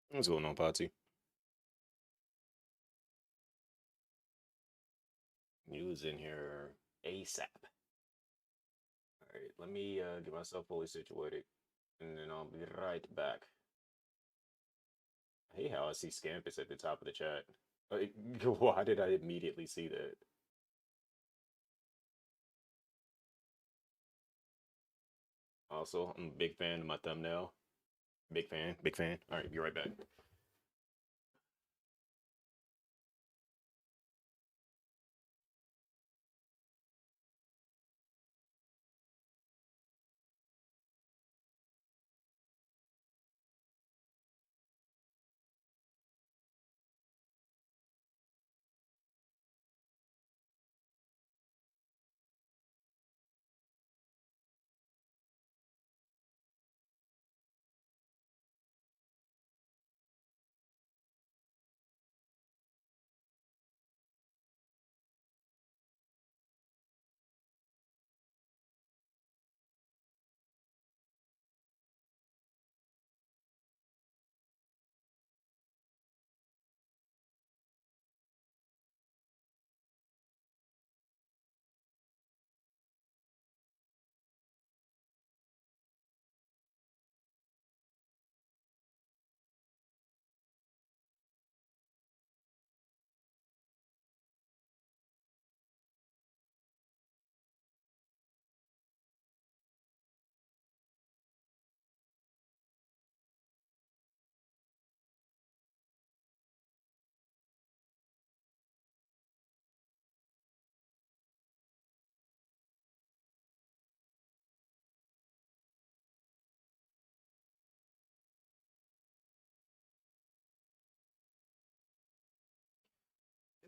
What's going on, Patsy? News in here ASAP. All right, let me get myself fully situated, and then I'll be right back. Hey, how I see Scampus at the top of the chat. Like, why did I immediately see that? Also, I'm a big fan of my thumbnail. Big fan, big fan. All right, be right back.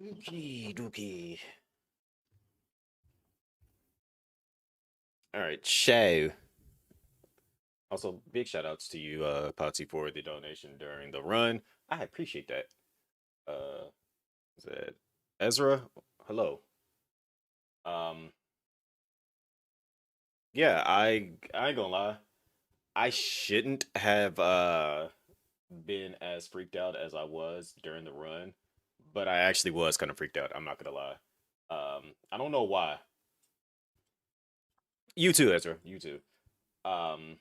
Dookie dookie. All right, show. Also, big shout outs to you, Patsy, for the donation during the run. I appreciate that. Is that Ezra? Hello. Um, yeah, I ain't gonna lie. I shouldn't have been as freaked out as I was during the run, but I actually was kind of freaked out. I'm not gonna lie. I don't know why. You too, Ezra. You too. Um,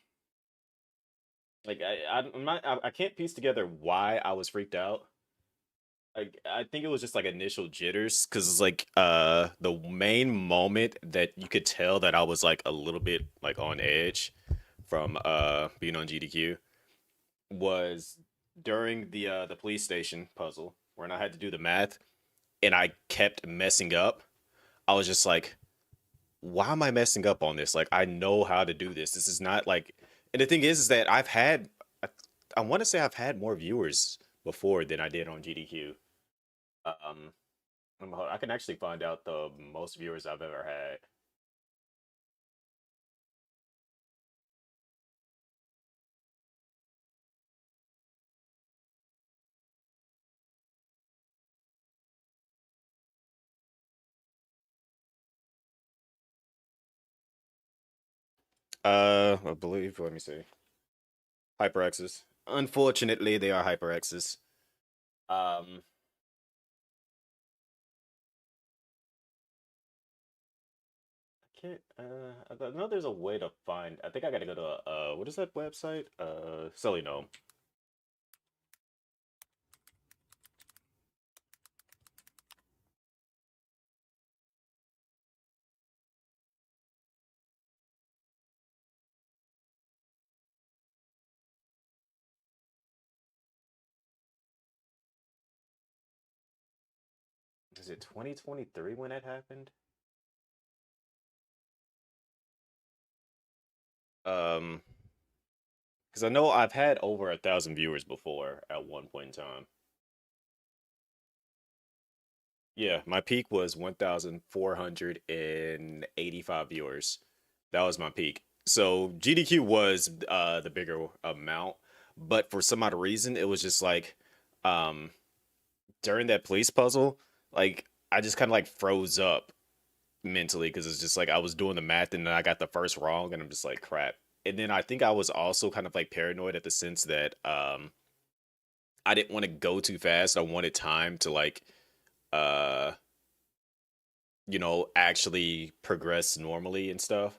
like I'm not. I can't piece together why I was freaked out. I think it was just like initial jitters because it's like the main moment that you could tell that I was like a little bit like on edge from being on GDQ was during the police station puzzle when I had to do the math and I kept messing up. I was just like, why am I messing up on this? Like I know how to do this. This is not like and the thing is that I, I want to say I've had more viewers before than I did on GDQ. Um I can actually find out the most viewers I've ever had. I believe. Let me see. HyperX's. Unfortunately, they are HyperX's. Um, I can't. I know there's a way to find. I think I gotta go to. What is that website? Silly Gnome. Is it 2023 when that happened? Um, because I know I've had over 1,000 viewers before at one point in time. Yeah, my peak was 1,485 viewers. That was my peak. So GDQ was the bigger amount, but for some odd reason, it was just like um during that police puzzle, like I just kind of like froze up mentally because it's just like I was doing the math and then I got the first wrong and I'm just like crap. And then I think I was also kind of like paranoid at the sense that I didn't want to go too fast. I wanted time to uh actually progress normally and stuff.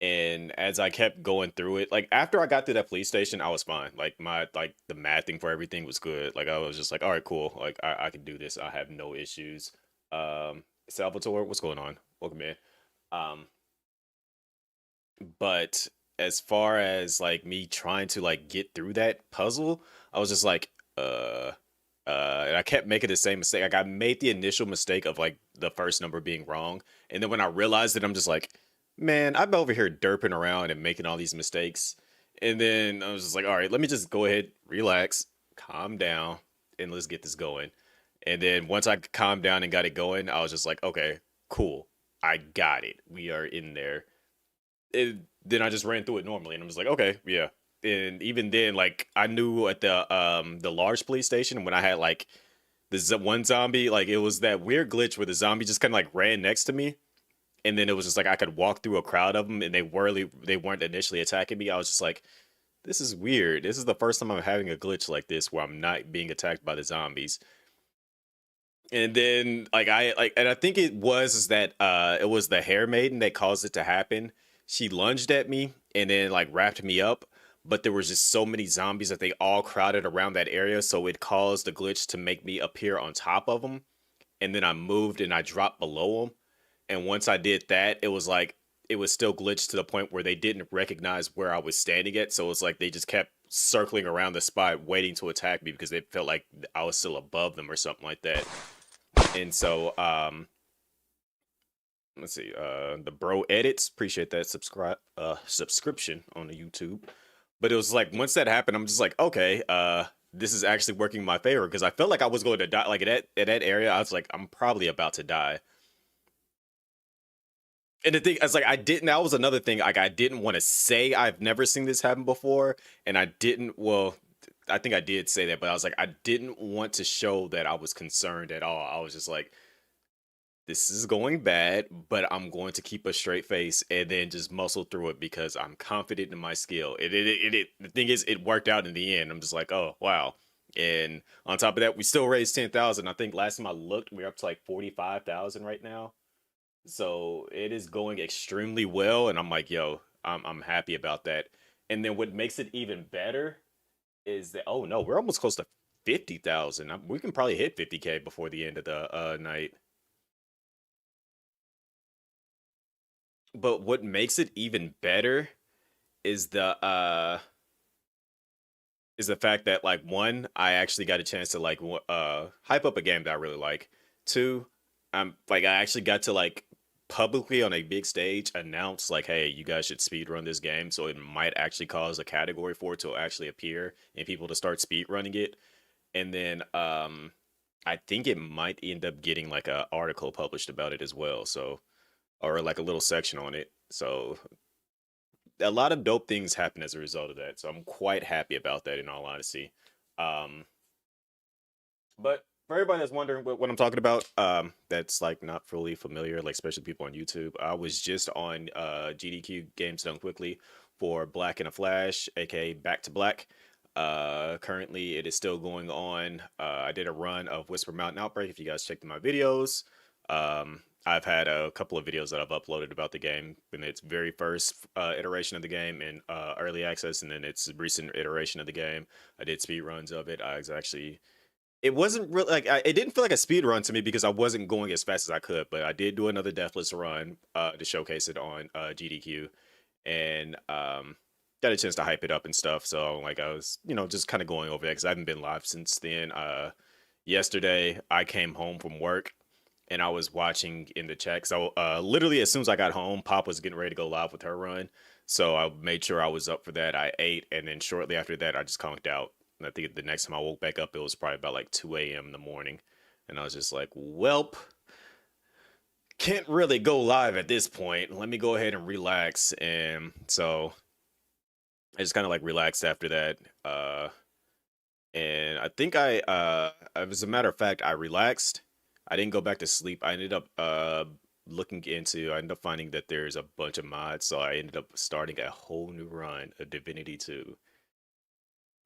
And as I kept going through it, like after I got to that police station, I was fine. Like the mathing for everything was good. Like I was just like, all right, cool. Like I can do this. I have no issues. Salvatore, what's going on? Welcome in. Um, but as far as like me trying to like get through that puzzle, I was just like, and I kept making the same mistake. Like I made the initial mistake of like the first number being wrong, and then when I realized it, I'm just like, man, I'm over here derping around and making all these mistakes, and then I was just like, all right, let me just go ahead, relax, calm down, and let's get this going. And then once I calmed down and got it going, I was just like, okay, cool, I got it. We are in there. Then I just ran through it normally, and I'm just like, okay, yeah. And even then, like I knew at the large police station when I had like one zombie, like it was that weird glitch where the zombie just kind of like ran next to me, and then it was just like I could walk through a crowd of them, and they weren't initially attacking me. I was just like, this is weird. This is the first time I'm having a glitch like this where I'm not being attacked by the zombies. And then and I think it was is that it was the hair maiden that caused it to happen. She lunged at me and then like wrapped me up, but there was just so many zombies that they all crowded around that area, so it caused the glitch to make me appear on top of them. And then I moved and I dropped below them. And once I did that, it was still glitched to the point where they didn't recognize where I was standing at. So it's like they just kept circling around the spot waiting to attack me because they felt like I was still above them or something like that. And so let's see, the bro edits, appreciate that subscription on the YouTube. But it was like once that happened, I'm just like, okay, this is actually working in my favor because I felt like I was going to die. Like at that area, I was like, I'm probably about to die. And the thing, I was like, I didn't. That was another thing. Like, I didn't want to say I've never seen this happen before, and I didn't. Well, I think I did say that, but I was like, I didn't want to show that I was concerned at all. I was just like, this is going bad, but I'm going to keep a straight face and then just muscle through it because I'm confident in my skill. The thing is, it worked out in the end. I'm just like, oh wow. And on top of that, we still raised 10,000. I think last time I looked, we're up to like 45,000 right now. So it is going extremely well, and I'm like, yo, I'm happy about that. And then what makes it even better is that oh no, we're almost close to 50,000. We can probably hit 50K before the end of the night. But what makes it even better is the fact that like one, I actually got a chance to like hype up a game that I really like. Two, I actually got to like publicly on a big stage announce like, hey, you guys should speed run this game, so it might actually cause a category for it to actually appear and people to start speed running it. And then I think it might end up getting like a article published about it as well. So or like a little section on it. So a lot of dope things happen as a result of that. So I'm quite happy about that in all honesty. Um, but for everybody that's wondering what I'm talking about, that's like not fully familiar, like especially people on YouTube, I was just on GDQ Games Done Quickly for Black in a Flash, aka Back to Black. Currently it is still going on. I did a run of Whisper Mountain Outbreak. If you guys checked my videos, I've had a couple of videos that I've uploaded about the game in its very first iteration of the game in early access, and then its recent iteration of the game. I did speed runs of it. I was actually it wasn't really like it didn't feel like a speed run to me because I wasn't going as fast as I could, but I did do another Deathless run to showcase it on GDQ, and got a chance to hype it up and stuff. So like I was just kind of going over that because I haven't been live since then. Yesterday I came home from work and I was watching in the chat. So literally as soon as I got home, Pop was getting ready to go live with her run. So I made sure I was up for that. I ate, and then shortly after that, I just conked out. And I think the next time I woke back up, it was probably about like 2 a.m. in the morning. And I was just like, welp, can't really go live at this point. Let me go ahead and relax. And so I just kind of like relaxed after that. And I think as a matter of fact, I relaxed. I didn't go back to sleep. I ended up I ended up finding that there's a bunch of mods, so I ended up starting a whole new run of Divinity 2.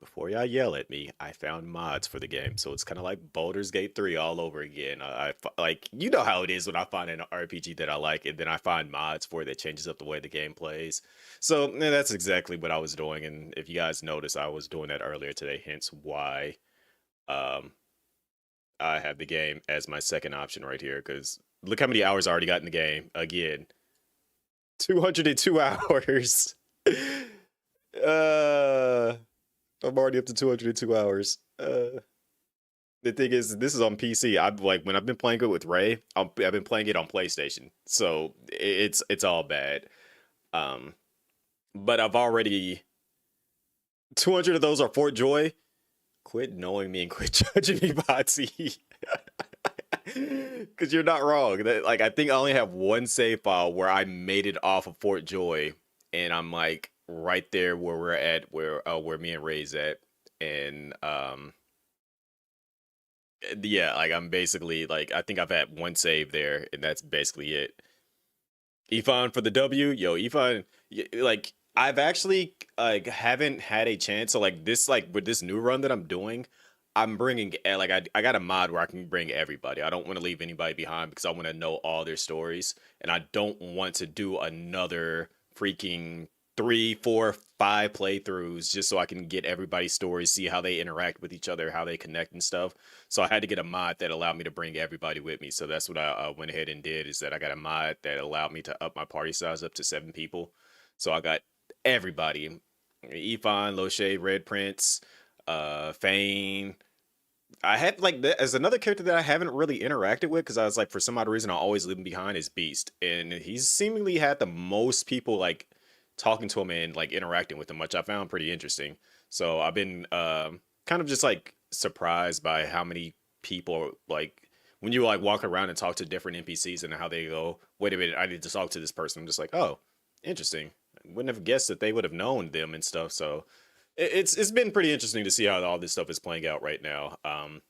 before y'all yell at me, I found mods for the game, so it's kind of like Baldur's Gate 3 all over again. Like you know how it is when I find an RPG that I like, and then I find mods for it that changes up the way the game plays. So that's exactly what I was doing, and if you guys notice, I was doing that earlier today. Hence why um, I have the game as my second option right here. Because look how many hours I already got in the game. Again, 202 hours. uh I'm already up to 202 hours. The thing is, this is on PC. I've like when I've been playing it with Ray, I've been playing it on PlayStation, so it's all bad. Um, but I've already 200 of those are Fort Joy. Quit knowing me and quit judging me, Botsy. Because you're not wrong. Like I think I only have one save file where I made it off of Fort Joy, and I'm like right there where we're at, where me and Ray's at, and yeah, like I'm basically like I think I've had one save there, and that's basically it. Ifan for the W, yo, Ifan, like I've actually like haven't had a chance. So like this, like with this new run that I'm doing, I'm bringing like I got a mod where I can bring everybody. I don't want to leave anybody behind because I want to know all their stories, and I don't want to do another freaking 3, 4, 5 playthroughs just so I can get everybody's stories, see how they interact with each other, how they connect and stuff. So I had to get a mod that allowed me to bring everybody with me. So that's what I went ahead and did, is that I got a mod that allowed me to up my party size up to 7 people. So I got everybody. Efon, Loshay, Red Prince, Fane. I had like as another character that I haven't really interacted with because I was like for some odd reason I always leave him behind is Beast, and he's seemingly had the most people like talking to him and like interacting with him, which I found pretty interesting. So I've been kind of just like surprised by how many people like when you like walk around and talk to different NPCs and how they go, wait a minute, I need to talk to this person. I'm just like, oh, interesting. I wouldn't have guessed that they would have known them and stuff. So it's been pretty interesting to see how all this stuff is playing out right now. And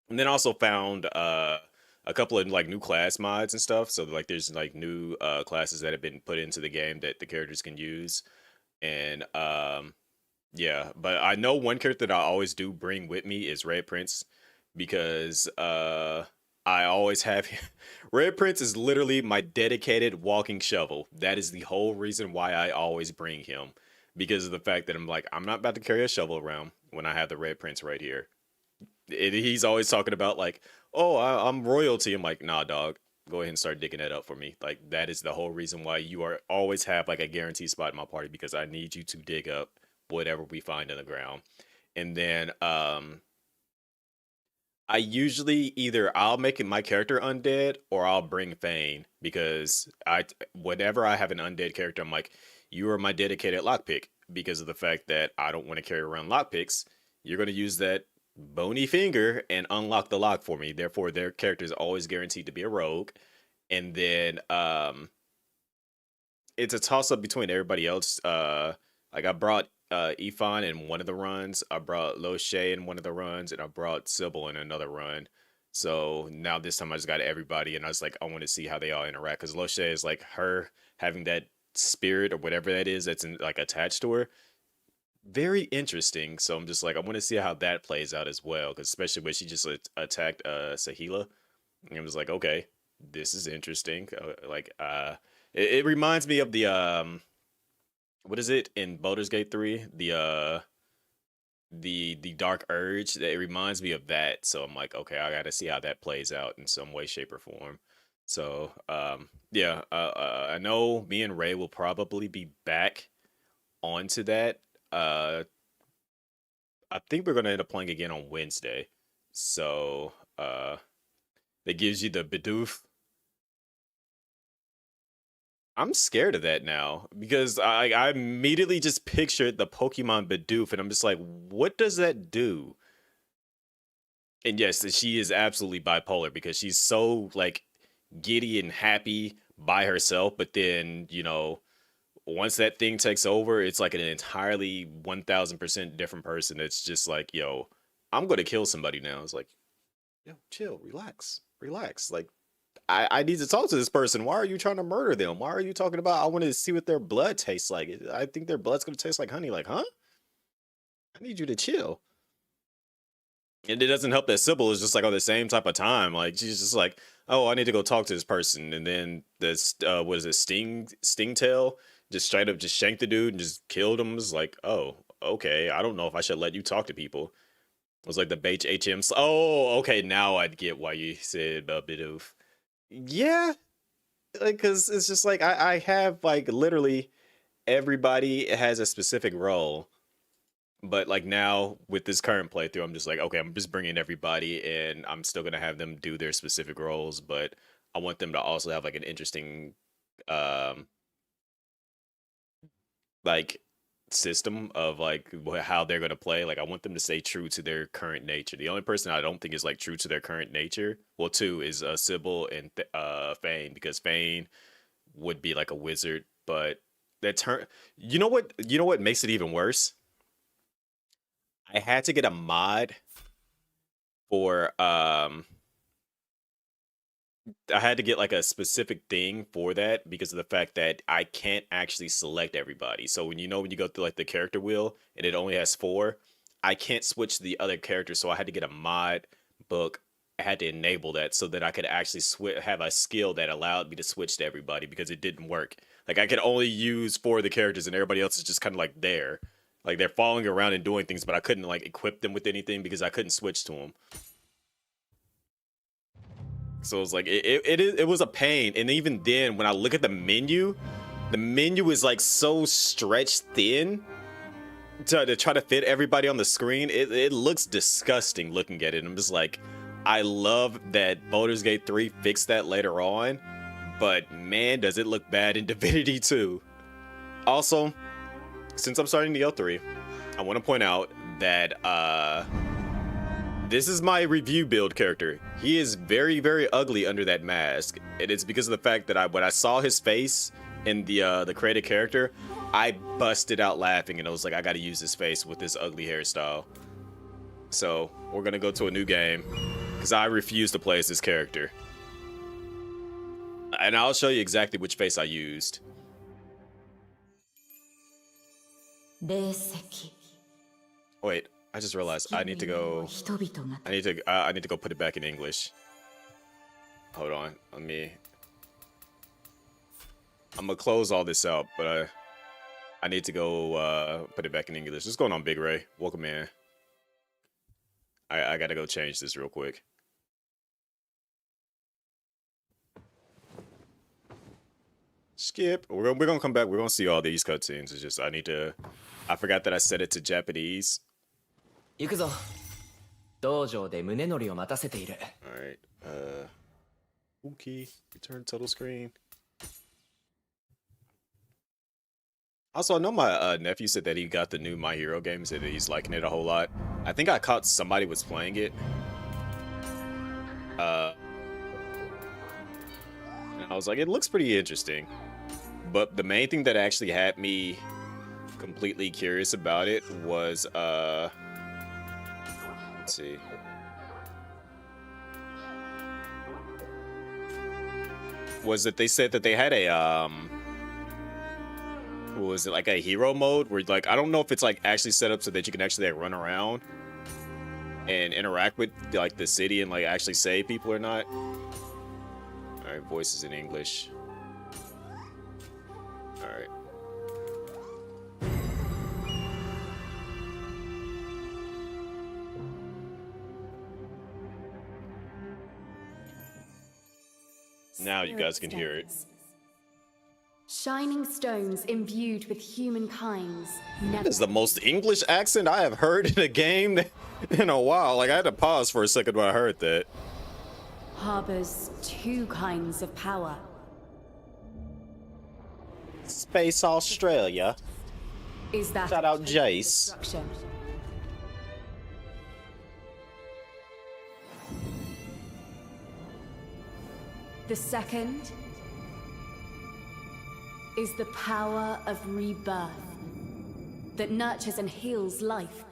then also found a couple of like new class mods and stuff. So like there's like new classes that have been put into the game that the characters can use. And yeah, but I know one character that I always do bring with me is Red Prince because I always have Red Prince is literally my dedicated walking shovel. That is the whole reason why I always bring him, because of the fact that I'm like I'm not about to carry a shovel around when I have the Red Prince right here. He's always talking about like, oh, I'm royalty. I'm like, nah, dog. Go ahead and start digging that up for me. Like that is the whole reason why you are always have like a guaranteed spot in my party, because I need you to dig up whatever we find in the ground. And then I usually either I'll make it my character undead or I'll bring Fane, because I whenever I have an undead character, I'm like, you are my dedicated lockpick, because of the fact that I don't want to carry around lockpicks. You're gonna use that bony finger and unlock the lock for me. Therefore, their character is always guaranteed to be a rogue. And then it's a toss up between everybody else. Like I brought Ifan in one of the runs, I brought Loshay in one of the runs, and I brought Sybil in another run. So now this time I just got everybody, and I was like, I want to see how they all interact, because Loshay is like her having that spirit or whatever that is that's in, like attached to her. Very interesting. So I'm just like, I want to see how that plays out as well, because especially when she just attacked Sahila, and I was like, okay, this is interesting. It reminds me of the what is it in Baldur's Gate 3? The Dark Urge. It reminds me of that. So I'm like, okay, I got to see how that plays out in some way, shape, or form. So yeah, I know me and Ray will probably be back onto that. I think we're gonna end up playing again on Wednesday. So that gives you the Bidoof. I'm scared of that now because I immediately just pictured the Pokemon Bidoof, and I'm just like, what does that do? And yes, she is absolutely bipolar because she's so like giddy and happy by herself, but then once that thing takes over, it's like an entirely 1000% different person. It's just like, yo, I'm gonna kill somebody now. It's like, yo, chill, relax, relax. Like I need to talk to this person. Why are you trying to murder them? Why are you talking about I want to see what their blood tastes like? I think their blood's gonna taste like honey. Like, huh? I need you to chill. And it doesn't help that Sybil is just like on the same type of time. Like she's just like, oh, I need to go talk to this person, and then this what is it, Stingtail just straight up just shanked the dude and just killed him. It's like, oh, okay, I don't know if I should let you talk to people. It was like the Beige HM. Oh, okay, now I get why you said a bit of yeah, like because it's just like I have like literally everybody has a specific role. But like now with this current playthrough, I'm just like, okay, I'm just bringing everybody, and I'm still gonna have them do their specific roles, but I want them to also have like an interesting, um, like system of like how they're gonna play. Like I want them to stay true to their current nature. The only person I don't think is like true to their current nature, well, two is Sybil and Fane, because Fane would be like a wizard, but that turn. You know what? You know what makes it even worse? I had to get a mod for I had to get like a specific thing for that because of the fact that I can't actually select everybody. So when when you go through like the character wheel and it only has four, I can't switch to the other characters. So I had to get a mod book. I had to enable that so that I could actually have a skill that allowed me to switch to everybody because it didn't work. Like I could only use four of the characters and everybody else is just kind of like there. Like they're following around and doing things, but I couldn't like equip them with anything because I couldn't switch to them. So it was like it was a pain. And even then, when I look at the menu is like so stretched thin to try to fit everybody on the screen. It looks disgusting looking at it. I'm just like, I love that Baldur's Gate 3 fixed that later on, but man, does it look bad in Divinity 2. Also, since I'm starting Nioh 3, I want to point out that this is my review build character. He is very, very ugly under that mask. And it's because of the fact that when I saw his face in the created character, I busted out laughing and I was like, I gotta use his face with this ugly hairstyle. So we're gonna go to a new game because I refuse to play as this character. And I'll show you exactly which face I used. Wait, I just realized I need to go. I need to go put it back in English. Hold on, I'm gonna close all this out, but I need to go put it back in English. What's going on, Big Ray? Welcome in. I gotta go change this real quick. Skip. We're gonna come back. We're gonna see all these cutscenes. It's just I forgot that I set it to Japanese. 行くぞ。道場で宗則を待たせている。Alright, okay, return total screen. Also, I know my nephew said that he got the new My Hero game, said that he's liking it a whole lot. I think I caught somebody was playing it. And I was like, it looks pretty interesting. But the main thing that actually had me completely curious about it was let's see. Was that they said that they had a what was it, like a hero mode where like I don't know if it's like actually set up so that you can actually like run around and interact with like the city and like actually save people or not. Alright, voices in English. Alright. Now you guys can hear it. Shining stones imbued with humankind's That is the most English accent I have heard in a game in a while. Like I had to pause for a second when I heard that. harbors two kinds of power. Space Australia. Is that Shout out Jace. destruction? The second is the power of rebirth that nurtures and heals life.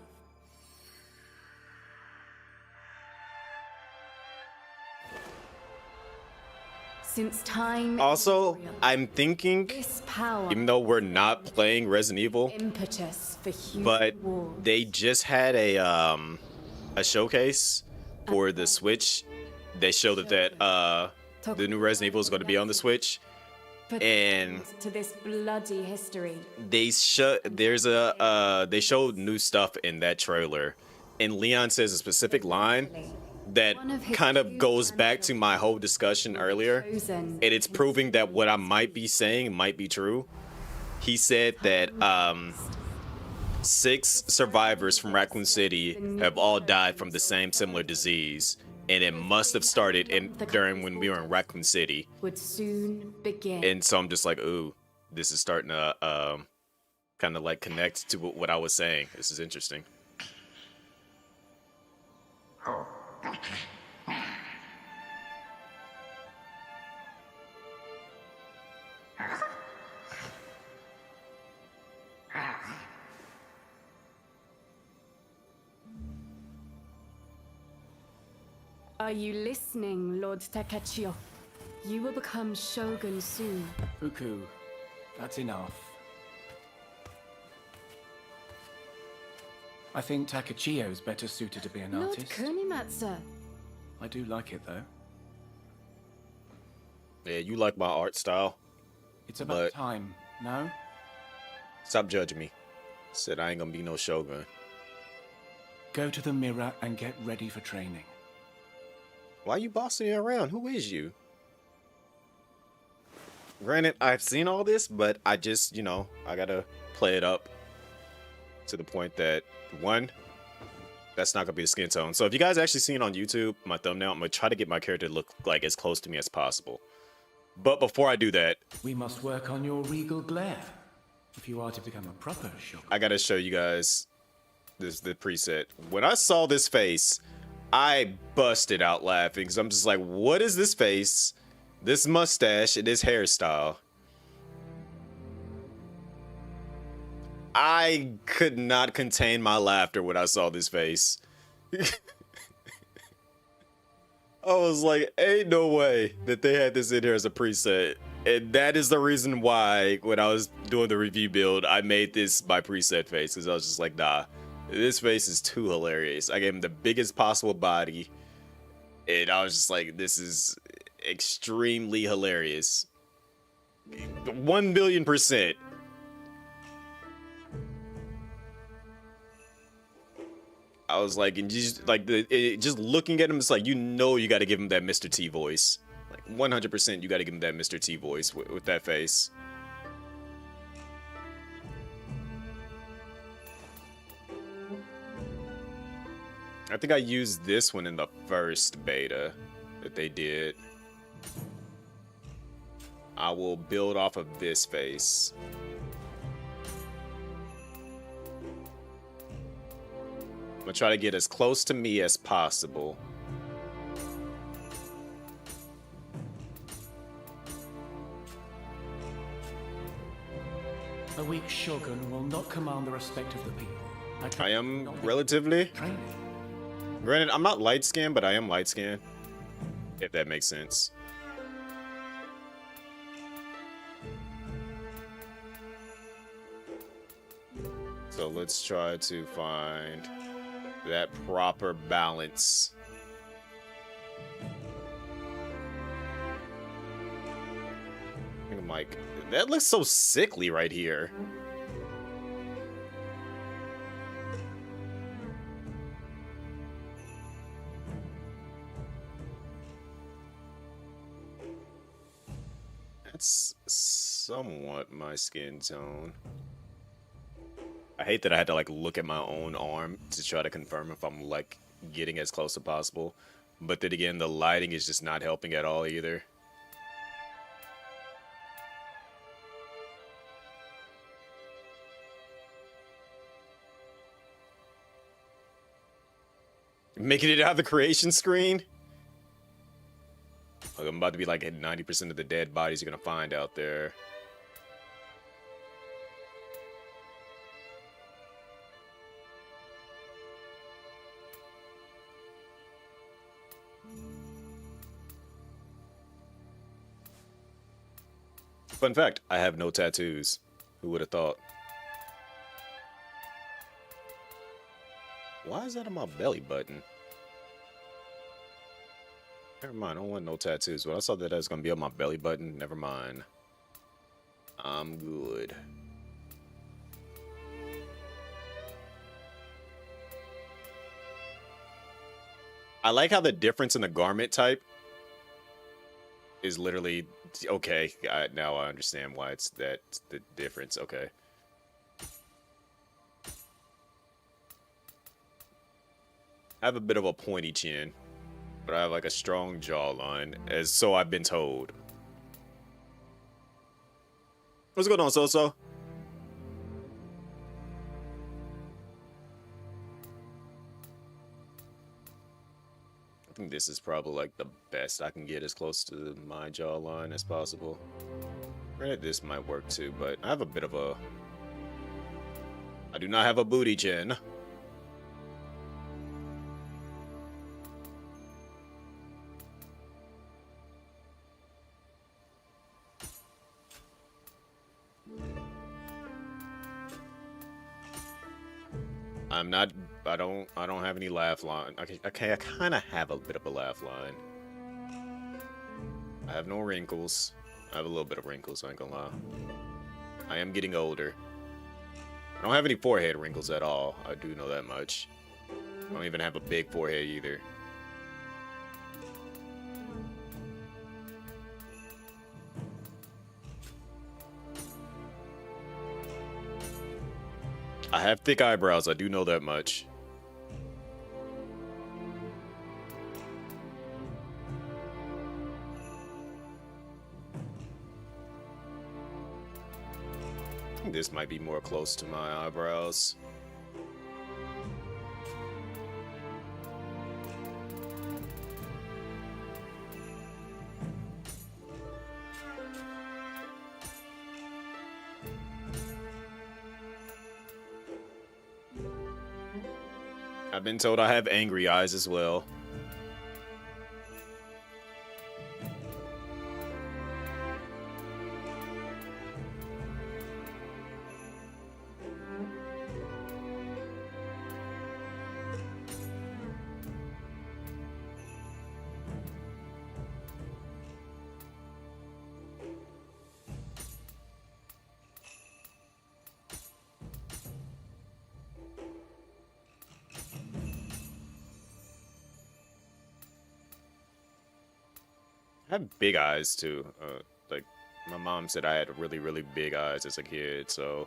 Since time Also, immemorial, I'm thinking, this power, even though we're not playing Resident Evil, impetus for human but wars. they just had a showcase for the Switch. They showed that the new Resident Evil is going to be on the Switch, Put and end to this bloody history. they they showed new stuff in that trailer, and Leon says a specific line that kind of goes back to my whole discussion earlier, and it's proving that what I might be saying might be true. He said that 6 survivors from Raccoon City have all died from the same similar disease, and it must have started during when we were in Raccoon City. Would soon begin. And so I'm just like, ooh, this is starting to kind of like connect to what I was saying. This is interesting. Are you listening, Lord Takachio? You will become shogun soon. Fuku, that's enough. I think Takachio's better suited to be an Lord artist. Kunimatsu. I do like it though. Yeah, you like my art style. It's about But- time, no? Stop judging me. Said I ain't gonna be no shogun. Go to the mirror and get ready for training. Why you bossing me around? Who is you? Granted, I've seen all this, but I just, I gotta play it up to the point that, one, that's not gonna be the skin tone. So if you guys actually seen on YouTube, my thumbnail, I'm gonna try to get my character to look like as close to me as possible. But before I do that, We must work on your regal glare. If you are to become a proper shogun. I gotta show you guys the preset. When I saw this face, I busted out laughing because I'm just like, what is this face, this mustache, and this hairstyle? I could not contain my laughter when I saw this face. I was like, ain't no way that they had this in here as a preset. And that is the reason why, when I was doing the review build, I made this my preset face. Because I was just like, nah, this face is too hilarious. I gave him the biggest possible body. And I was just like, this is extremely hilarious. 1,000,000,000%. I was like, and just like just looking at him, it's like, you got to give him that Mr. T voice. Like 100%, you got to give him that Mr. T voice with that face. I think I used this one in the first beta that they did. I will build off of this face. I'm gonna try to get as close to me as possible. A weak shogun will not command the respect of the people. I am relatively... Training. Granted, I'm not light skinned, but I am light skinned. If that makes sense. So let's try to find that proper balance. I think I'm like, that looks so sickly right here. That's somewhat my skin tone. I hate that I had to like look at my own arm to try to confirm if I'm like getting as close as possible. But then again, the lighting is just not helping at all either. Making it out of the creation screen? Like, I'm about to be like at 90% of the dead bodies you're gonna find out there. Fun fact, I have no tattoos. Who would have thought? Why is that on my belly button? Never mind, I don't want no tattoos. When I saw that was gonna be on my belly button, never mind. I'm good. I like how the difference in the garment type is literally okay. Now I understand why it's that the difference. Okay. I have a bit of a pointy chin, but I have like a strong jawline, as so I've been told. What's going on, So? I think this is probably like the best I can get as close to my jawline as possible. Granted, this might work too, but I have a bit of a... I do not have a booty chin. I'm not. I don't have any laugh line. Okay. I kind of have a bit of a laugh line. I have no wrinkles. I have a little bit of wrinkles. I ain't gonna lie. I am getting older. I don't have any forehead wrinkles at all. I do know that much. I don't even have a big forehead either. I have thick eyebrows. I do know that much. I think this might be more close to my eyebrows. I've been told I have angry eyes as well. I have big eyes too. Like my mom said, I had really, really big eyes as a kid. So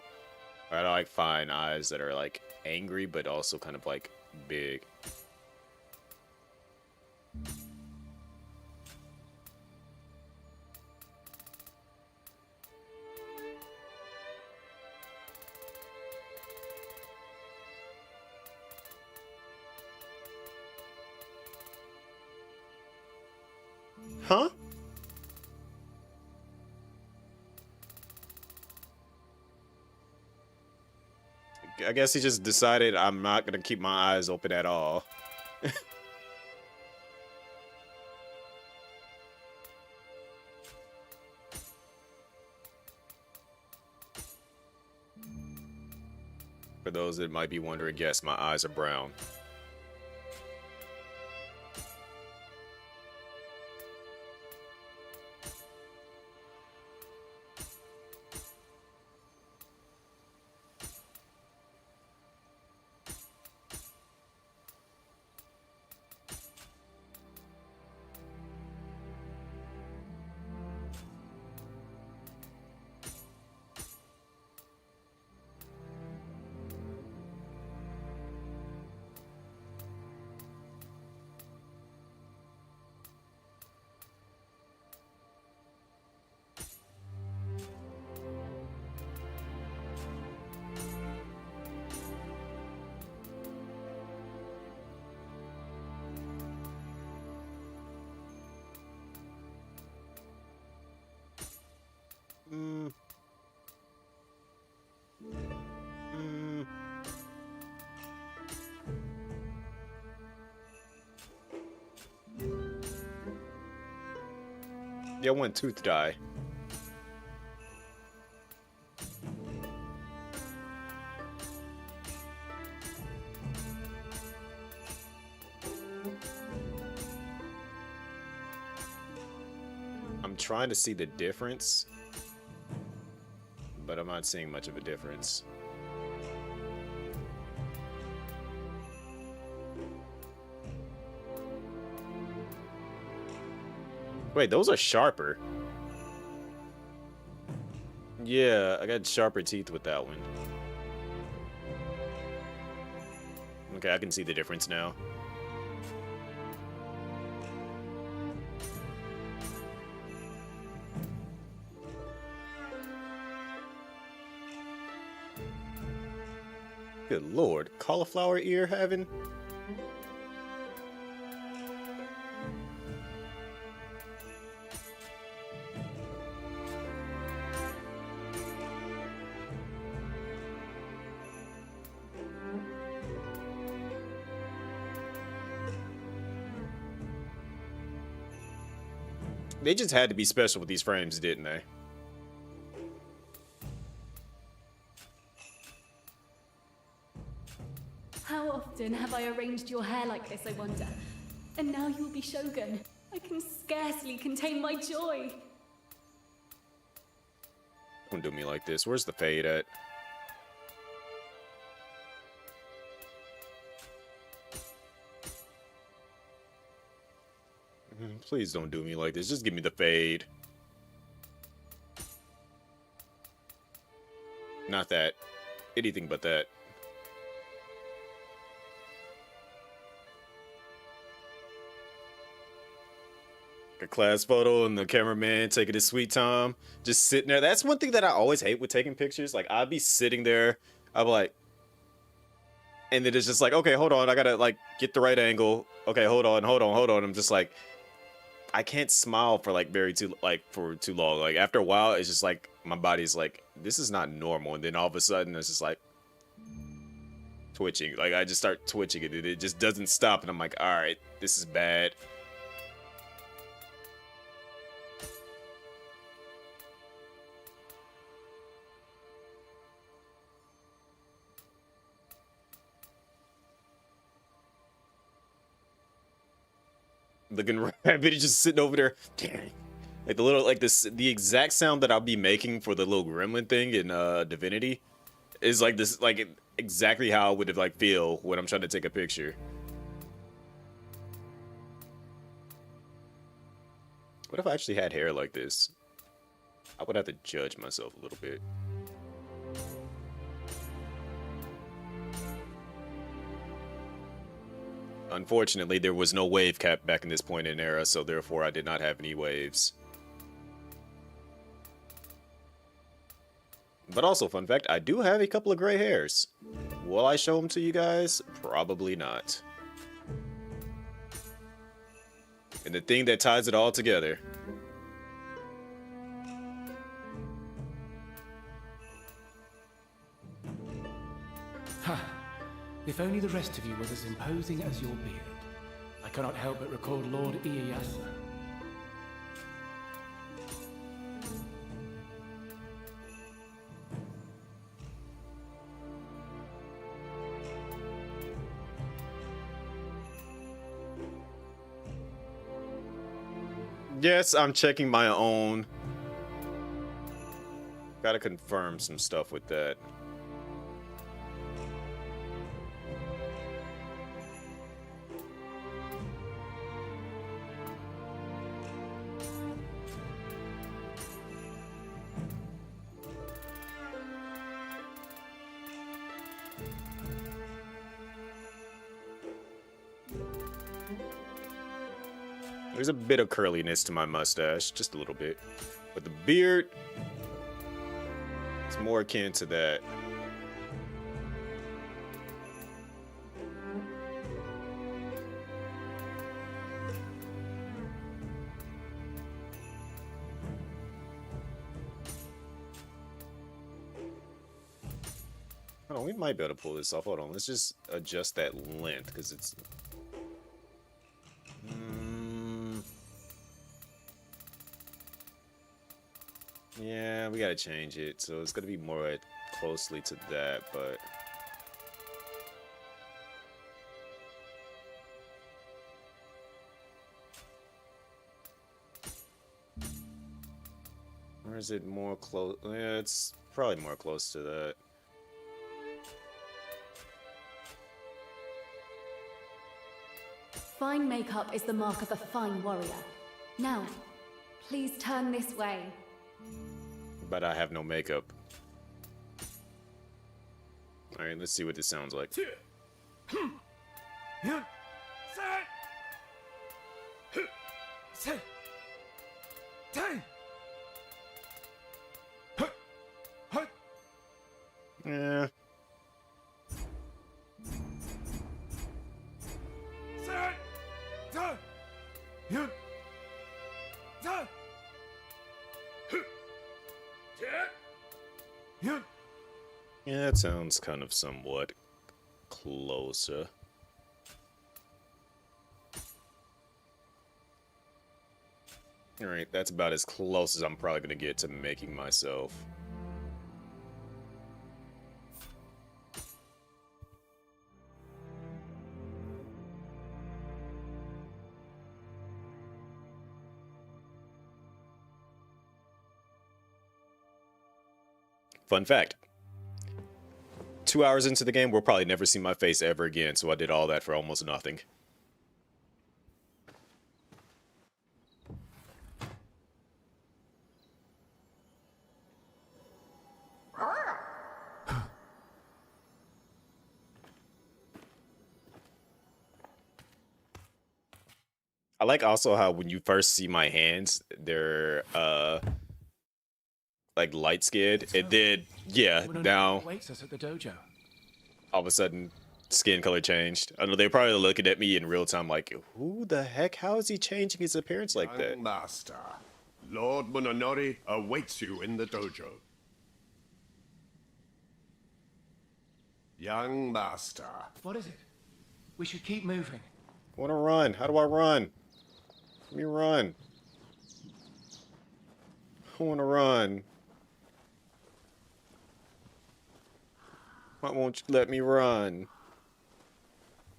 I like fine eyes that are like angry, but also kind of like big. Huh? I guess he just decided I'm not gonna keep my eyes open at all. For those that might be wondering, yes, my eyes are brown. Mm. Mm. Yeah, one tooth dye. trying to see the difference, but I'm not seeing much of a difference. Wait, those are sharper. Yeah, I got sharper teeth with that one. Okay, I can see the difference now. Good lord, cauliflower ear having? They just had to be special with these frames, didn't they? How often have I arranged your hair like this, I wonder? And now you'll be Shogun. I can scarcely contain my joy. Don't do me like this. Where's the fade at? Please don't do me like this. Just give me the fade. Not that. Anything but that. A class photo and the cameraman taking his sweet time, just sitting there. That's one thing that I always hate with taking pictures. Like, I'd be sitting there, I'd be like, and then it's just like, okay, hold on, I gotta like get the right angle. Okay, hold on. I'm just like, I can't smile for like for too long. Like after a while, it's just like my body's like, this is not normal. And then all of a sudden, it's just like twitching. Like I just start twitching and it just doesn't stop. And I'm like, all right, this is bad. Looking rabbit, just sitting over there. Like the little, like this, the exact sound that I'll be making for the little gremlin thing in Divinity is like this, like exactly how I would have like feel when I'm trying to take a picture. What if I actually had hair like this? I would have to judge myself a little bit. Unfortunately, there was no wave cap back in this point in era, so therefore I did not have any waves. But also, fun fact, I do have a couple of gray hairs. Will I show them to you guys? Probably not. And the thing that ties it all together. Ha! If only the rest of you was as imposing as your beard. I cannot help but recall Lord Ieyasu. Yes, I'm checking my own. Gotta confirm some stuff with that. There's a bit of curliness to my mustache, just a little bit. But the beard, it's more akin to that. Hold on, we might be able to pull this off. Hold on, let's just adjust that length, because it's... Yeah, we gotta change it, so it's gonna be more closely to that, but... is it more close? Yeah, it's probably more close to that. Fine makeup is the mark of a fine warrior. Now, please turn this way. But I have no makeup. Alright, let's see what this sounds like. Yeah. Yeah, that sounds kind of somewhat closer. Alright, that's about as close as I'm probably gonna get to making myself. Fun fact. 2 hours into the game, we'll probably never see my face ever again, so I did all that for almost nothing. I like also how when you first see my hands, they're like light skinned. It did, yeah. Now Waits us at the dojo. all of a sudden, skin color changed. I know they're probably looking at me in real time, like, who the heck? How is he changing his appearance like that? Young Master, Lord Munonori awaits you in the dojo. Young Master. What is it? We should keep moving. I want to run. How do I run? Let me run. I want to run. Why won't you let me run?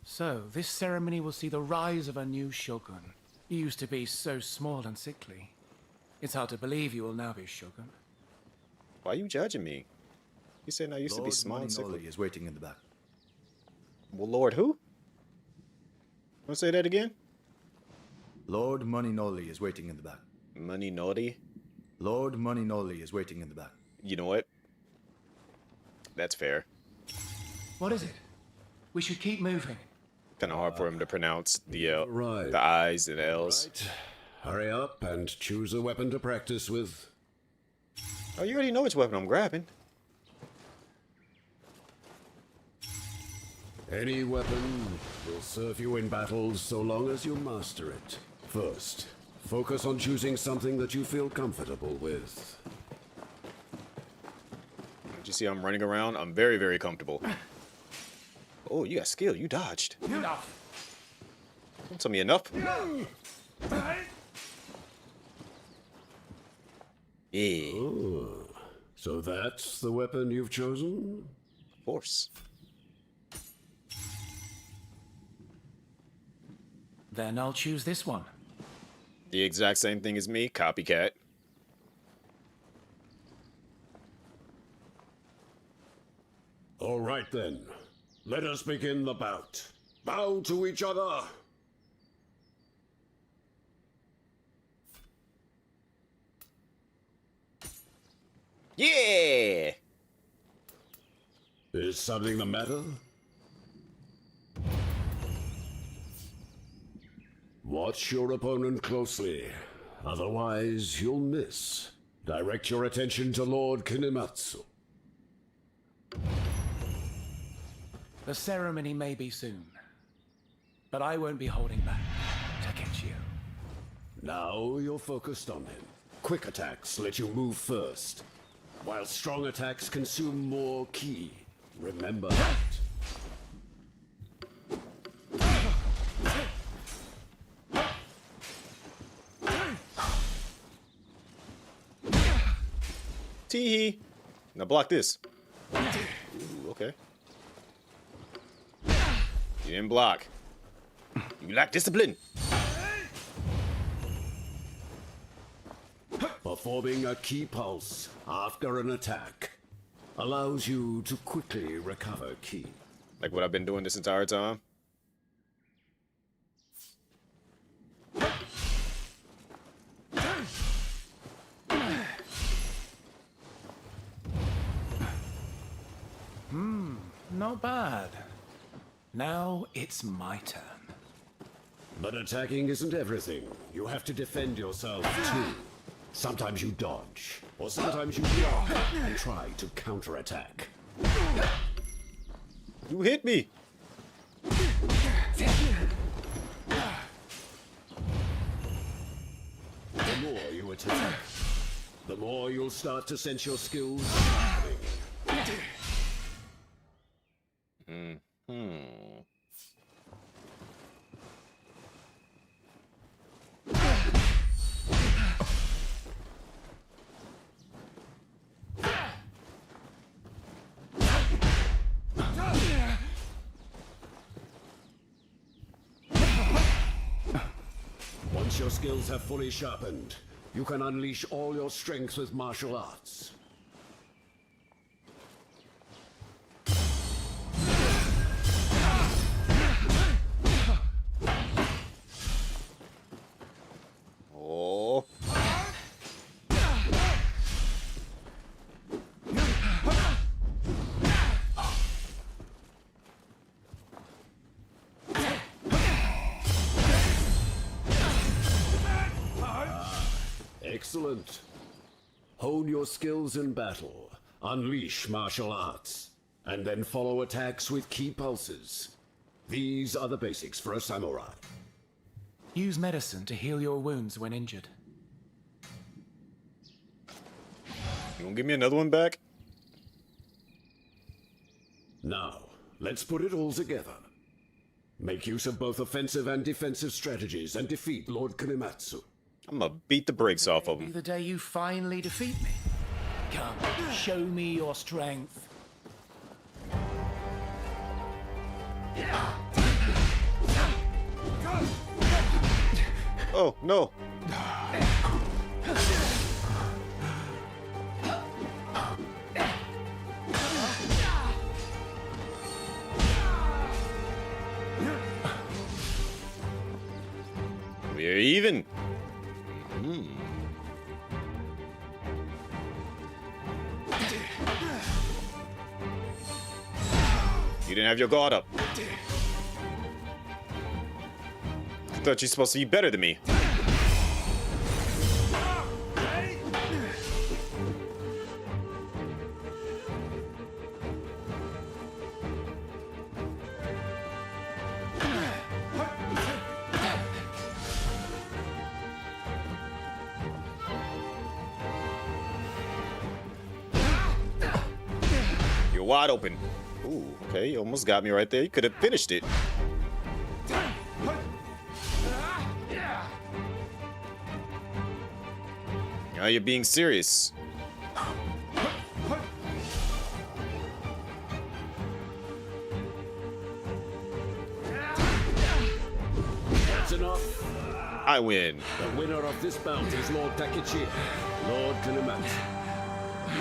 So, this ceremony will see the rise of a new shogun. You used to be so small and sickly. It's hard to believe you will now be shogun. Why are you judging me? You said I used to be small and sickly. Lord is waiting in the back. Well, Lord who? Want to say that again? Lord Moninoli is waiting in the back. Money naughty? Lord Moninoli is waiting in the back. You know what? That's fair. What is it? We should keep moving. Kind of hard for him to pronounce the Right. the I's and L's. Right. Hurry up and choose a weapon to practice with. Oh, you already know which weapon I'm grabbing. Any weapon will serve you in battles so long as you master it. First, focus on choosing something that you feel comfortable with. Did you see I'm running around? I'm very, very comfortable. Oh, you got skill. You dodged. Enough. Don't tell me enough. Yeah, Oh, so that's the weapon you've chosen? of course. Then I'll choose this one. The exact same thing as me, copycat. All right then. Let us begin the bout. Bow to each other. Yeah! Is something the matter? Watch your opponent closely. Otherwise, you'll miss. Direct your attention to Lord Kinematsu. The ceremony may be soon, but I won't be holding back to get you. Now you're focused on him. Quick attacks let you move first, while strong attacks consume more ki. Remember that. Tee-hee. Now block this. Ooh, okay. You didn't block. You lack discipline. A Performing a key pulse after an attack allows you to quickly recover ki. Like what I've been doing this entire time. Not bad. Now it's my turn. But attacking isn't everything. You have to defend yourself too. Sometimes you dodge, or sometimes you block and try to counterattack. You hit me. The more you attack, the more you'll start to sense your skills sharpening. Once your skills have fully sharpened, you can unleash all your strength with martial arts. Oh. Excellent. Hone your skills in battle, unleash martial arts, and then follow attacks with key pulses. These are the basics for a samurai. Use medicine to heal your wounds when injured. You gonna give me another one back? Now, let's put it all together. Make use of both offensive and defensive strategies and defeat Lord Kunimatsu. I'm gonna beat the brakes off of Be him. the day you finally defeat me. Come, show me your strength. Oh, no. We're even. You didn't have your guard up. I thought you were supposed to be better than me. You're wide open. Ooh, okay, you almost got me right there. You could have finished it. Now you're being serious. That's enough. I win. The winner of this bout is Lord Takechi, Lord Kunimatsu.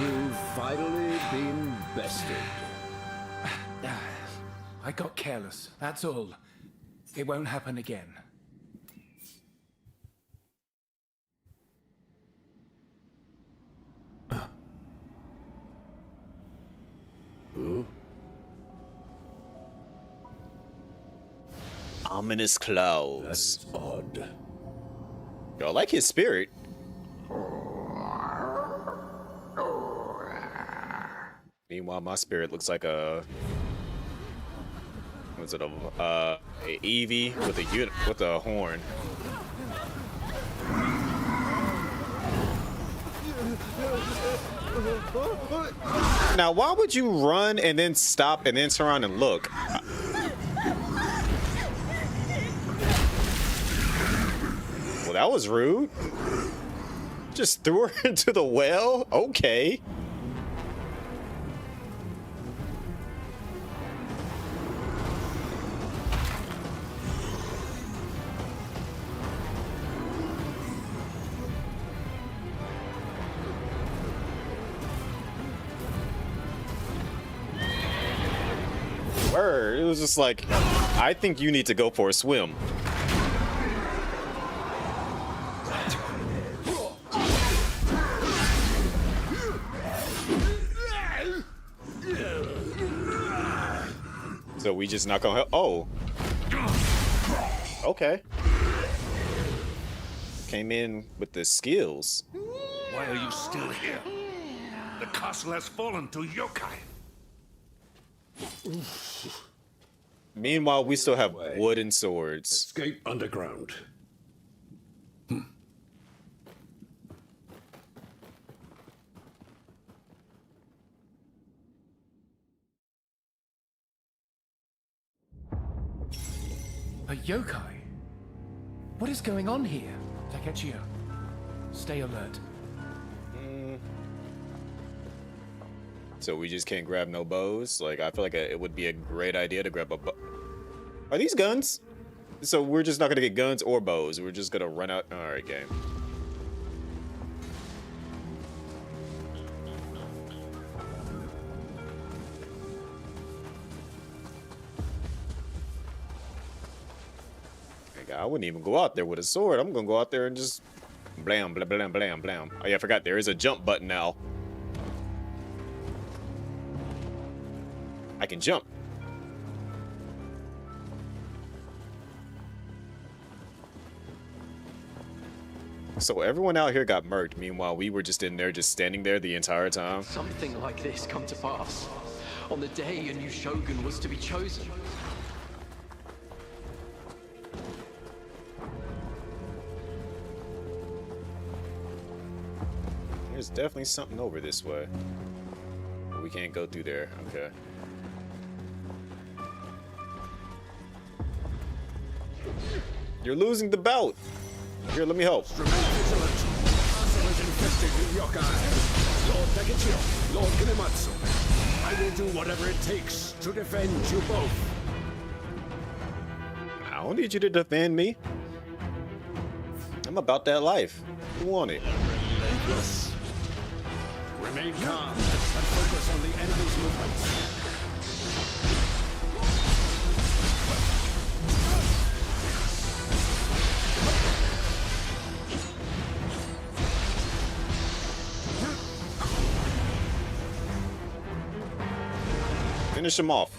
You've finally been bested. I got careless, that's all. It won't happen again. Ominous clouds. That's odd. I like his spirit. Meanwhile, my spirit looks like a. Was it a Eevee with a horn? Now, why would you run and then stop and then turn around and look? Well, that was rude. Just threw her into the well? Okay. Word. It was just like, I think you need to go for a swim. So we just not gonna help. Oh. Okay. Came in with the skills. Why are you still here? The castle has fallen to yokai. Meanwhile, we still have wooden swords. Escape underground. A yokai? What is going on here? Takechio, stay alert. So we just can't grab no bows? Like, I feel like it would be a great idea to grab a bow. Are these guns? So we're just not gonna get guns or bows. We're just gonna run out. All right, game. Like, I wouldn't even go out there with a sword. I'm gonna go out there and just blam, blam, blam, blam, blam. Oh yeah, I forgot there is a jump button now. I can jump. So everyone out here got murked. Meanwhile, we were just in there, just standing there the entire time. Something like this come to pass on the day a new shogun was to be chosen. There's definitely something over this way. We can't go through there. Okay. You're losing the bout. Here, let me help. Remain vigilant. Castle is infested with yokai. Lord Takechio, Lord Kinematsu, I will do whatever it takes to defend you both. I don't need you to defend me. I'm about that life. You want it? Relentless. Remain calm and focus on the enemy's movements. Finish him off.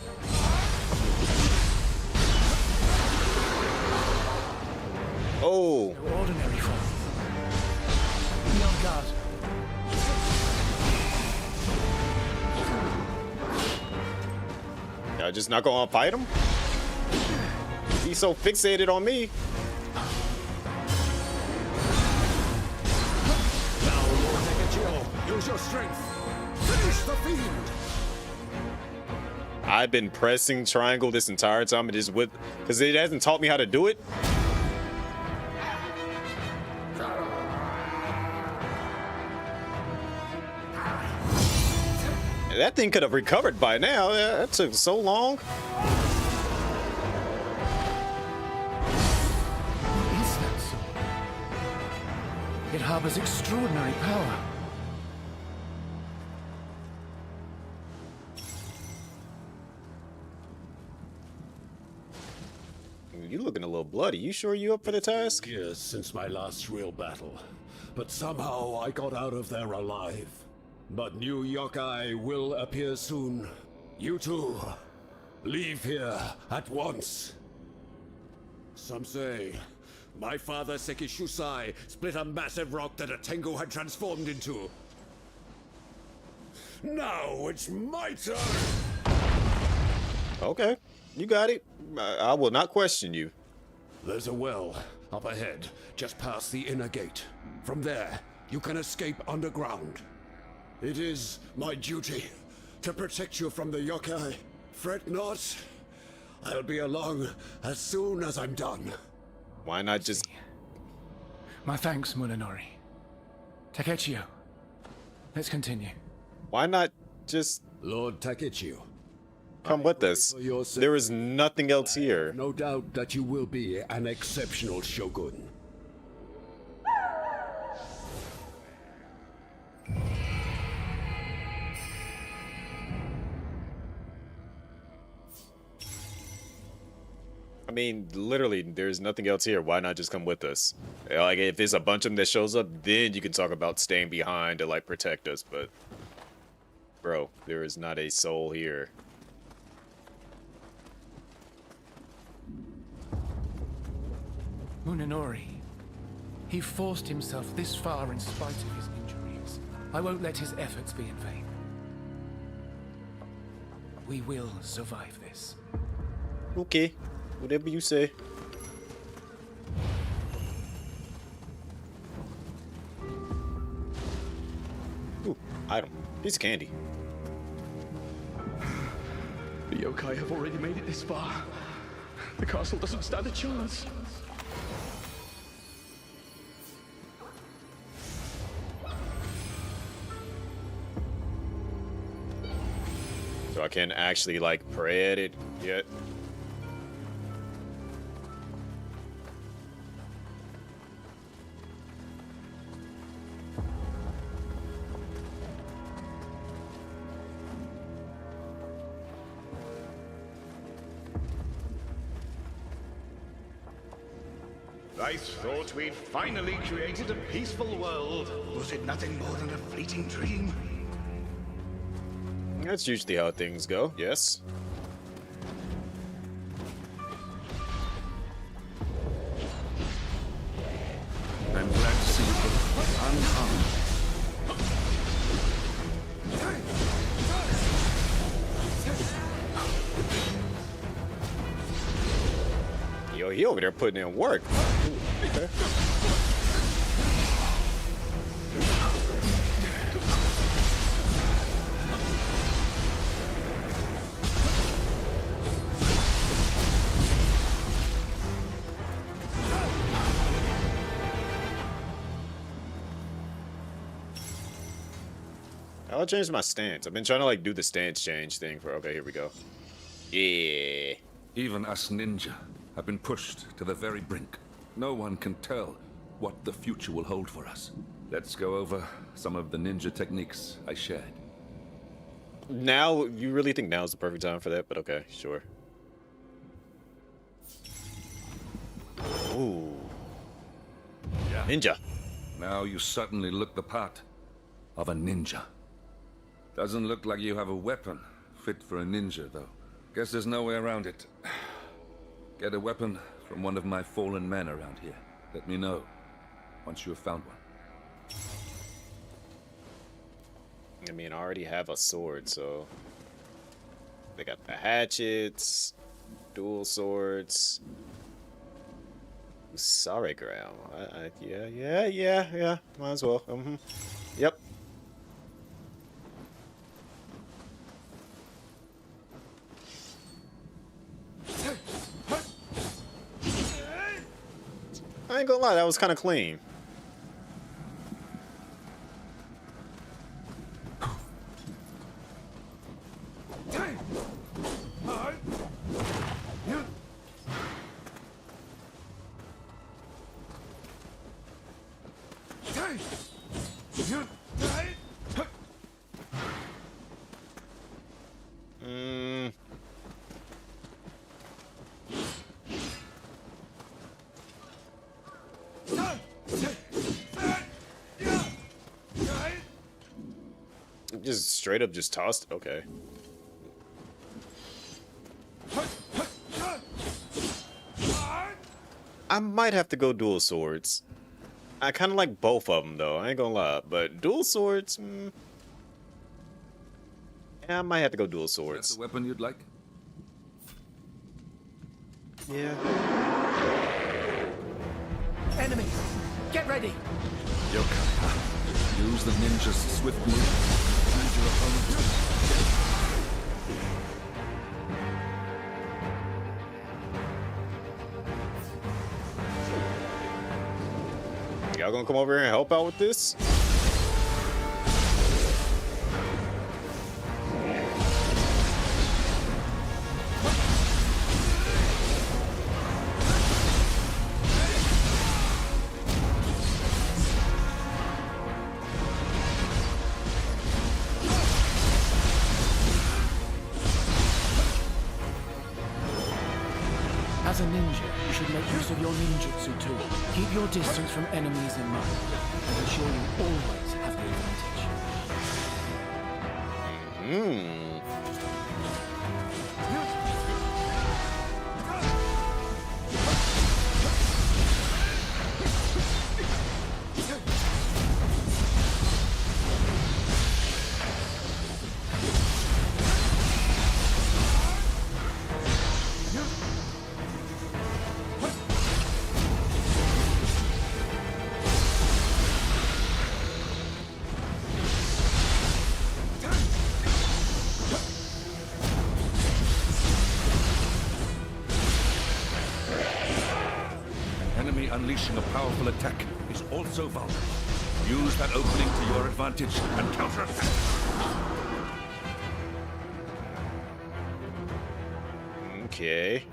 Oh. No ordinary foe. Be on guard. Y'all just not gonna fight him? He's so fixated on me. Now, Lord Takechio, use your strength. Finish the fiend. I've been pressing triangle this entire time. It is with, because it hasn't taught me how to do it. That thing could have recovered by now. That took so long. What is that sword? It harbors extraordinary power. You looking a little bloody. You sure you up for the task? Years since my last real battle, but somehow I got out of there alive. But new yokai will appear soon. You two, leave here at once. Some say my father Sekishusai split a massive rock that a Tengu had transformed into. Now it's my turn! Okay, you got it. I will not question you. There's a well up ahead, just past the inner gate. From there, you can escape underground. It is my duty to protect you from the yokai. Fret not. I'll be along as soon as I'm done. Why not just... My thanks, Munenori. Takechio, let's continue. Why not just Lord Takechio, come with us? for your sake, There is nothing else here. no doubt that you will be an exceptional shogun. mean, literally, there's nothing else here. Why not just come with us? Like, if it's a bunch of them that shows up, then you can talk about staying behind to, like, protect us, but... Bro, there is not a soul here. Munenori. He forced himself this far in spite of his injuries. I won't let his efforts be in vain. We will survive this. Okay, whatever you say. Ooh, item. Piece of candy. The yokai have already made it this far. The castle doesn't stand a chance. So I can't actually, like, pray at it yet. I thought we'd finally created a peaceful world. Was it nothing more than a fleeting dream? That's usually how things go, yes. I'm glad to see you both unharmed. Yo, he over there putting in work. Okay. I'll change my stance. I've been trying to like do the stance change thing for. Okay, here we go. Yeah. Even us ninja have been pushed to the very brink. No one can tell what the future will hold for us. Let's go over some of the ninja techniques I shared. Now, you really think now is the perfect time for that? But okay, sure. Ooh. Yeah. Ninja. Now you certainly look the part of a ninja. Doesn't look like you have a weapon fit for a ninja, though. Guess there's no way around it. Get a weapon from one of my fallen men around here. Let me know once you have found one. I mean, I already have a sword, so... They got the hatchets, dual swords... Sarigram. Yeah. Might as well. Yep. I ain't gonna lie, that was kind of clean. Just straight up just tossed. Okay. I might have to go dual swords. I kind of like both of them though. I ain't gonna lie, but dual swords. Yeah, I might have to go dual swords. That's the weapon you'd like? Yeah. Enemies, get ready. Yokai. Use the ninja's swift move. Find your opponent. Y'all gonna come over here and help out with this? As a ninja, you should make use of your ninjutsu too. Keep your distance from enemies in mind, and ensure you always have the advantage. Enemy unleashing a powerful attack is also vulnerable. Use that opening to your advantage and counterattack. Okay.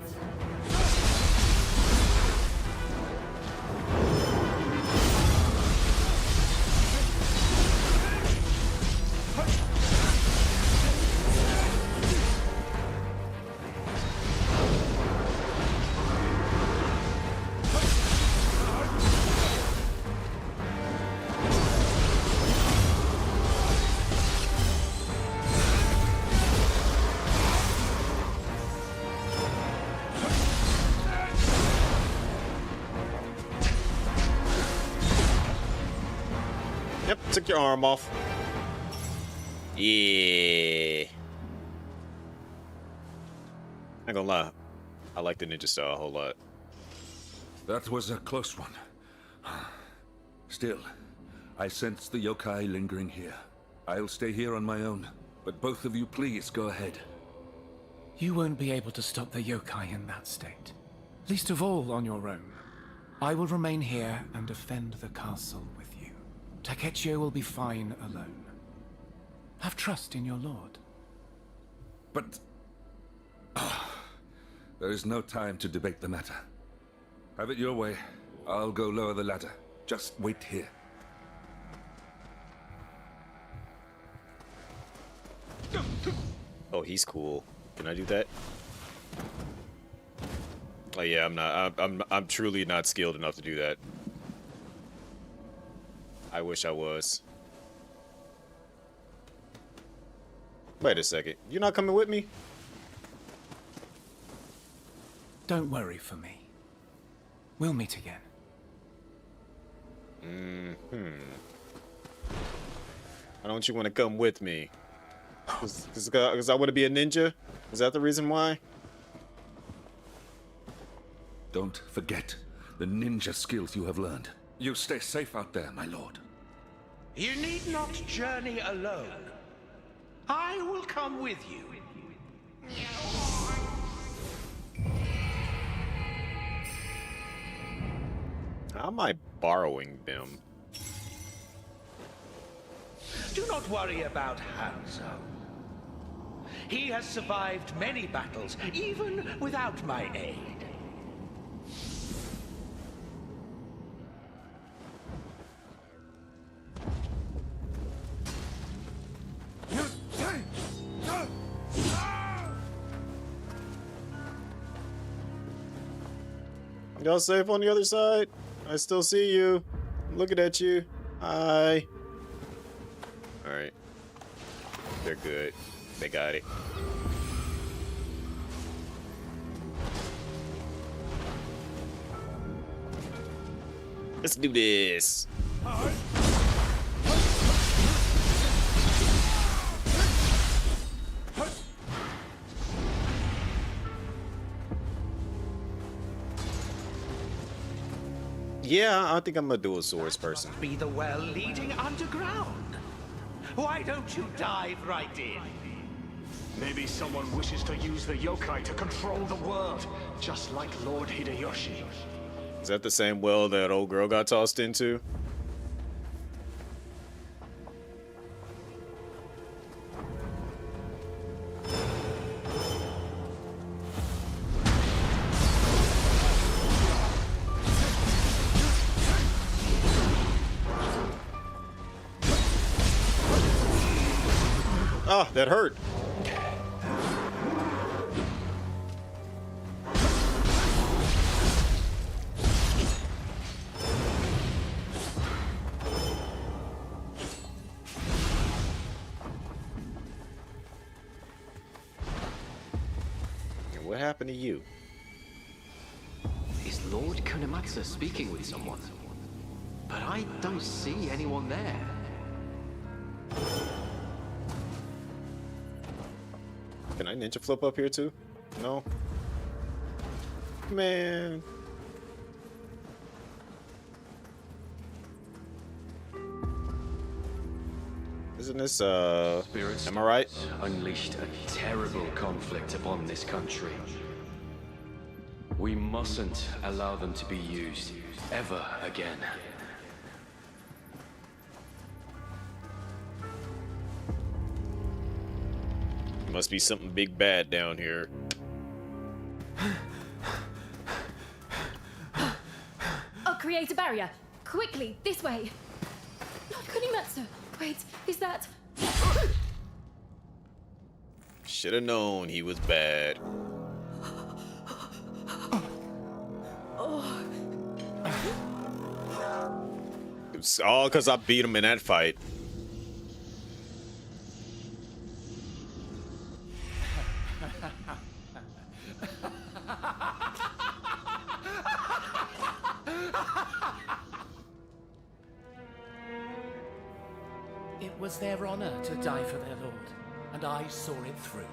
Yep, took your arm off. Yeah. Not gonna lie, I like the ninja style a whole lot. That was a close one. Still, I sense the yokai lingering here. I'll stay here on my own, but both of you please go ahead. You won't be able to stop the yokai in that state. Least of all on your own. I will remain here and defend the castle with you. Takechio will be fine alone. Have trust in your lord. But... there is no time to debate the matter. Have it your way. I'll go lower the ladder. Just wait here. Oh, he's cool. Can I do that? Oh yeah, I'm not. I'm truly not skilled enough to do that. I wish I was. Wait a second. You're not coming with me? Don't worry for me. We'll meet again. Why don't you want to come with me? Because I want to be a ninja? Is that the reason why? Don't forget the ninja skills you have learned. You stay safe out there, my lord. You need not journey alone. I will come with you. How am I borrowing them? Do not worry about Hanzo. He has survived many battles, even without my aid. Y'all safe on the other side? I still see you. I'm looking at you. Hi. Alright. They're good. They got it. Let's do this. Yeah, I think I'm a dual swords person. Be the well leading underground. Why don't you dive right in? Maybe someone wishes to use the yokai to control the world, just like Lord Hideyoshi. Is that the same well that old girl got tossed into? Ah, that hurt. what happened to you? Is Lord Kunamatsu speaking with someone? But I don't see anyone there. Can I ninja flip up here too? No? Man. Isn't this, am I right? Unleashed a terrible conflict upon this country. We mustn't allow them to be used ever again. Must be something big bad down here. I'll create a barrier. Quickly, this way. Lord Kunimatsu. Wait, is that... Should have known he was bad. It's all because I beat him in that fight. It was their honor to die for their lord, and I saw it through.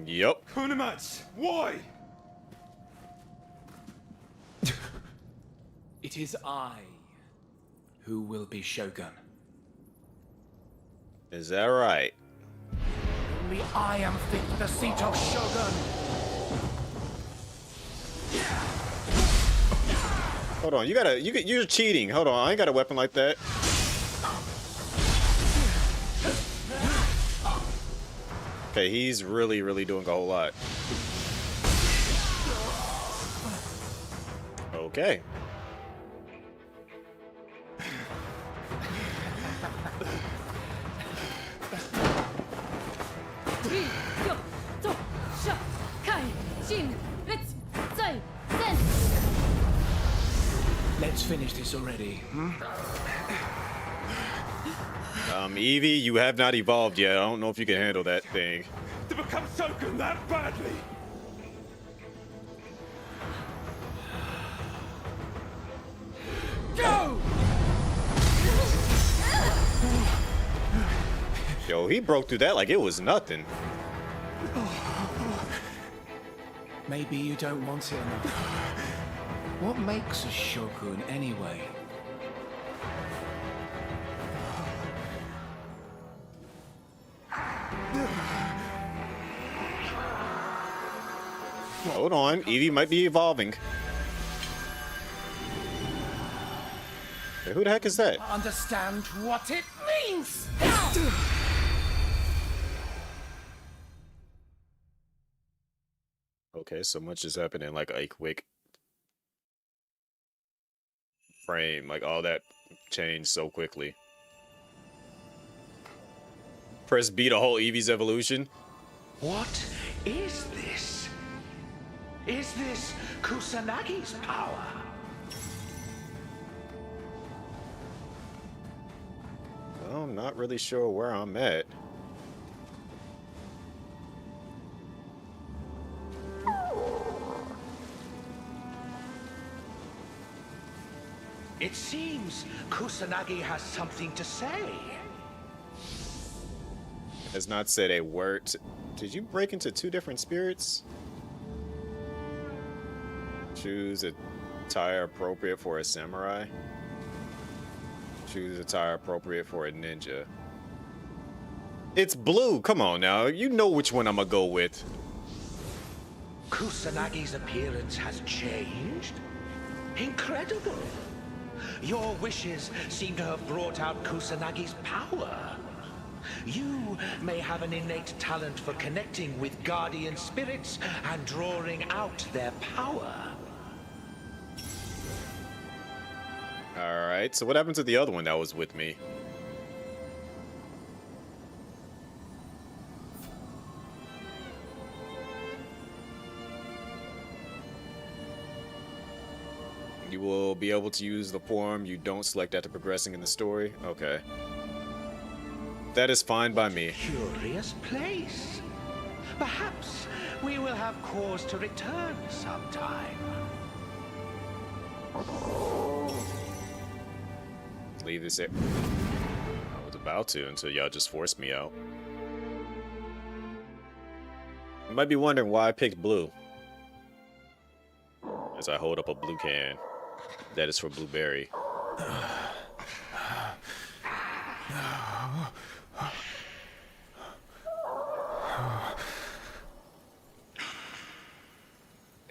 Yep. Kunamatsu, why? It is I who will be Shogun. Is that right? Only I am fit for the seat of Shogun. Hold on, you're cheating. Hold on, I ain't got a weapon like that. Okay, he's really doing a whole lot. Okay. Let's finish this already, hmm? Evie, you have not evolved yet. I don't know if you can handle that thing. To become Shogun that badly? Go! Yo, he broke through that like it was nothing. Maybe you don't want it enough. What makes a Shogun anyway? Hold on, Evie might be evolving. Hey, who the heck is that? Understand what it means! Okay, so much has happened in like a quick frame. Like all that changed so quickly. Press B to hold Evie's evolution. What is this? Is this Kusanagi's power? Well, I'm not really sure where I'm at. It seems Kusanagi has something to say. Has not said a word. Did you break into two different spirits? Choose attire appropriate for a samurai. Choose attire appropriate for a ninja. It's blue. Come on now. You know which one I'm gonna go with. Kusanagi's appearance has changed? Incredible. Your wishes seem to have brought out Kusanagi's power. You may have an innate talent for connecting with guardian spirits and drawing out their power. Alright, so what happened to the other one that was with me? You will be able to use the form you don't select after progressing in the story. Okay. That is fine by me. Curious place. Perhaps we will have cause to return sometime. Leave this there. I was about to until y'all just forced me out. You might be wondering why I picked blue. As I hold up a blue can. That is for blueberry.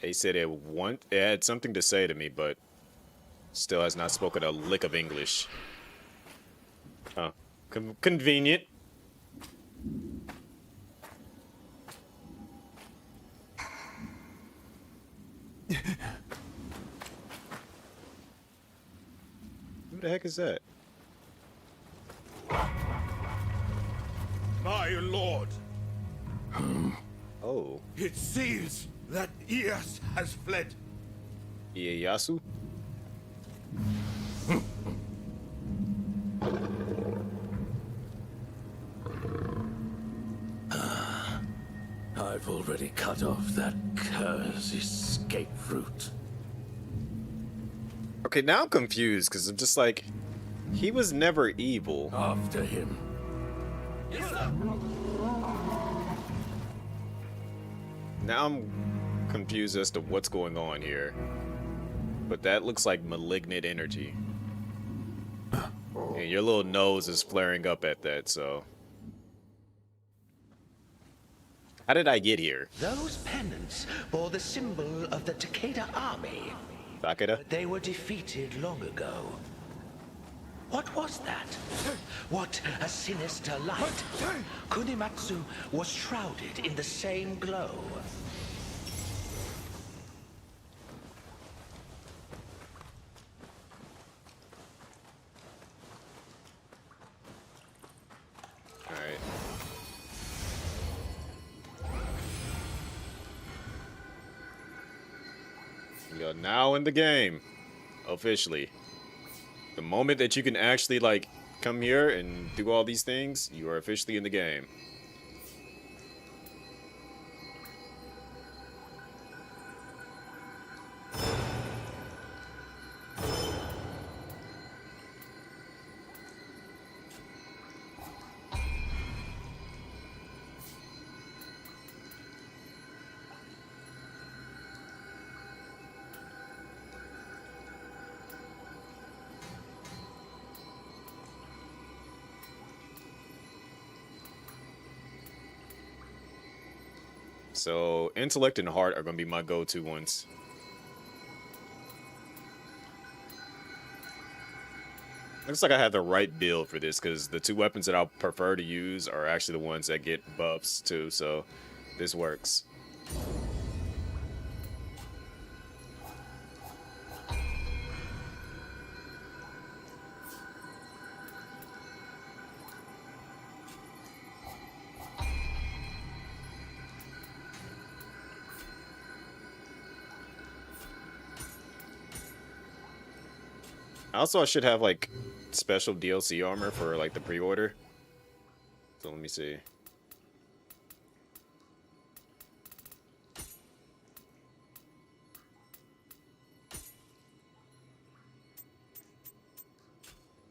They said it had something to say to me, but still has not spoken a lick of English. Huh. Convenient. Who the heck is that? My lord, Oh. it seems that Ias has fled. Ieyasu? I've already cut off that cursed escape route. Okay, now I'm confused because I'm just like, he was never evil. After him. Now I'm confused as to what's going on here. But that looks like malignant energy. And your little nose is flaring up at that, so. How did I get here? Those pennants bore the symbol of the Takeda army. Takeda? They were defeated long ago. What was that? What a sinister light. Kunimatsu was shrouded in the same glow. Alright. We are now in the game. Officially. The moment that you can actually, like, come here and do all these things, you are officially in the game. So, intellect and heart are going to be my go-to ones. Looks like I have the right build for this, because the two weapons that I'll prefer to use are actually the ones that get buffs, too, so this works. Also, I should have, like, special DLC armor for, like, the pre-order. So let me see.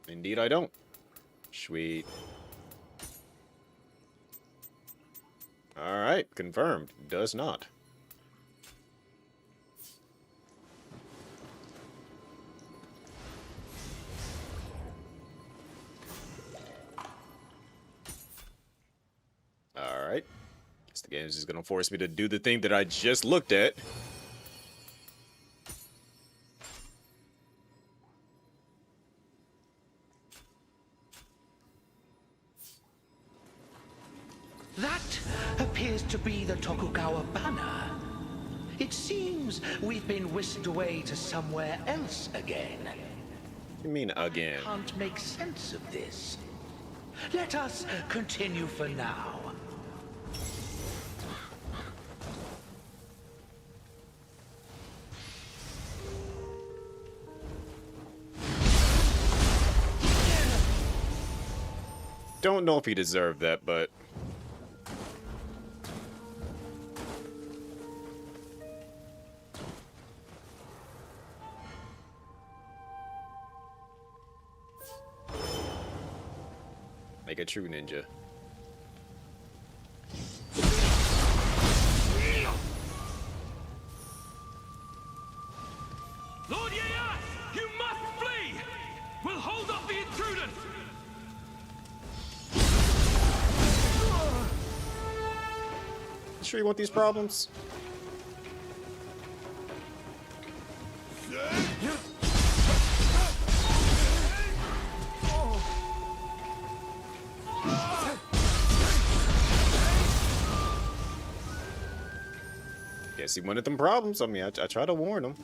Indeed, I don't. Sweet. Alright, confirmed. Does not. Alright. Guess the game is just gonna force me to do the thing that I just looked at. That appears to be the Tokugawa banner. It seems we've been whisked away to somewhere else again. You mean again? Can't make sense of this. Let us continue for now. Don't know if he deserved that, but a true ninja. Lord Nioh, you must flee! We'll hold off the intruder! You sure you want these problems? Guess he wanted them problems. I mean, I try to warn him.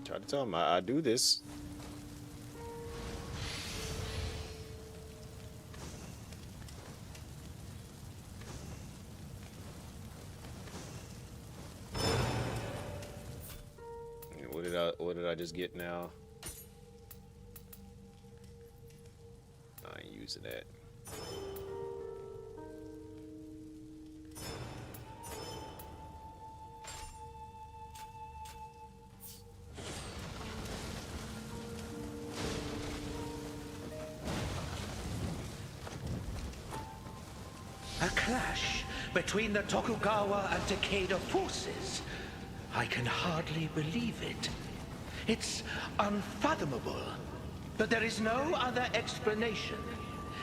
Try to tell him I do this. What did I just get now? I ain't using that. A clash between the Tokugawa and Takeda forces. I can hardly believe it. It's unfathomable. But there is no other explanation.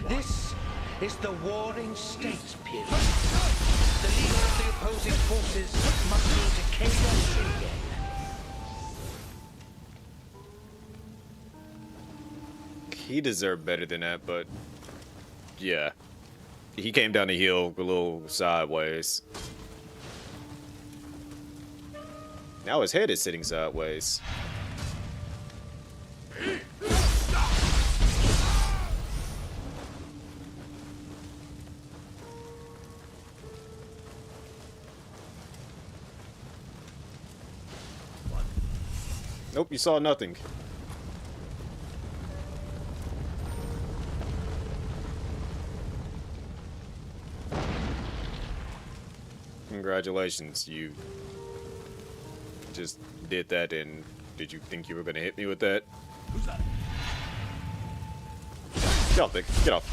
This is the Warring States period. The leader of the opposing forces must be Takeda Shingen. He deserved better than that, but yeah. He came down the hill a little sideways. Now his head is sitting sideways. Nope, you saw nothing. Congratulations, you just did that, and did you think you were gonna hit me with that? Who's that? Get off, Vic. Get off.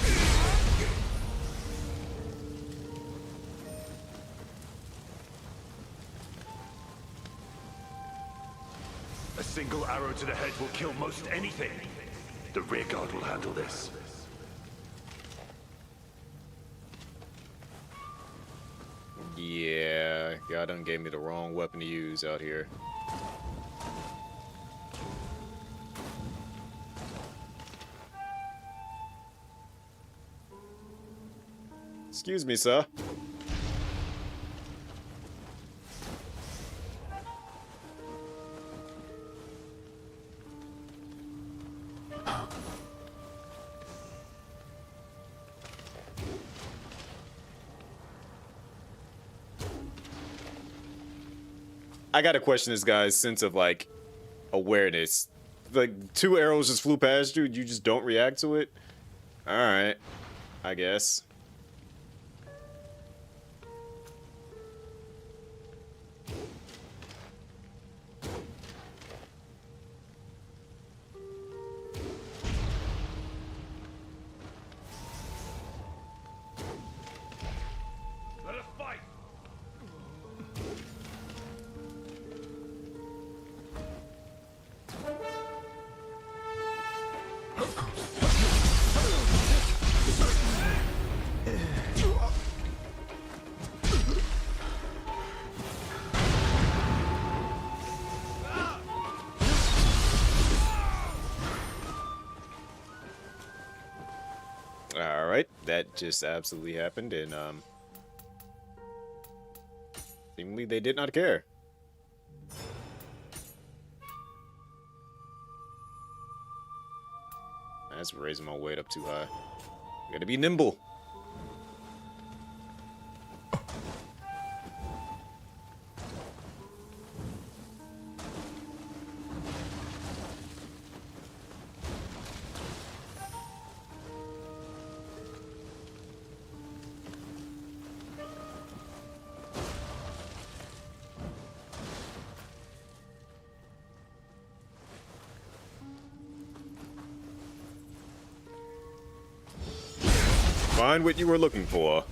A single arrow to the head will kill most anything. The rear guard will handle this. Yeah, God done gave me the wrong weapon to use out here. Excuse me, sir. I gotta question this guy's sense of, like, awareness. Like, 2 arrows just flew past you, you just don't react to it? Alright, I guess. Let us fight! Alright, that just absolutely happened, and, seemingly they did not care. That's raising my weight up too high. Gotta be nimble. find what you were looking for.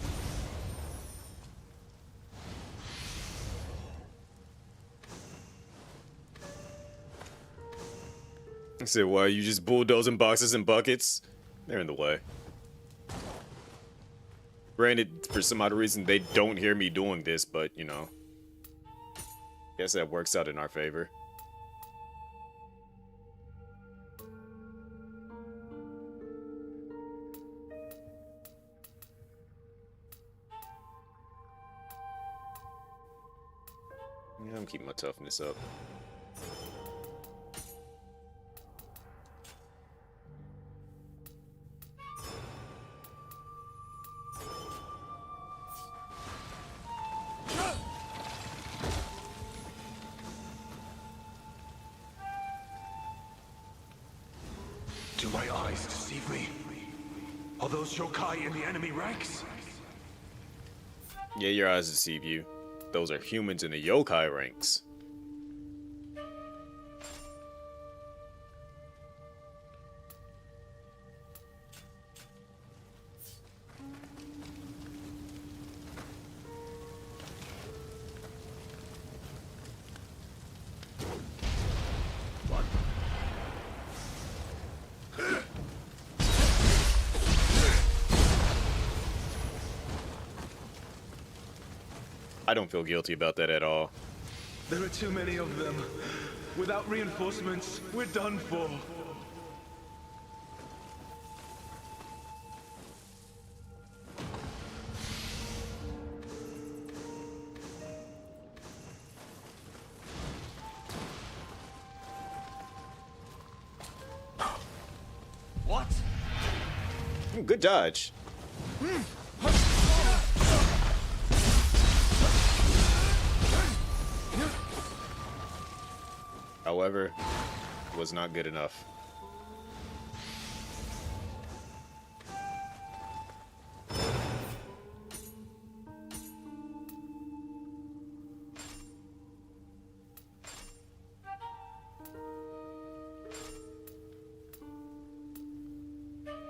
I said, why are you just bulldozing boxes and buckets? They're in the way. Granted, for some odd reason, they don't hear me doing this, but, you know. Guess that works out in our favor. Yeah, I'm keeping my toughness up. Do my eyes deceive me? Are those yokai in the enemy ranks? Yeah, your eyes deceive you. Those are humans in the yokai ranks. I don't feel guilty about that at all. There are too many of them. Without reinforcements, we're done for. What? Good dodge. However, was not good enough.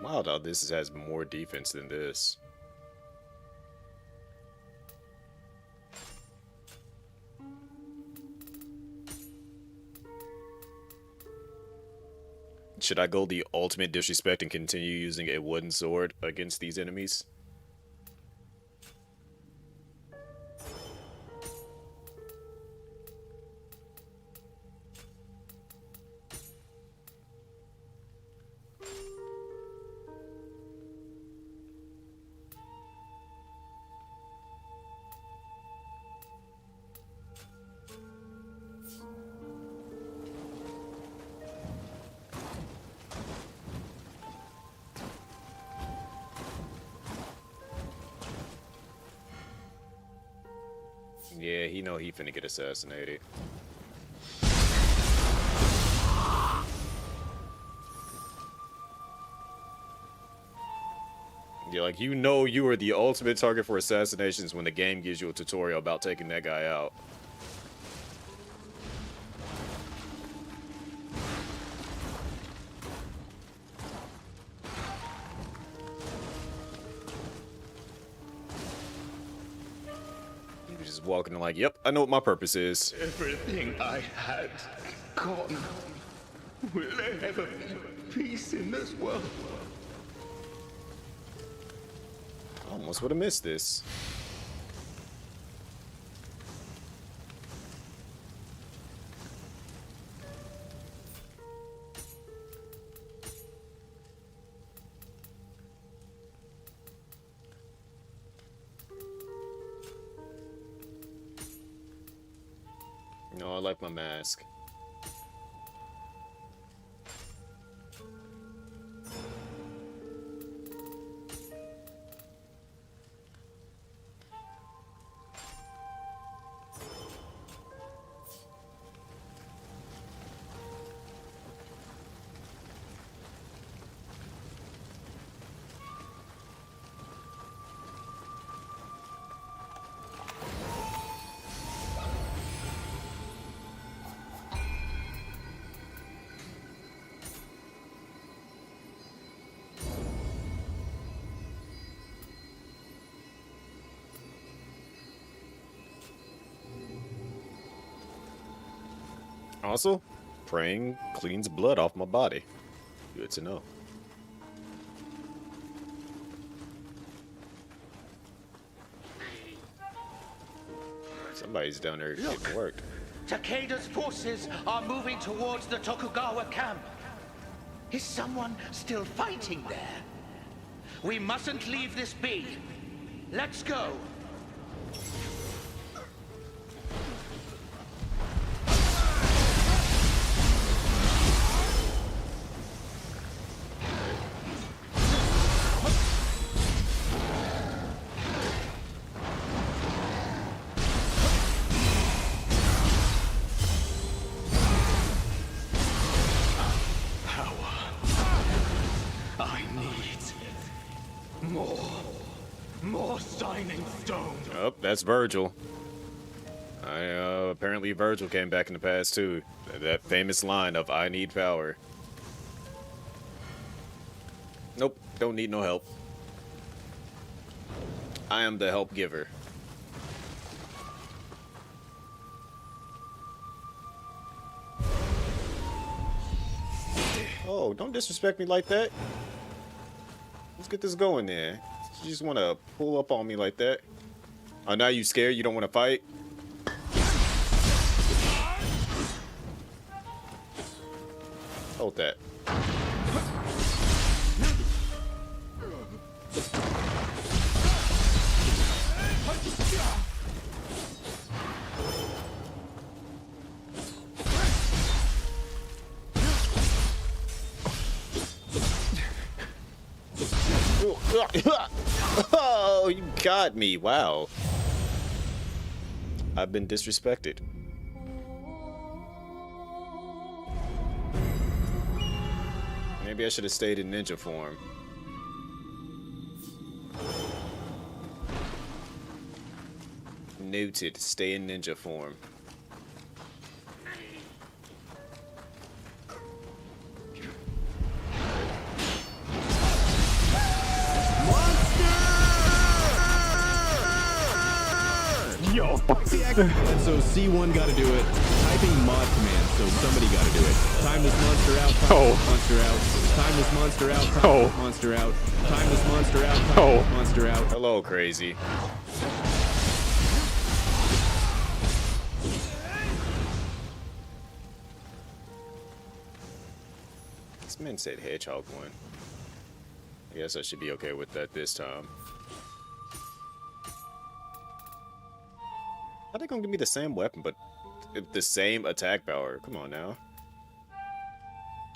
Wow, now this has more defense than this. Should I go the ultimate disrespect and continue using a wooden sword against these enemies? Yeah, he know he finna get assassinated. Yeah, like, you know you are the ultimate target for assassinations when the game gives you a tutorial about taking that guy out. Just walking in like, yep, I know what my purpose is. Everything I had gone. Will there ever be peace in this world? Almost would have missed this. No, I like my mask. Also, praying cleans blood off my body. Good to know. Somebody's down there getting worked. Takeda's forces are moving towards the Tokugawa camp. Is someone still fighting there? We mustn't leave this be. Let's go. More Shining Stone. Oh, that's Virgil. Apparently Virgil came back in the past too. That famous line of "I need power." Nope, don't need no help. I am the help giver. Oh, don't disrespect me like that. Let's get this going there. You just want to pull up on me like that. Oh, now you scared? You don't want to fight? Hold that. Oh, you got me. Wow. I've been disrespected. Maybe I should have stayed in ninja form. Noted. Stay in ninja form. Yo. So C1 got to do it. Typing mod command, so somebody got to do it. Time this monster out. Time this monster out. Time this monster out. Time this monster out. Time this monster out. Time this monster out. Hello, crazy. This man said hedgehog one. I guess I should be okay with that this time. How they gonna give me the same weapon, but the same attack power? Come on now.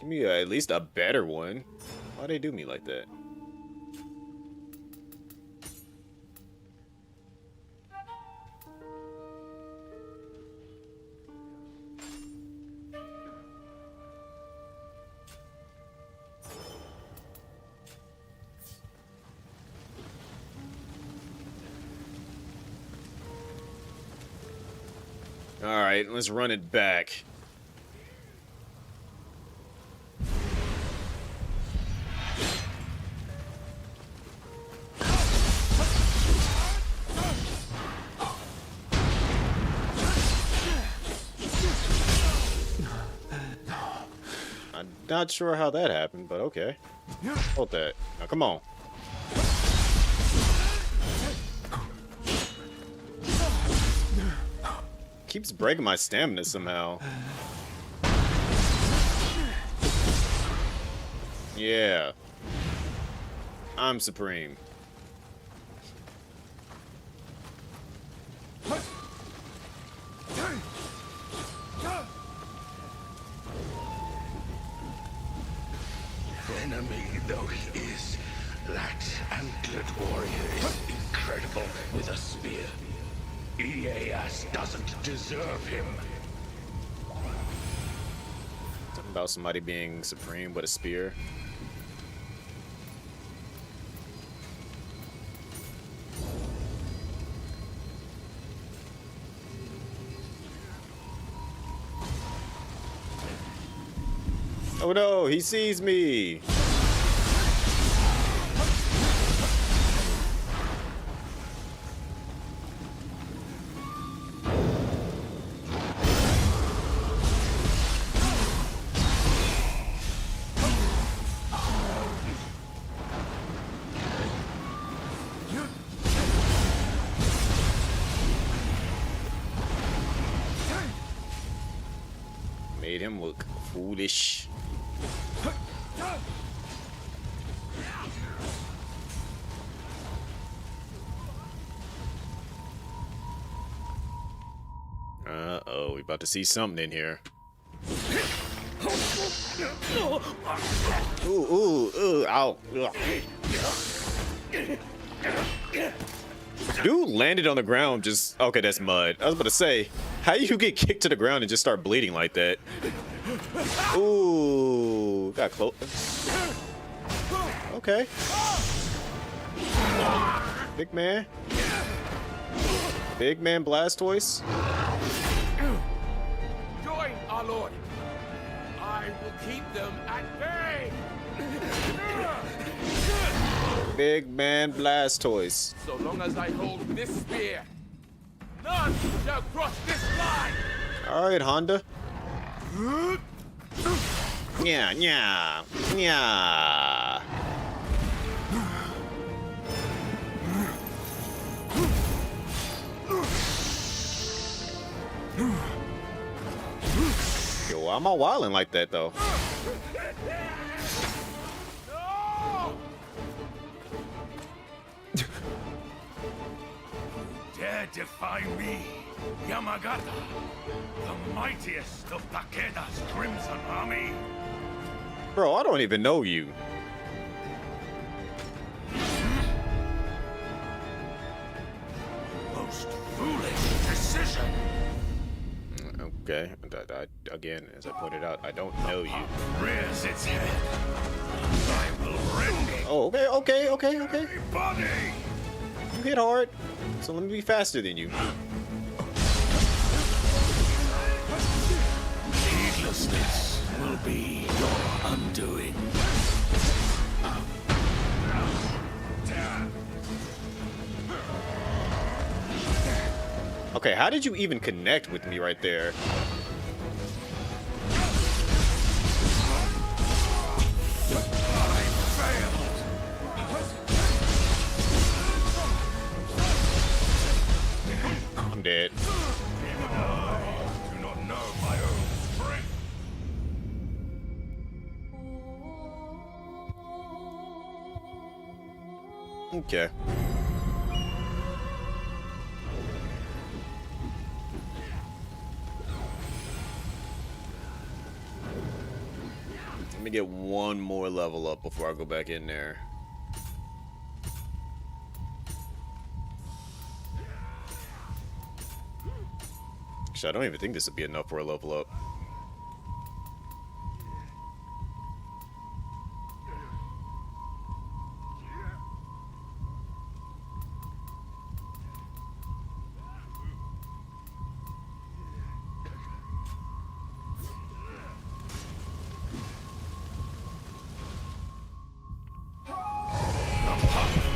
Give me at least a better one. Why they do me like that? Alright, let's run it back. I'm not sure how that happened, but okay. Hold that. Now come on. Keeps breaking my stamina somehow. Yeah. I'm supreme. Enemy though he is, that antlered warrior is incredible with a spear. Ieyasu doesn't deserve him. Talking about somebody being supreme with a spear. Oh no, he sees me. Made him look foolish. Uh-oh, we about to see something in here. Ooh, ow. Dude landed on the ground just... Okay, that's mud. I was about to say, how you get kicked to the ground and just start bleeding like that? Ooh, got close. Okay. Big man. Big man Blastoise. Join our lord. I will keep them at bay. Big man Blastoise. So long as I hold this spear, none shall cross this line. All right, Honda. Yeah. Yo, why am I wilding like that though? Dare defy me, Yamagata, the mightiest of Takeda's Crimson Army? Bro, I don't even know you. Most foolish decision. Okay, again, as I pointed out, I don't know you. Rears its head. I will rend it. Oh, okay. Body. You hit hard, so let me be faster than you. Needlessness will be your undoing. Okay, how did you even connect with me right there? I'm dead. Do not know my own strength. Okay. Let me get one more level up before I go back in there. Actually, I don't even think this would be enough for a level up.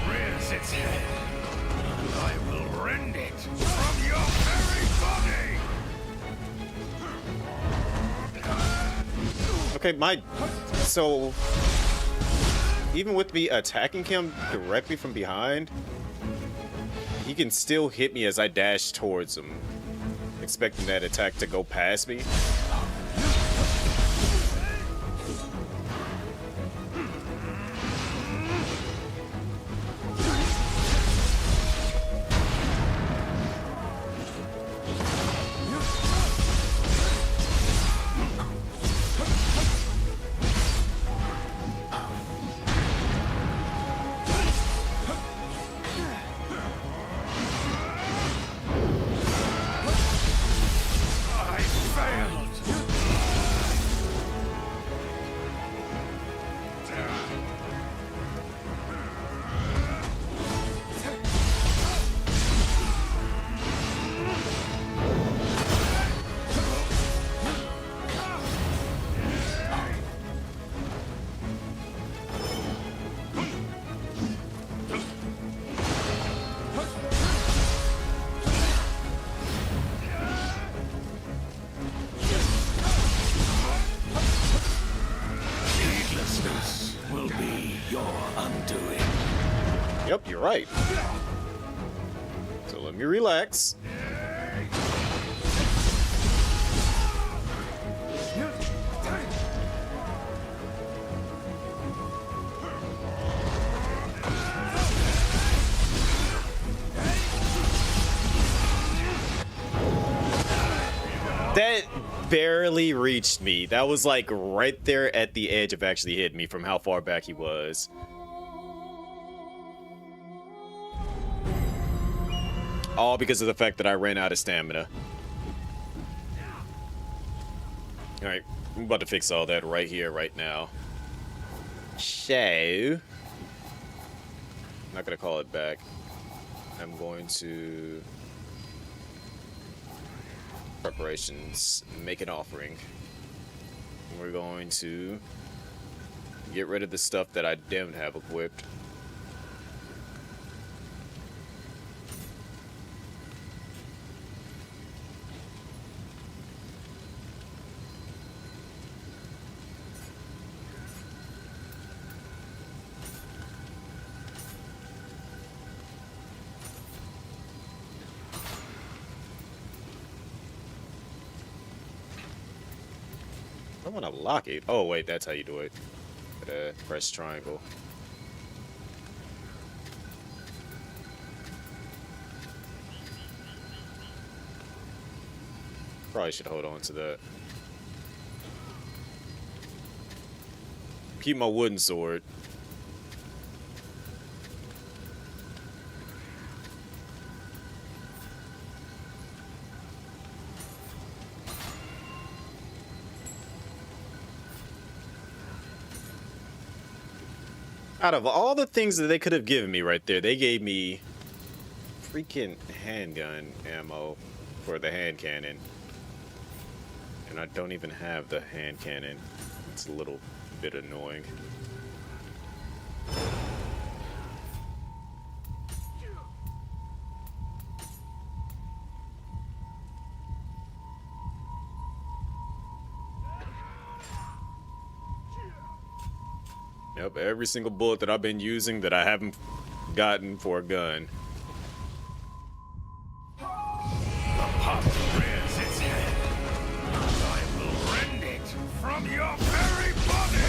Rears its head. I will rend it from your very body. Okay, so even with me attacking him directly from behind, he can still hit me as I dash towards him, expecting that attack to go past me. Yep, you're right. So let me relax. That barely reached me. That was like right there at the edge of actually hitting me from how far back he was. All because of the fact that I ran out of stamina. Alright, I'm about to fix all that right here, right now. So, I'm not gonna call it back. I'm going to preparations, make an offering. We're going to get rid of the stuff that I didn't have equipped. I want to lock it. Oh, wait, that's how you do it. Press triangle. Probably should hold on to that. Keep my wooden sword. Out of all the things that they could have given me right there, they gave me freaking handgun ammo for the hand cannon. And I don't even have the hand cannon. It's a little bit annoying. Yep, every single bullet that I've been using that I haven't gotten for a gun. The pup rears its head. I will rend it from your very body!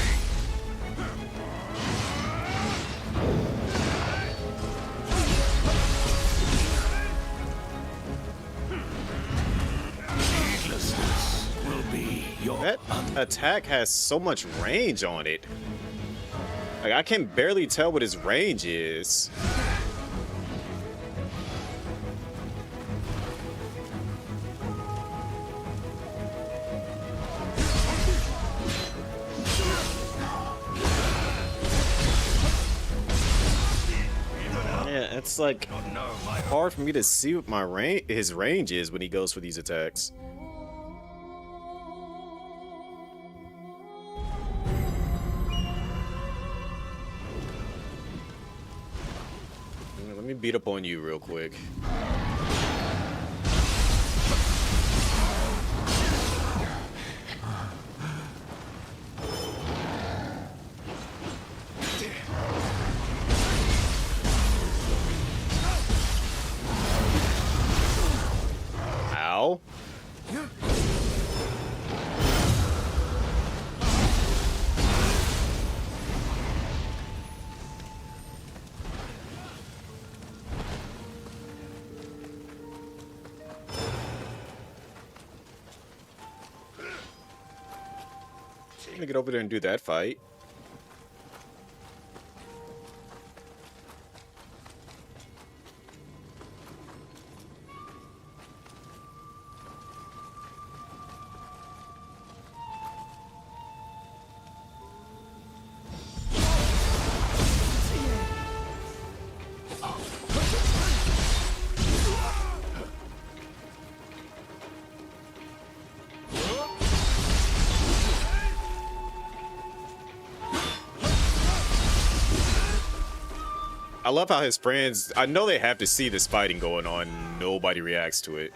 Needlessness will be your... That attack has so much range on it. Like, I can barely tell what his range is. Yeah, it's like hard for me to see what his range is when he goes for these attacks. Let me beat up on you real quick. Ow. I'm gonna get over there and do that fight. I love how his friends, I know they have to see this fighting going on. Nobody reacts to it.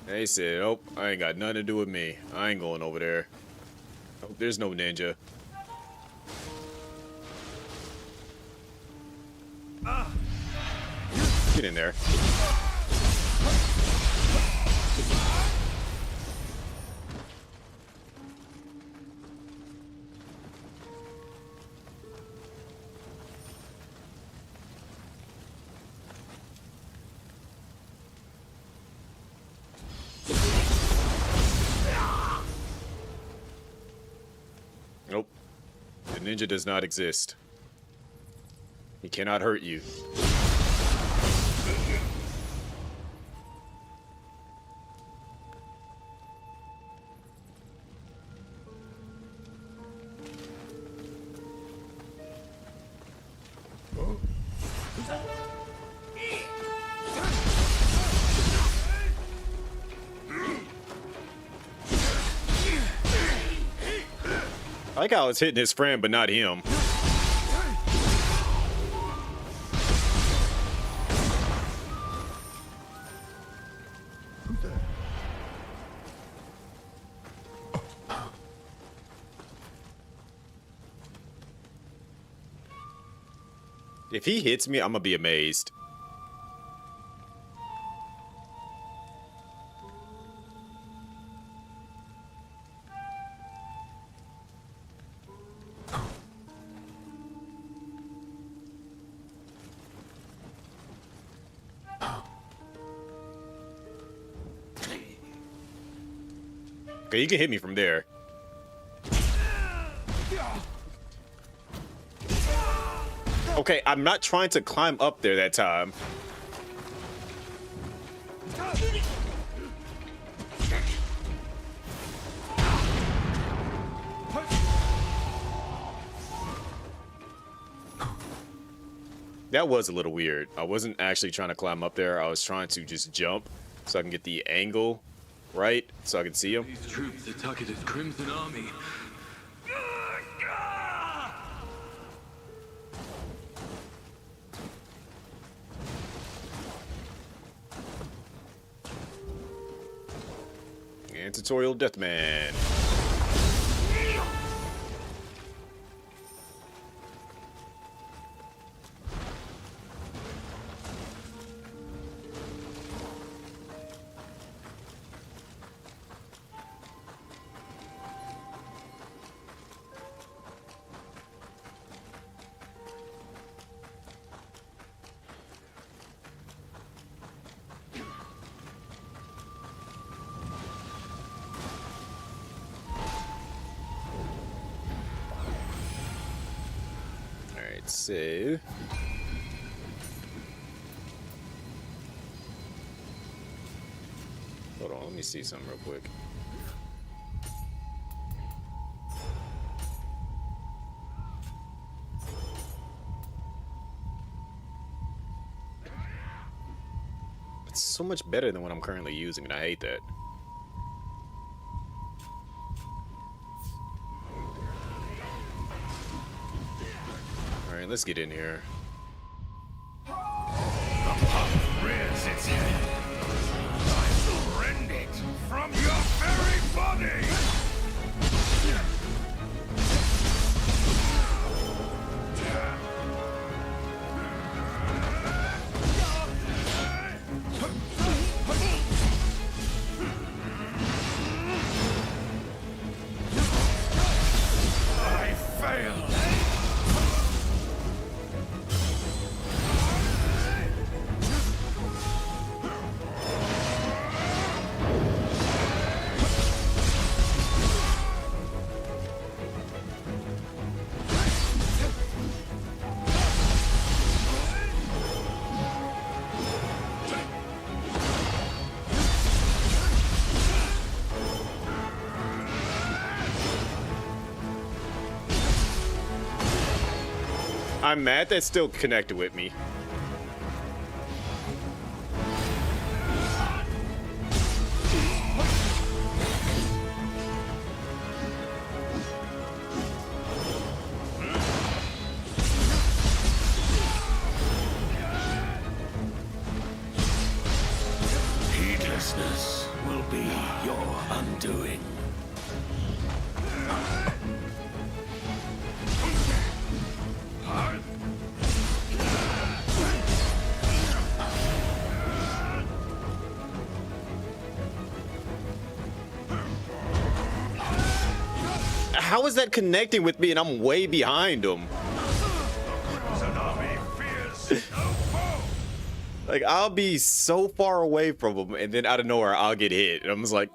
They said, oh, I ain't got nothing to do with me. I ain't going over there. Oh, there's no ninja. Get in there. ninja does not exist. He cannot hurt you. I like how it's hitting his friend, but not him. If he hits me, I'm gonna be amazed. Okay, you can hit me from there. Okay, I'm not trying to climb up there that time. That was a little weird. I wasn't actually trying to climb up there. I was trying to just jump so I can get the angle right so I can see him. These troops are targeted Crimson Army. And Tutorial Deathman. So hold on, let me see something real quick. It's so much better than what I'm currently using, and I hate that. Alright, let's get in here. The pup rears its head. I rend it from your very body. I failed. I'm mad that's still connected with me. Heedlessness will be your undoing. How is that connecting with me and I'm way behind him? Like, I'll be so far away from him and then out of nowhere I'll get hit. And I'm just like,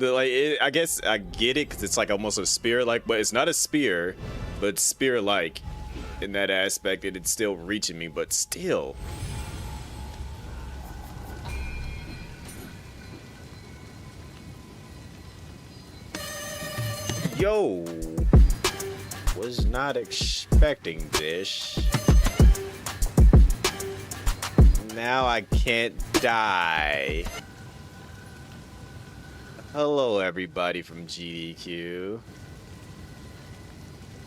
I guess I get it because it's like almost a spear, like, but it's not a spear. but spear-like in that aspect, and it's still reaching me, but still. Yo, was not expecting this. Now I can't die. Hello, everybody from GDQ.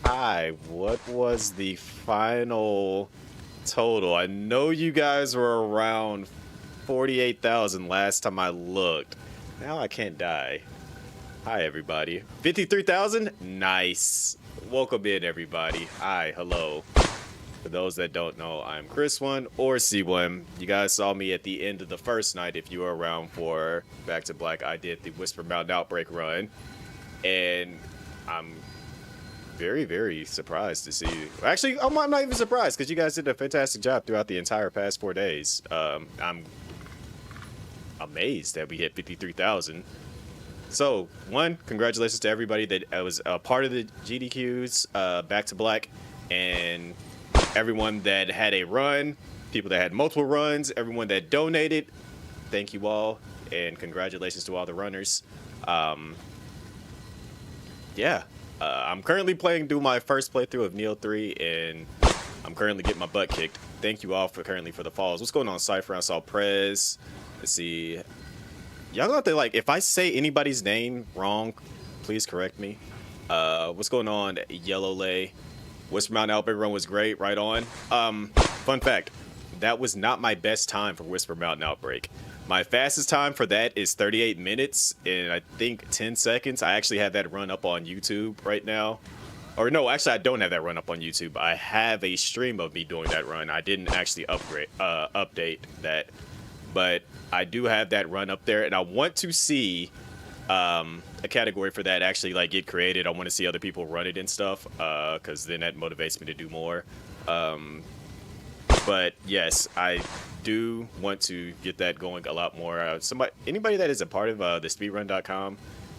Hi, what was the final total? I know you guys were around 48,000 last time I looked. Now I can't die. Hi, everybody. 53,000? Nice. Welcome in, everybody. Hi, hello. For those that don't know, I'm Chris1 or C1. You guys saw me at the end of the first night. If you were around for Back to Black, I did the Whisper Mountain Outbreak run. And I'm very, very surprised to see you. Actually, I'm not even surprised because you guys did a fantastic job throughout the entire past 4 days. I'm amazed that we hit 53,000. So, one, congratulations to everybody that was a part of the GDQ's Back to Black, and everyone that had a run, people that had multiple runs, everyone that donated. Thank you all, and congratulations to all the runners. Yeah, I'm currently doing my first playthrough of Nioh 3, and I'm currently getting my butt kicked. Thank you all for the follows. What's going on, Cypher? I saw Prez. Let's see. Y'all gonna have to, like, if I say anybody's name wrong, please correct me. What's going on, Yellow Lay? Whisper Mountain Outbreak run was great, right on. Fun fact, that was not my best time for Whisper Mountain Outbreak. My fastest time for that is 38 minutes and I think 10 seconds. I actually have that run up on YouTube right now. Or no, actually I don't have that run up on YouTube. I have a stream of me doing that run. I didn't actually update that. But I do have that run up there, and I want to see a category for that actually like get created. I want to see other people run it and stuff, because then that motivates me to do more. But yes, I do want to get that going a lot more. Anybody that is a part of the speedrun.com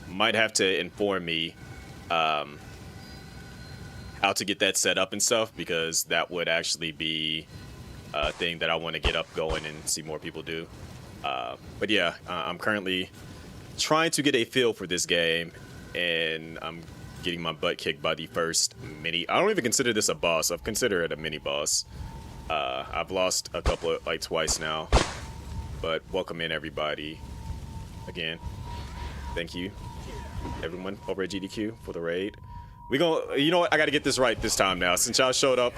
might have to inform me how to get that set up and stuff, because that would actually be a thing that I want to get up going and see more people do. But yeah, I'm currently trying to get a feel for this game, and I'm getting my butt kicked by the first mini. I don't even consider this a boss. I've considered it a mini boss. I've lost a couple of, like, twice now. But welcome in, everybody. Again, thank you, everyone over at GDQ for the raid. You know what? I got to get this right this time now. Since y'all showed up,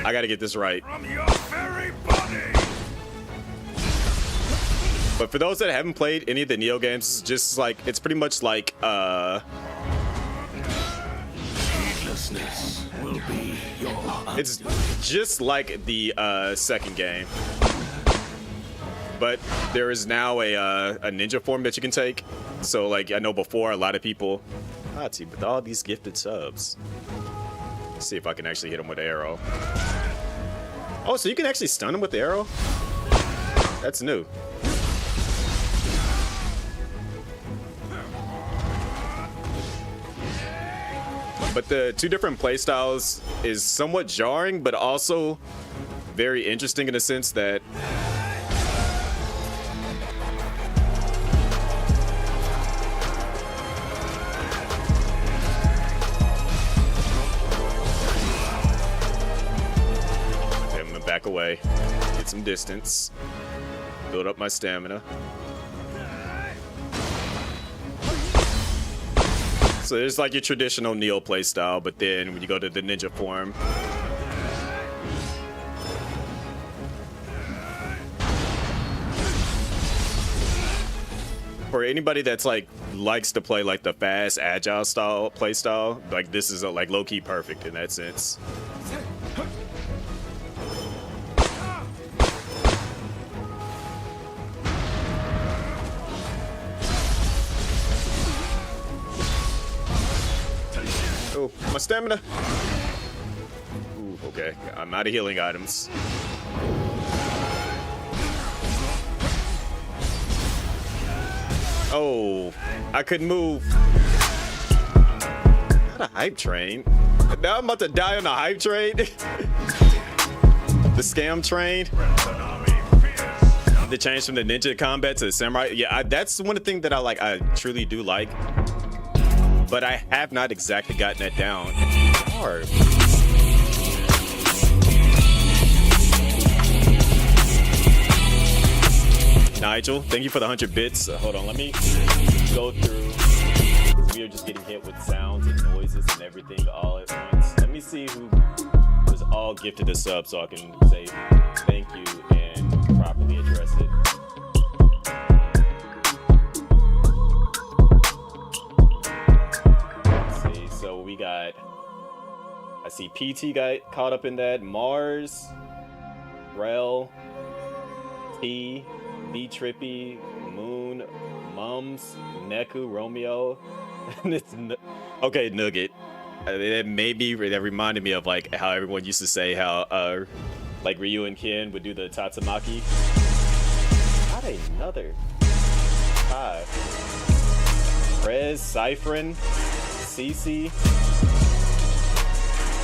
I got to get this right. From your very body. But for those that haven't played any of the Nioh games, just like, it's pretty much like Heedlessness will be your it's just like the second game, but there is now a ninja form that you can take. So like, I know before a lot of people, with all these gifted subs. Let's see if I can actually hit him with the arrow. Oh, so you can actually stun him with the arrow? That's new. But the two different playstyles is somewhat jarring, but also very interesting in the sense that I'm gonna back away, get some distance, build up my stamina. So it's like your traditional Nioh playstyle, but then when you go to the ninja form, for anybody that's like likes to play like the fast agile style playstyle, like this is like low-key perfect in that sense. Oh, my stamina. Ooh, okay. I'm out of healing items. Oh, I couldn't move. Not a hype train. Now I'm about to die on the hype train. The scam train. The change from the ninja combat to the samurai. Yeah, that's one of the things that I truly do like. But I have not exactly gotten that down. Hard. Nigel, thank you for the 100 bits. Hold on, let me go through. We are just getting hit with sounds and noises and everything all at once. Let me see who was all gifted a sub so I can say thank you and properly address it. Let's see, so we got, I see PT got caught up in that, Mars, Rel, T, B Trippy, Moon, Mums, Neku, Romeo. Okay, Nugget. That reminded me of like how everyone used to say how like Ryu and Ken would do the Tatsumaki. Not another. Five. Rez, Cyphrin, Cece,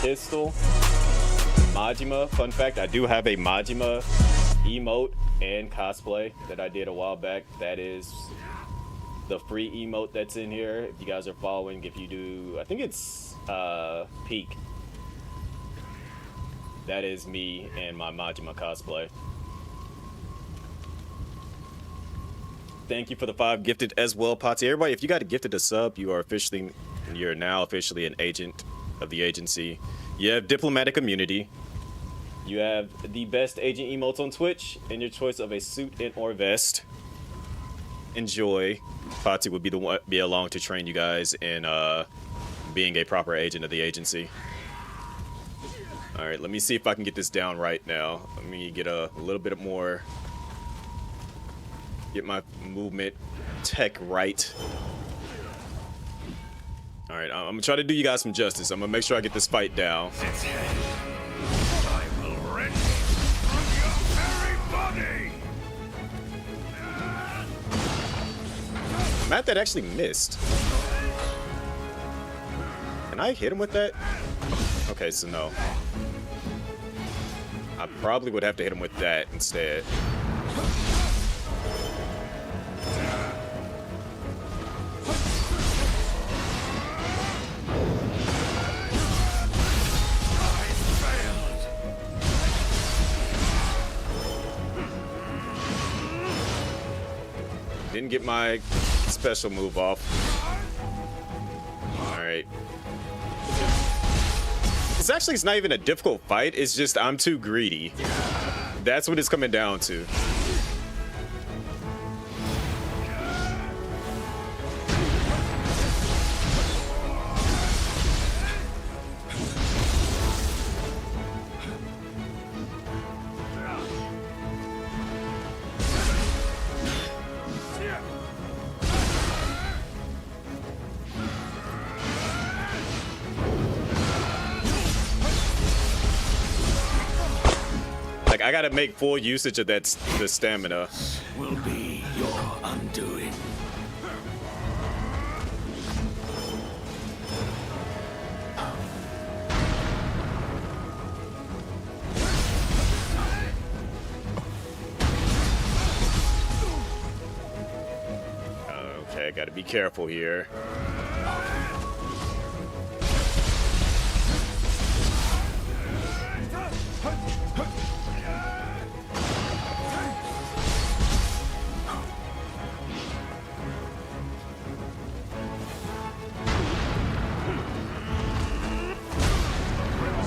Pistol, Majima. Fun fact, I do have a Majima emote and cosplay that I did a while back. That is the free emote that's in here. If you guys are following, if you do, I think it's Peak. That is me and my Majima cosplay. Thank you for the 5 gifted as well, Potsy. Everybody, if you got gifted a sub, you're now officially an agent of the agency. You have diplomatic immunity. You have the best agent emotes on Twitch, and your choice of a suit and or vest. Enjoy. Potsy would be along to train you guys in being a proper agent of the agency. All right, let me see if I can get this down right now. Let me get a little bit more. Get my movement tech right. All right, I'm gonna try to do you guys some justice. I'm gonna make sure I get this fight down. I will rend from your very body. Matt, that actually missed. Can I hit him with that? Okay, so no. I probably would have to hit him with that instead. Didn't get my special move off. Alright. It's not even a difficult fight, it's just I'm too greedy. That's what it's coming down to. I gotta make full usage of the stamina. Will be your undoing. Okay, I gotta be careful here.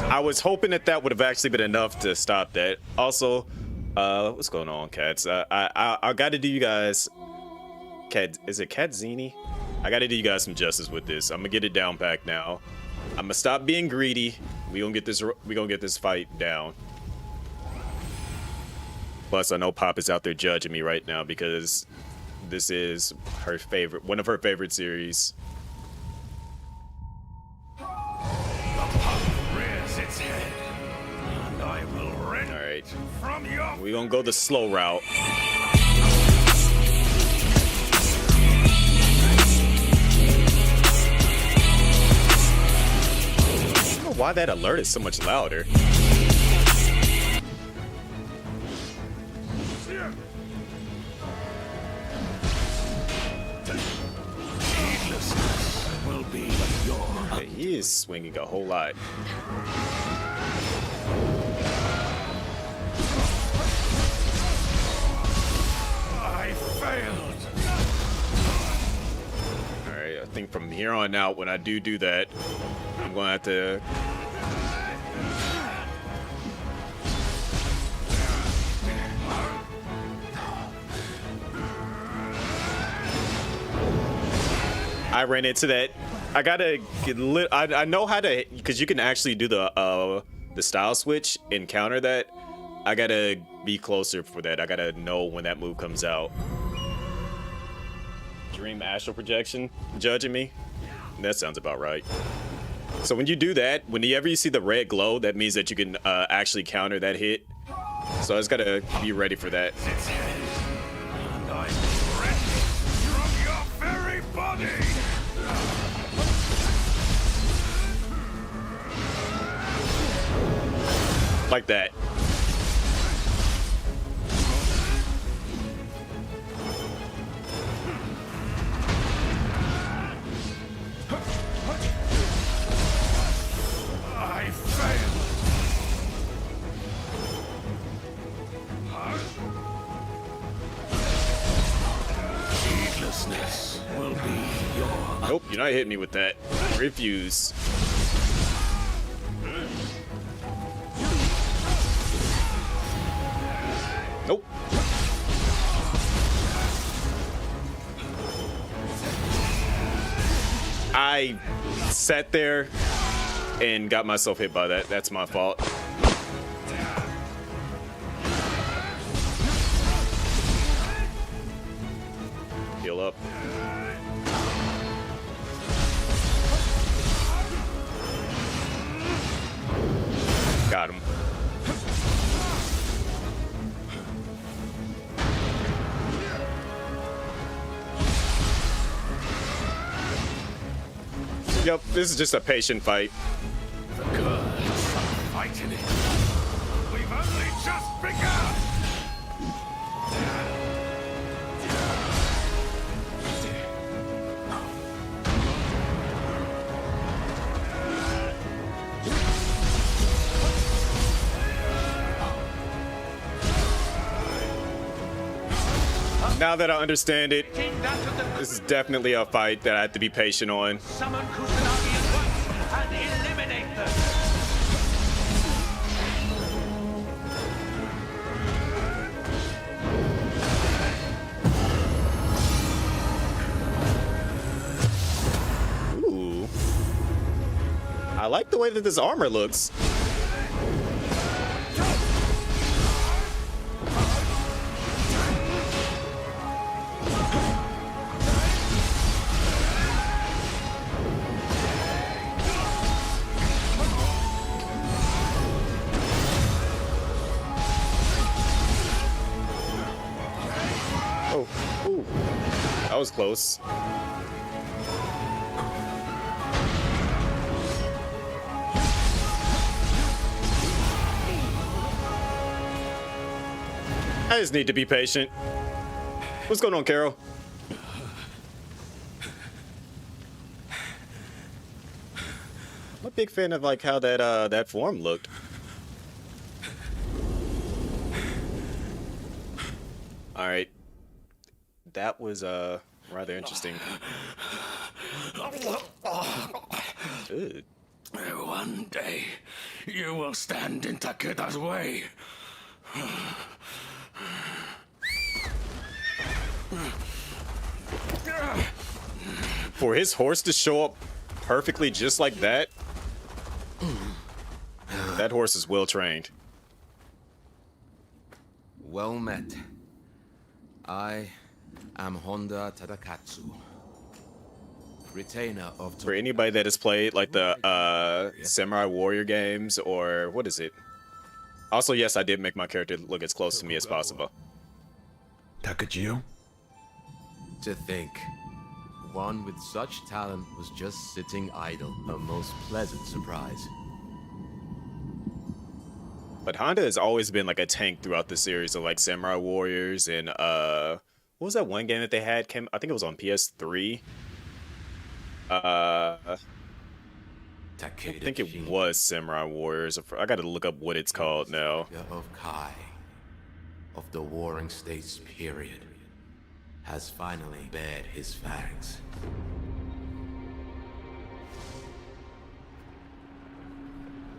I was hoping that would have actually been enough to stop that. Also, what's going on, cats? I got to do you guys. Is it Katzini? I got to do you guys some justice with this. I'm gonna get it down back now. I'm gonna stop being greedy. We gonna get this fight down. Plus, I know Pop is out there judging me right now because this is one of her favorite series. Alright. We're gonna go the slow route. know why that alert is so much louder. Will be your. Okay, he is swinging a whole lot. I failed. All right, I think from here on out, when I do that, I'm gonna have to. I ran into that. I gotta get lit. I know how to, because you can actually do the style switch and counter that. I gotta be closer for that. I gotta know when that move comes out. Dream astral projection, judging me. That sounds about right. So when you do that, whenever you see the red glow, that means that you can actually counter that hit. So I just gotta be ready for that. And I'm ready from your very body. Like that. I failed. Heedlessness will be your. Nope, you're not hitting me with that. Refuse. Nope. I sat there and got myself hit by that. That's my fault. Heal up. Got him. Yep, this is just a patient fight. The gods are fighting it. We've only just begun. Now that I understand it, this is definitely a fight that I have to be patient on. Summon Kusanagi at once and eliminate them. Ooh. I like the way that this armor looks. Oh, ooh. That was close. I just need to be patient. What's going on, Carol? I'm a big fan of like how that form looked. All right. That was rather interesting. Good. One day, you will stand in Takeda's way. For his horse to show up perfectly just like that, that horse is well trained. Well met. I am Honda Tadakatsu, retainer of... For anybody that has played like the Samurai Warrior games, or what is it? Also, yes, I did make my character look as close to me as possible. Takajio? To think, one with such talent was just sitting idle. A most pleasant surprise. But Honda has always been like a tank throughout the series of like Samurai Warriors and what was that one game that they had? I think it was on PS3. I think it was Samurai Warriors. I got to look up what it's called now. Of Kai, of the Warring States period, has finally bared his fangs.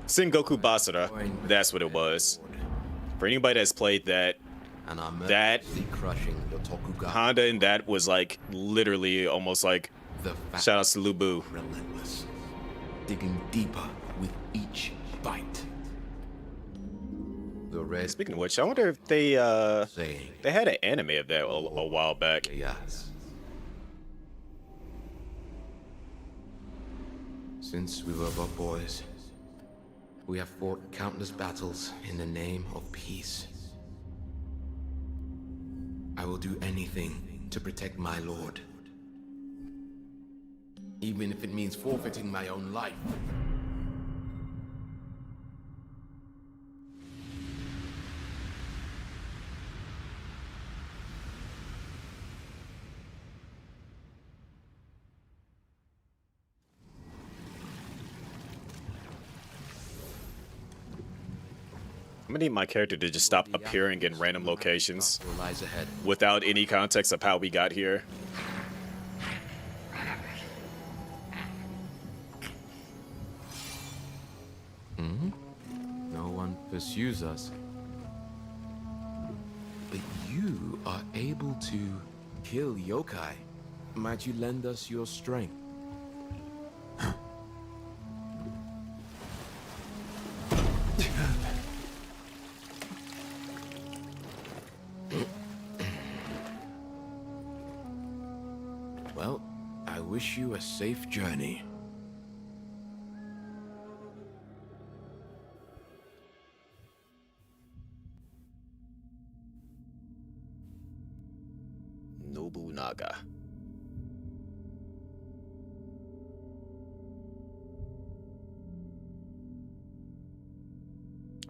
Sengoku Basara. That's what it was. For anybody that's played that, crushing the Tokugawa. Honda in that was like literally almost like shout outs to Lubu. Relentless, digging deeper with each bite. The red. Speaking of which, I wonder if they had an anime of that a while back. Yes. Since we were but boys, we have fought countless battles in the name of peace. I will do anything to protect my lord, even if it means forfeiting my own life. I'm gonna need my character to just stop appearing in random locations without any context of how we got here. No one pursues us. But you are able to kill yokai. Might you lend us your strength? Well, I wish you a safe journey. Nobunaga.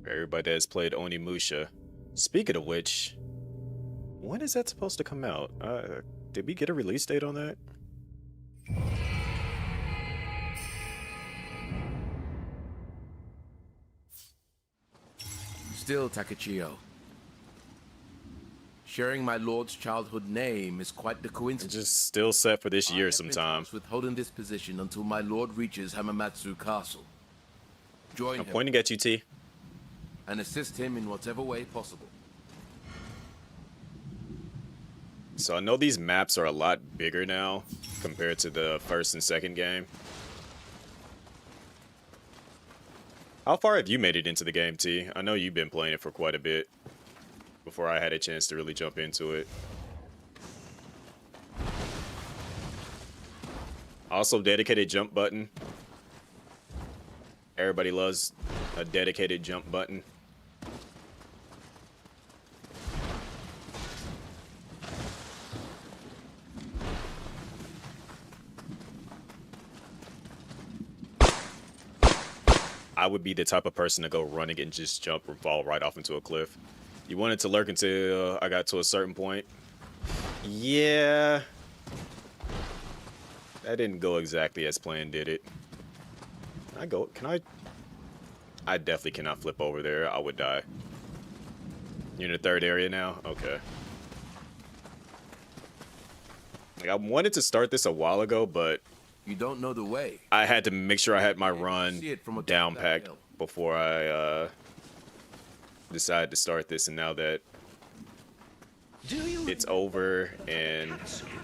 Everybody has played Onimusha. Speaking of which, when is that supposed to come out? Did we get a release date on that? Still, Takechiyo. Sharing my lord's childhood name is quite the coincidence. It's just still set for this year sometime. Withholding this position until my lord reaches Hamamatsu Castle. Join I'm him pointing at you, T. and assist him in whatever way possible. So I know these maps are a lot bigger now compared to the first and second game. How far have you made it into the game, T? I know you've been playing it for quite a bit before I had a chance to really jump into it. Also, dedicated jump button. Everybody loves a dedicated jump button. I would be the type of person to go running and just jump and fall right off into a cliff. You wanted to lurk until I got to a certain point. Yeah. That didn't go exactly as planned, did it? Can I? I definitely cannot flip over there. I would die. You're in the third area now? Okay. Like, I wanted to start this a while ago, but you don't know the way. I had to make sure I had my run down packed before I decided to start this, and now that it's over and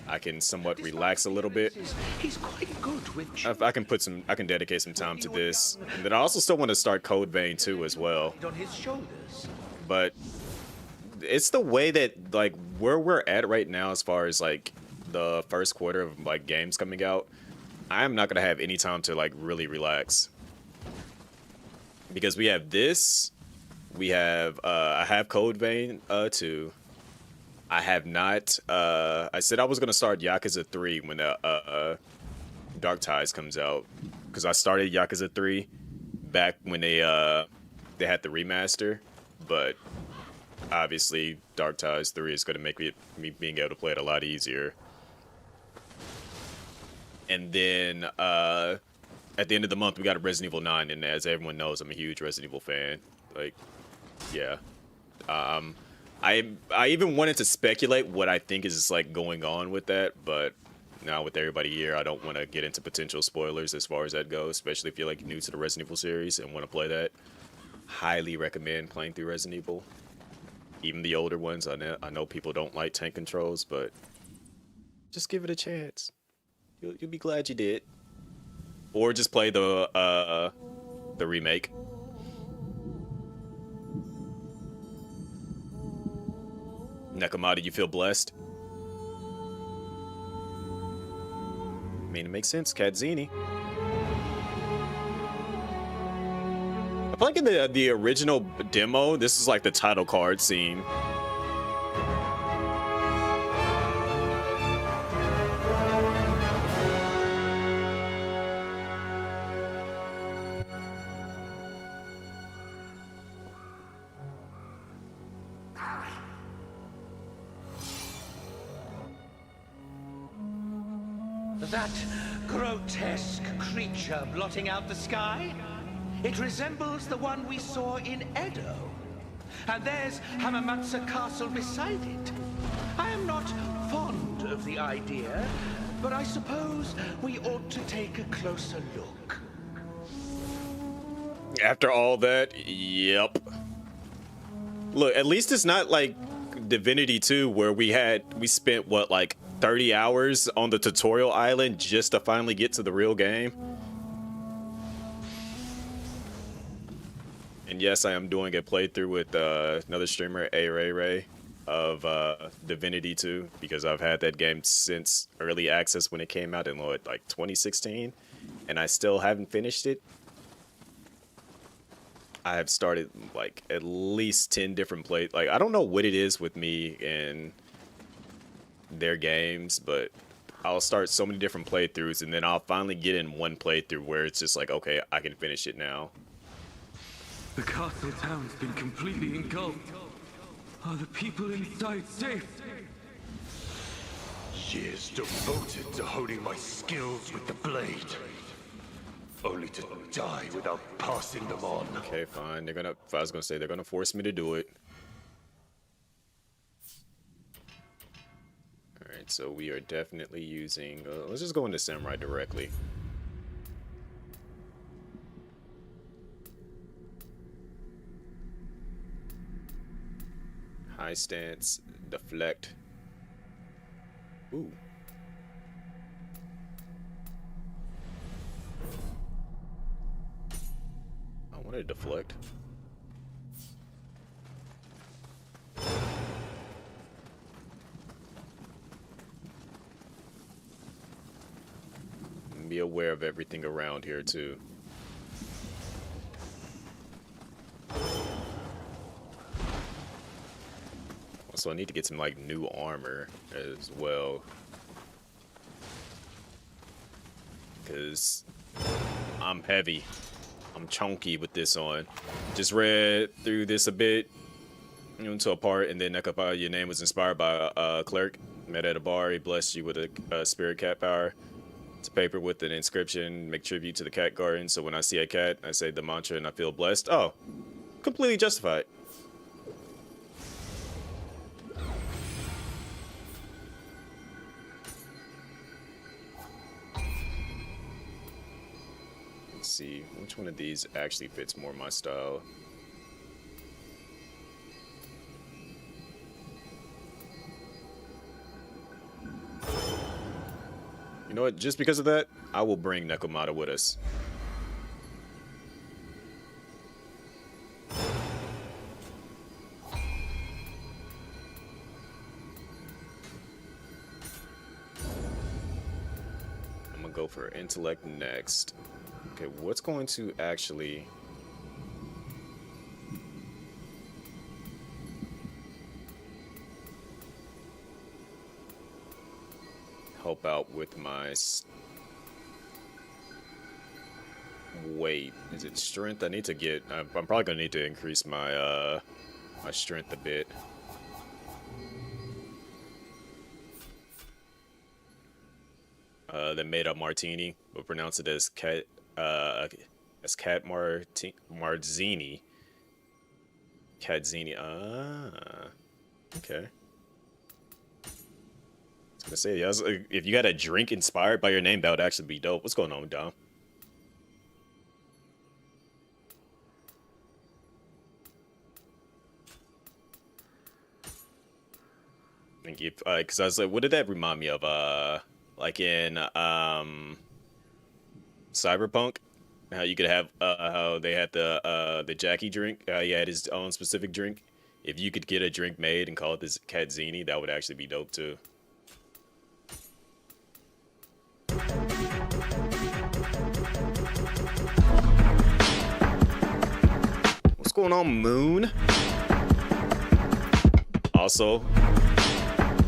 I can somewhat relax a little bit, He's quite good with I can dedicate some time to this. And then I also still want to start Code Vein 2 as well. on his shoulders. But it's the way that, like, where we're at right now as far as like the first quarter of like games coming out, I am not gonna have any time to like really relax, because we have this, we have I have Code Vein 2. I have not. I said I was gonna start Yakuza 3 when Dark Ties comes out, because I started Yakuza 3 back when they they had the remaster, but obviously Dark Ties 3 is going to make me being able to play it a lot easier. And then at the end of the month, we got a Resident Evil 9, and as everyone knows, I'm a huge Resident Evil fan. Like, yeah. I even wanted to speculate what I think is like going on with that, but now with everybody here, I don't want to get into potential spoilers as far as that goes, especially if you're like new to the Resident Evil series and want to play that. Highly recommend playing through Resident Evil. Even the older ones. I know people don't like tank controls, but just give it a chance. You'll be glad you did. Or just play the remake. Nekomata, you feel blessed? I mean, it makes sense. Katzini. I'm playing the original demo. This is like the title card scene. That grotesque creature blotting out the sky? It resembles the one we saw in Edo. And there's Hamamatsu Castle beside it. I am not fond of the idea, but I suppose we ought to take a closer look. After all that, yep. Look, at least it's not like Divinity 2 where we spent what, like 30 hours on the tutorial island just to finally get to the real game. And yes, I am doing a playthrough with another streamer, A Ray Ray, of Divinity 2, because I've had that game since early access when it came out in like 2016, and I still haven't finished it. I have started like at least 10 different like I don't know what it is with me and their games, but I'll start so many different playthroughs and then I'll finally get in one playthrough where it's just like, okay, I can finish it now. The castle town's been completely engulfed. Are the people inside safe? Years devoted to honing my skills with the blade. Only to die without passing them on. Okay, fine. I was gonna say they're gonna force me to do it. Alright, so we are definitely using let's just go into Samurai directly. High stance, deflect. Ooh. I want to deflect. And be aware of everything around here too. So I need to get some like new armor as well, because I'm heavy. I'm chunky with this on. Just read through this a bit, to a part, and then your name was inspired by a cleric. Met at a bar. He blessed you with a spirit cat power. It's a paper with an inscription. Make tribute to the cat garden. So when I see a cat, I say the mantra and I feel blessed. Oh, completely justified. See which one of these actually fits more my style. You know what? Just because of that, I will bring Nekomata with us. I'm gonna go for intellect next. Okay, what's going to actually help out with my Wait, is it strength? I need to get. I'm probably gonna need to increase my my strength a bit. The made up martini, but pronounce it as cat marzini. Catzini. Ah, okay. I was gonna say, yeah, if you got a drink inspired by your name, that would actually be dope. What's going on, Dom? Thank you. Because I was like, what did that remind me of? Like in Cyberpunk, how you could have how they had the Jackie drink. He had his own specific drink. If you could get a drink made and call it this Catzini, that would actually be dope too. What's going on, Moon? Also,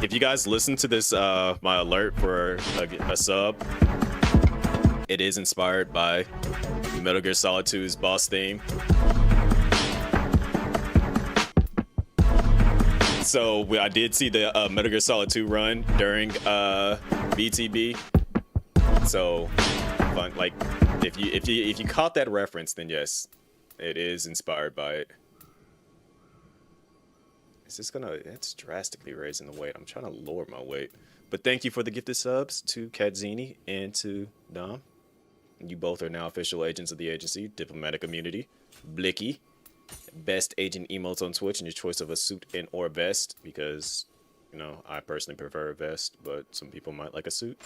if you guys listen to this, my alert for a sub, it is inspired by Metal Gear Solid 2's boss theme. So I did see the Metal Gear Solid 2 run during BTB. So, fun. Like, if you caught that reference, then yes, it is inspired by it. Is this gonna? It's drastically raising the weight. I'm trying to lower my weight. But thank you for the gifted subs to Katzini and to Dom. You both are now official agents of the agency, diplomatic immunity, Blicky, best agent emotes on Twitch, and your choice of a suit and or vest, because, you know, I personally prefer a vest, but some people might like a suit.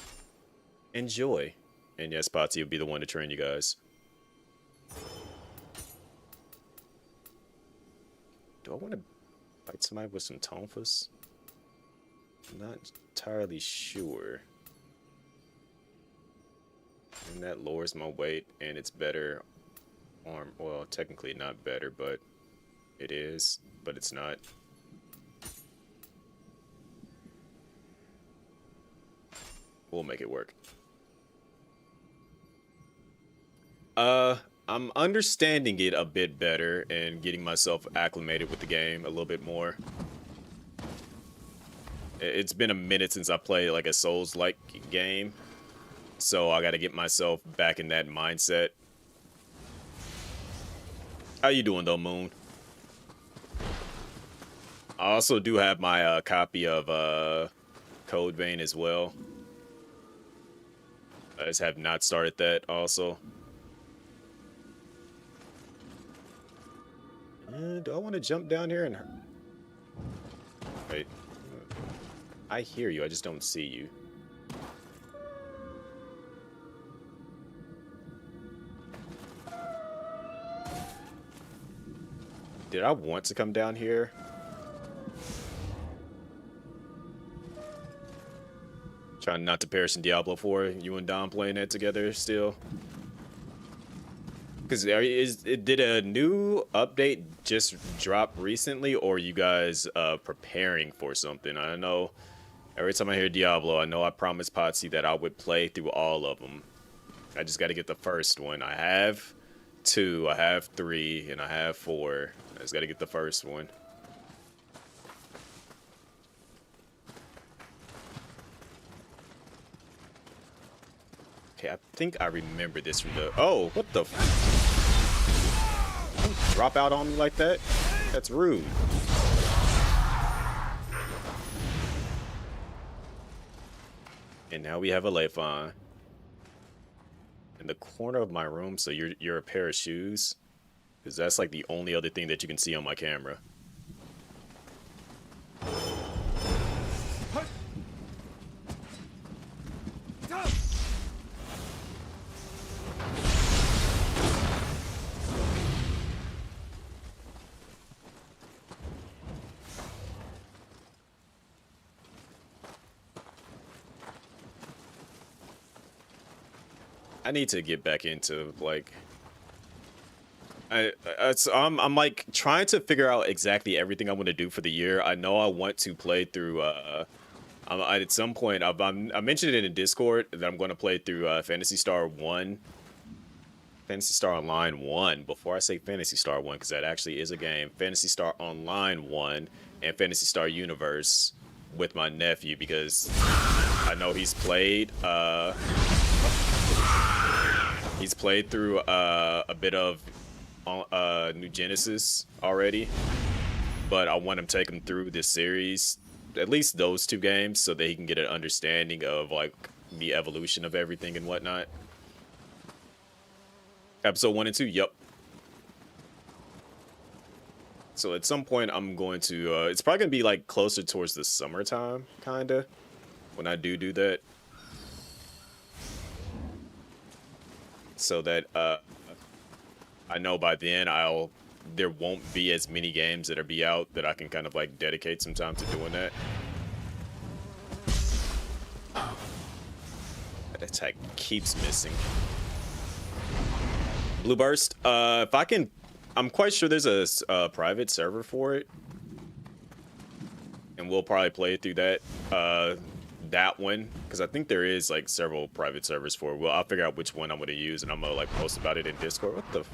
Enjoy. And yes, Potsy will be the one to train you guys. Do I want to fight somebody with some tonfas? I'm not entirely sure. And that lowers my weight, and it's better arm. Well, technically not better, but it is. But it's not. We'll make it work. I'm understanding it a bit better and getting myself acclimated with the game a little bit more. It's been a minute since I played like a Souls-like game, so I got to get myself back in that mindset. How you doing though, Moon? I also do have my copy of Code Vein as well. I just have not started that also. Do I want to jump down here and... Wait. I hear you, I just don't see you. Did I want to come down here? Trying not to perish in Diablo 4. You and Dom playing that together still? Because did a new update just drop recently, or are you guys preparing for something? I know every time I hear Diablo, I know I promised Potsy that I would play through all of them. I just got to get the first one. I have 2, I have 3, and I have 4. I just got to get the first one. Okay, I think I remember this from the... Oh, what the... Don't drop out on me like that? That's rude. And now we have a Leifon. In the corner of my room, so you're a pair of shoes? Because that's like the only other thing that you can see on my camera. I need to get back into like I'm like trying to figure out exactly everything I want to do for the year. I know I want to play through at some point I mentioned it in Discord that I'm going to play through Phantasy Star 1 Fantasy Star Online 1. Before I say Fantasy Star 1, because that actually is a game. Fantasy Star Online 1 and Fantasy Star Universe with my nephew, because I know he's played through a bit of New Genesis already, but I want him to take him through this series, at least those two games, so that he can get an understanding of like the evolution of everything and whatnot. Episode 1 and 2, yep. So at some point I'm going to, it's probably going to be like closer towards the summertime, kind of, when I do that. So that I know by then there won't be as many games that'll be out that I can kind of like dedicate some time to doing that. That attack keeps missing. Blue Burst, if I can, I'm quite sure there's a private server for it, and we'll probably play through that one, because I think there is like several private servers for it. Well, I'll figure out which one I'm going to use, and I'm going to like post about it in Discord. What the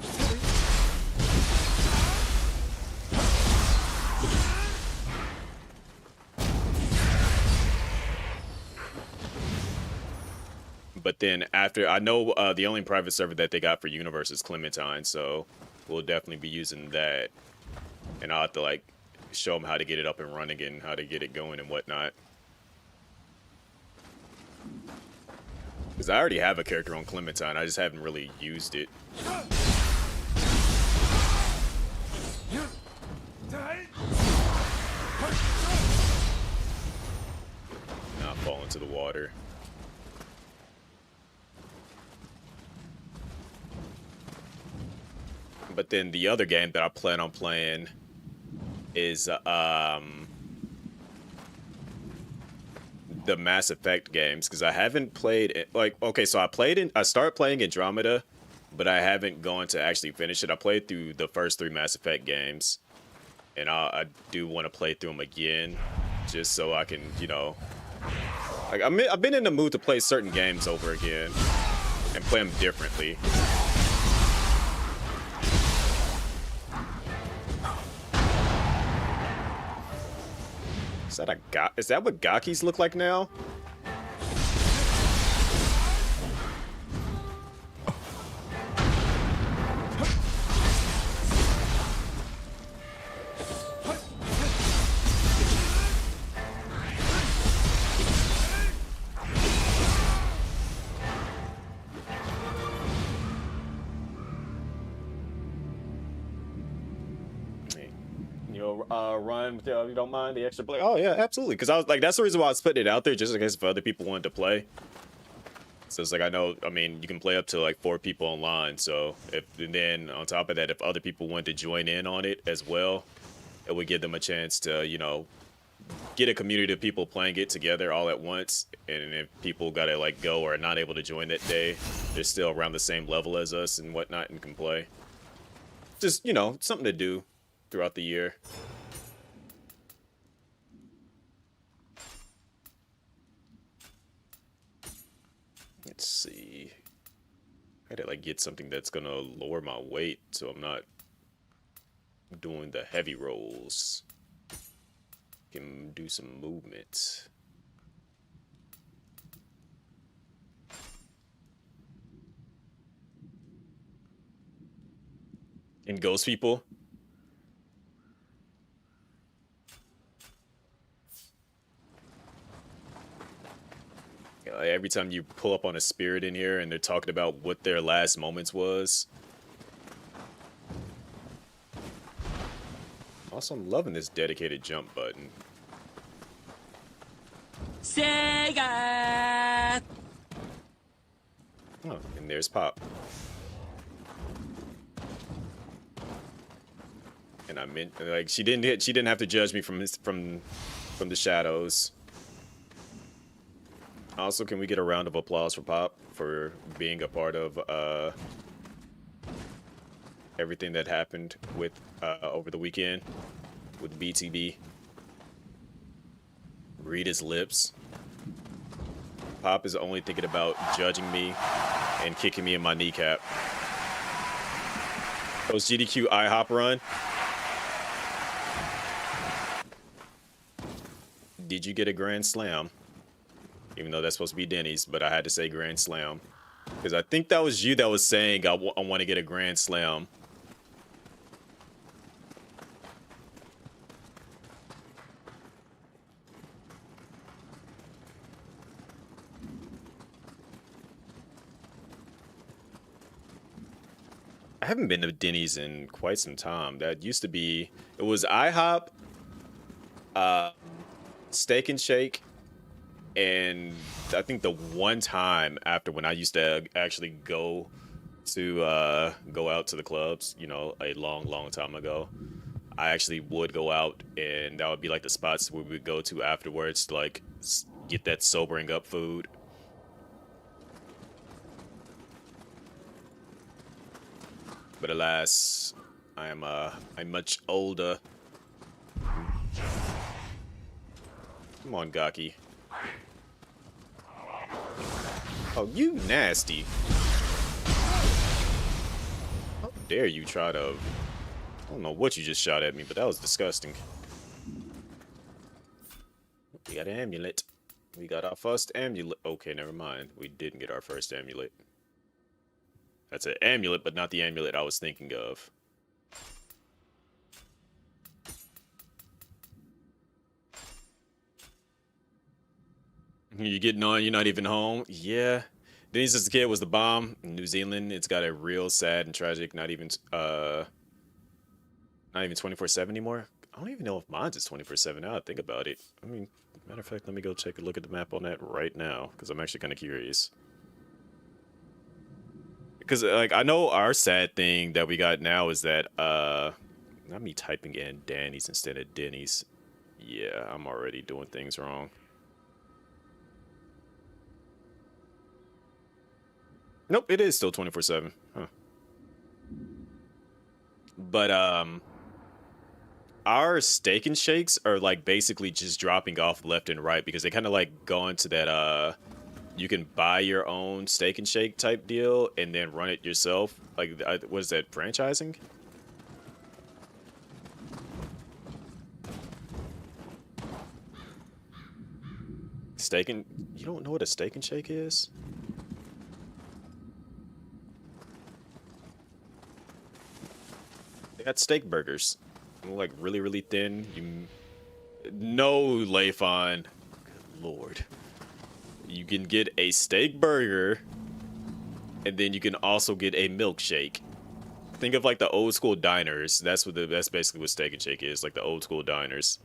But then after, I know the only private server that they got for Universe is Clementine, so we'll definitely be using that. And I'll have to like show them how to get it up and running and how to get it going and whatnot. Because I already have a character on Clementine, I just haven't really used it. Not fall into the water. But then the other game that I plan on playing is the Mass Effect games, because I haven't played it. Like, okay, so I started playing Andromeda, but I haven't gone to actually finish it. I played through the first 3 Mass Effect games, and I do want to play through them again, just so I can, you know, like I've been in the mood to play certain games over again and play them differently. Is that what Gakis look like now? Run with you don't mind the extra play. Oh yeah, absolutely. Because I was like, that's the reason why I was putting it out there, just in case if other people wanted to play. So it's like, I mean, you can play up to like 4 people online. So and then on top of that, if other people wanted to join in on it as well, it would give them a chance to, you know, get a community of people playing it together all at once. And if people gotta like go or are not able to join that day, they're still around the same level as us and whatnot and can play. Just, you know, something to do throughout the year. Let's see. I gotta like get something that's gonna lower my weight so I'm not doing the heavy rolls. Can do some movement. And Ghost People. Every time you pull up on a spirit in here and they're talking about what their last moments was. Also, I'm loving this dedicated jump button. Sega! Oh, and there's Pop. And I meant, like, she didn't have to judge me from the shadows. Also, can we get a round of applause for Pop for being a part of everything that happened with over the weekend with BTB? Read his lips. Pop is only thinking about judging me and kicking me in my kneecap. Post GDQ IHOP run. Did you get a Grand Slam? Even though that's supposed to be Denny's, but I had to say Grand Slam. Because I think that was you that was saying I want to get a Grand Slam. I haven't been to Denny's in quite some time. That used to be, it was IHOP, Steak and Shake, and I think the one time after when I used to actually go out to the clubs, you know, a long time ago, I actually would go out, and that would be like the spots where we would go to afterwards to like get that sobering up food. But alas, I'm much older. Come on, Gaki. Oh, you nasty. How dare you try to... I don't know what you just shot at me, but that was disgusting. We got an amulet. We got our first amulet. Okay, never mind. We didn't get our first amulet. That's an amulet, but not the amulet I was thinking of. You getting on? You're not even home? Yeah. Denny's as a kid was the bomb. In New Zealand, it's got a real sad and tragic, not even 24/7 anymore. I don't even know if mine's is 24/7 now I think about it. I mean, matter of fact, let me go take a look at the map on that right now, because I'm actually kind of curious. Because, like, I know our sad thing that we got now is that, not me typing in Danny's instead of Denny's. Yeah, I'm already doing things wrong. Nope, it is still 24/7. Huh. But, our steak and shakes are, like, basically just dropping off left and right because they kind of, like, go into that, you can buy your own steak and shake type deal and then run it yourself. Like, what is that, franchising? Steak and... You don't know what a steak and shake is? They got steak burgers. They're like really thin. No, Leifon. Good Lord. You can get a steak burger, and then you can also get a milkshake. Think of like the old school diners. That's basically what steak and shake is, like the old school diners.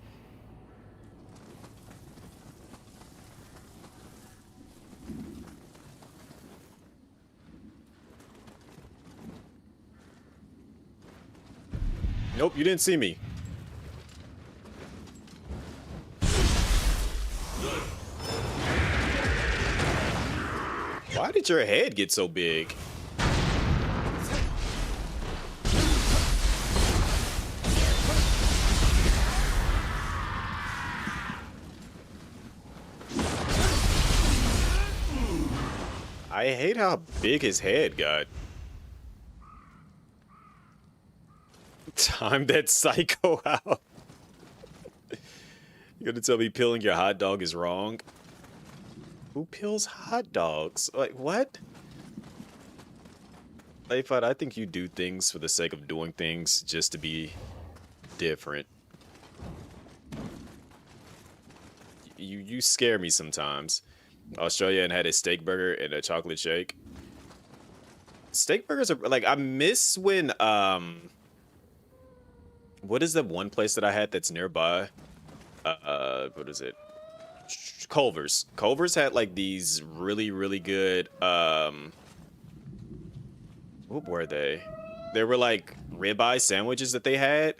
Nope, you didn't see me. Why did your head get so big? I hate how big his head got. Time that psycho out. You gonna tell me peeling your hot dog is wrong? Who peels hot dogs? Like, what? Leifon, I think you do things for the sake of doing things just to be different. You scare me sometimes. Australia and had a steak burger and a chocolate shake. Steak burgers are like, I miss when what is the one place that I had that's nearby? What is it? Culver's. Culver's had like these really good what were they? They were like ribeye sandwiches that they had.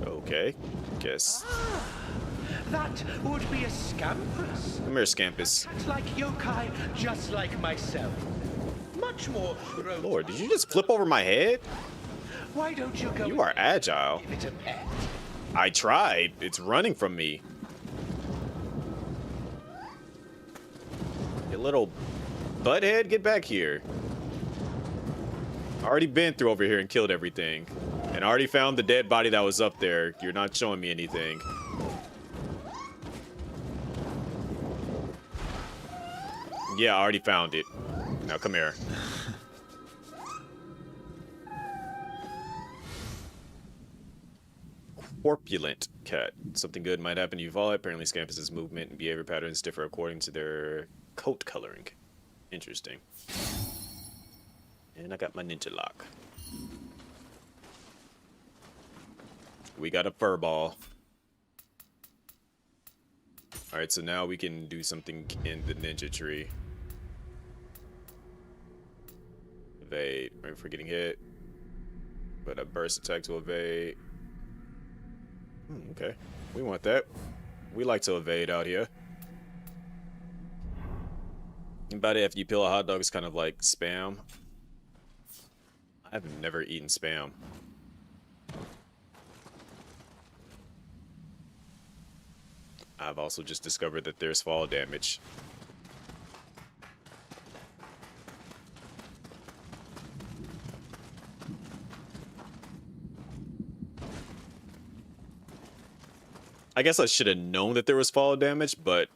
Okay, guess. That would be a scampus. Come here, Scampus. Like yokai, just like myself. Much more. Lord, did you just flip over my head? Why don't you go? You are agile. Give it a pet. I tried. It's running from me. You little Butthead, get back here. I already been through over here and killed everything. And I already found the dead body that was up there. You're not showing me anything. Yeah, I already found it. Now come here. Corpulent cat. Something good might happen to you fall. Apparently Scampus's movement and behavior patterns differ according to their coat coloring. Interesting. And I got my ninja lock. We got a fur ball. Alright, so now we can do something in the ninja tree. Evade. Right for getting hit. But a burst attack to evade. Okay. We want that. We like to evade out here. About it, after you peel a hot dog, it's kind of like Spam. I've never eaten Spam. I've also just discovered that there's fall damage. I guess I should have known that there was fall damage, but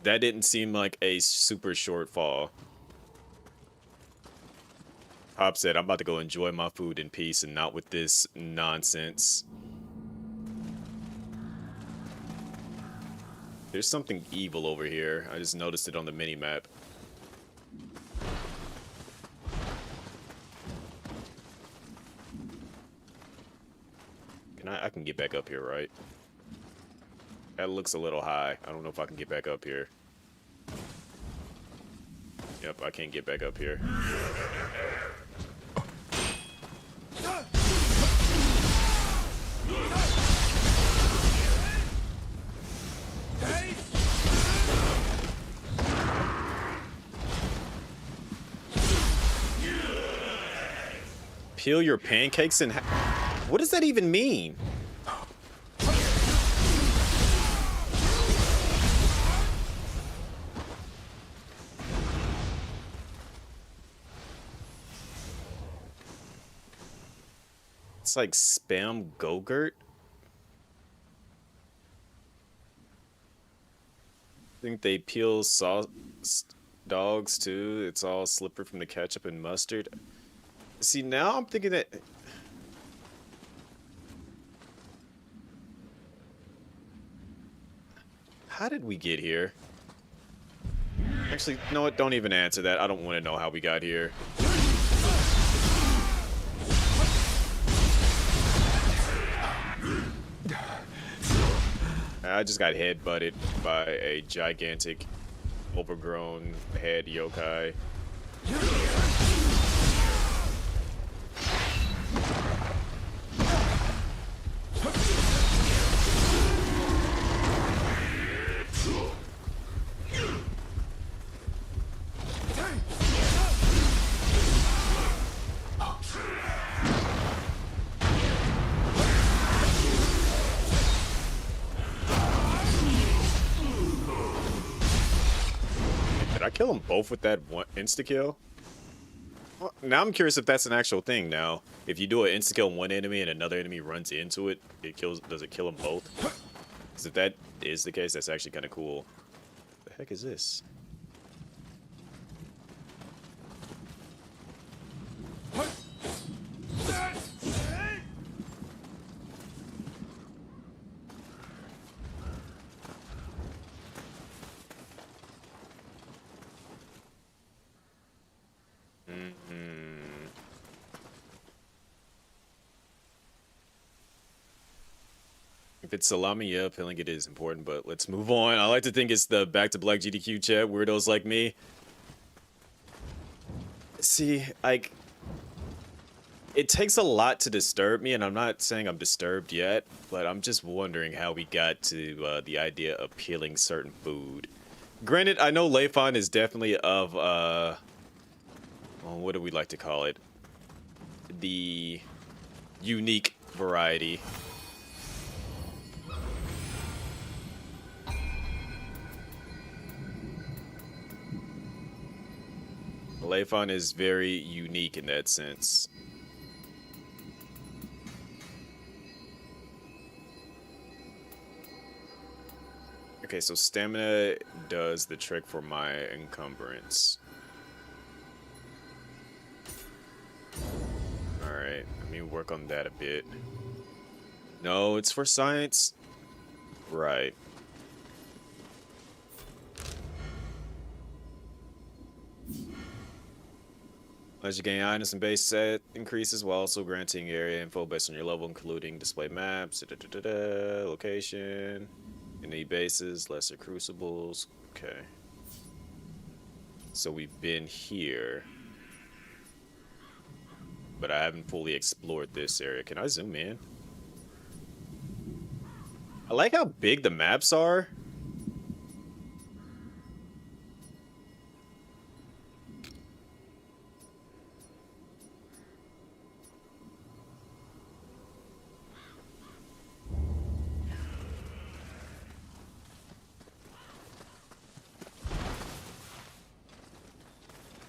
that didn't seem like a super short fall. Pop said, I'm about to go enjoy my food in peace and not with this nonsense. There's something evil over here. I just noticed it on the mini-map. I can get back up here, right? That looks a little high. I don't know if I can get back up here. Yep, I can't get back up here. Peel your pancakes in half? What does that even mean? It's like Spam Go-Gurt. I think they peel sauce dogs too. It's all slippery from the ketchup and mustard. See, now I'm thinking that... How did we get here? Actually, no, don't even answer that. I don't want to know how we got here. I just got headbutted by a gigantic, overgrown head yokai. Did I kill them both with that one insta-kill? Well, now I'm curious if that's an actual thing now. If you do an insta-kill one enemy and another enemy runs into it, does it kill them both? Because if that is the case, that's actually kind of cool. The heck is this? If it's salami, yeah, feeling it is important, but let's move on. I like to think it's the Back to Black GDQ chat, weirdos like me. See, like, it takes a lot to disturb me, and I'm not saying I'm disturbed yet, but I'm just wondering how we got to the idea of peeling certain food. Granted, I know Leifon is definitely of, well, what do we like to call it? The unique variety. Leifon is very unique in that sense. Okay, so stamina does the trick for my encumbrance. Alright, let me work on that a bit. No, it's for science. Right. As you gain items and base set increases while also granting area info based on your level, including display maps, location, any bases, lesser crucibles. Okay. So we've been here, but I haven't fully explored this area. Can I zoom in? I like how big the maps are.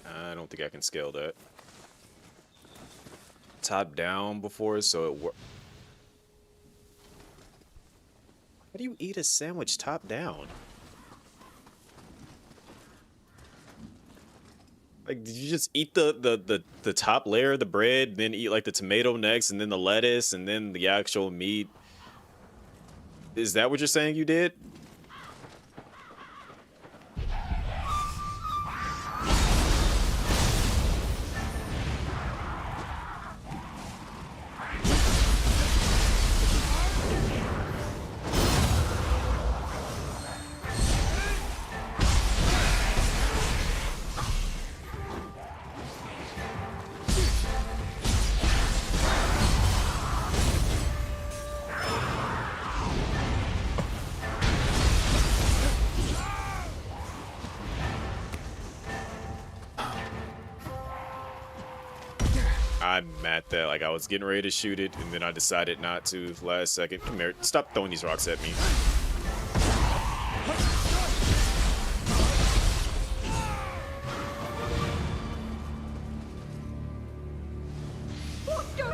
I don't think I can scale that. Top down before, so it works. How do you eat a sandwich top down? Like, did you just eat the top layer of the bread, then eat like the tomato next, and then the lettuce, and then the actual meat? Is that what you're saying you did? I'm at that. Like, I was getting ready to shoot it, and then I decided not to last second. Come here. Stop throwing these rocks at me.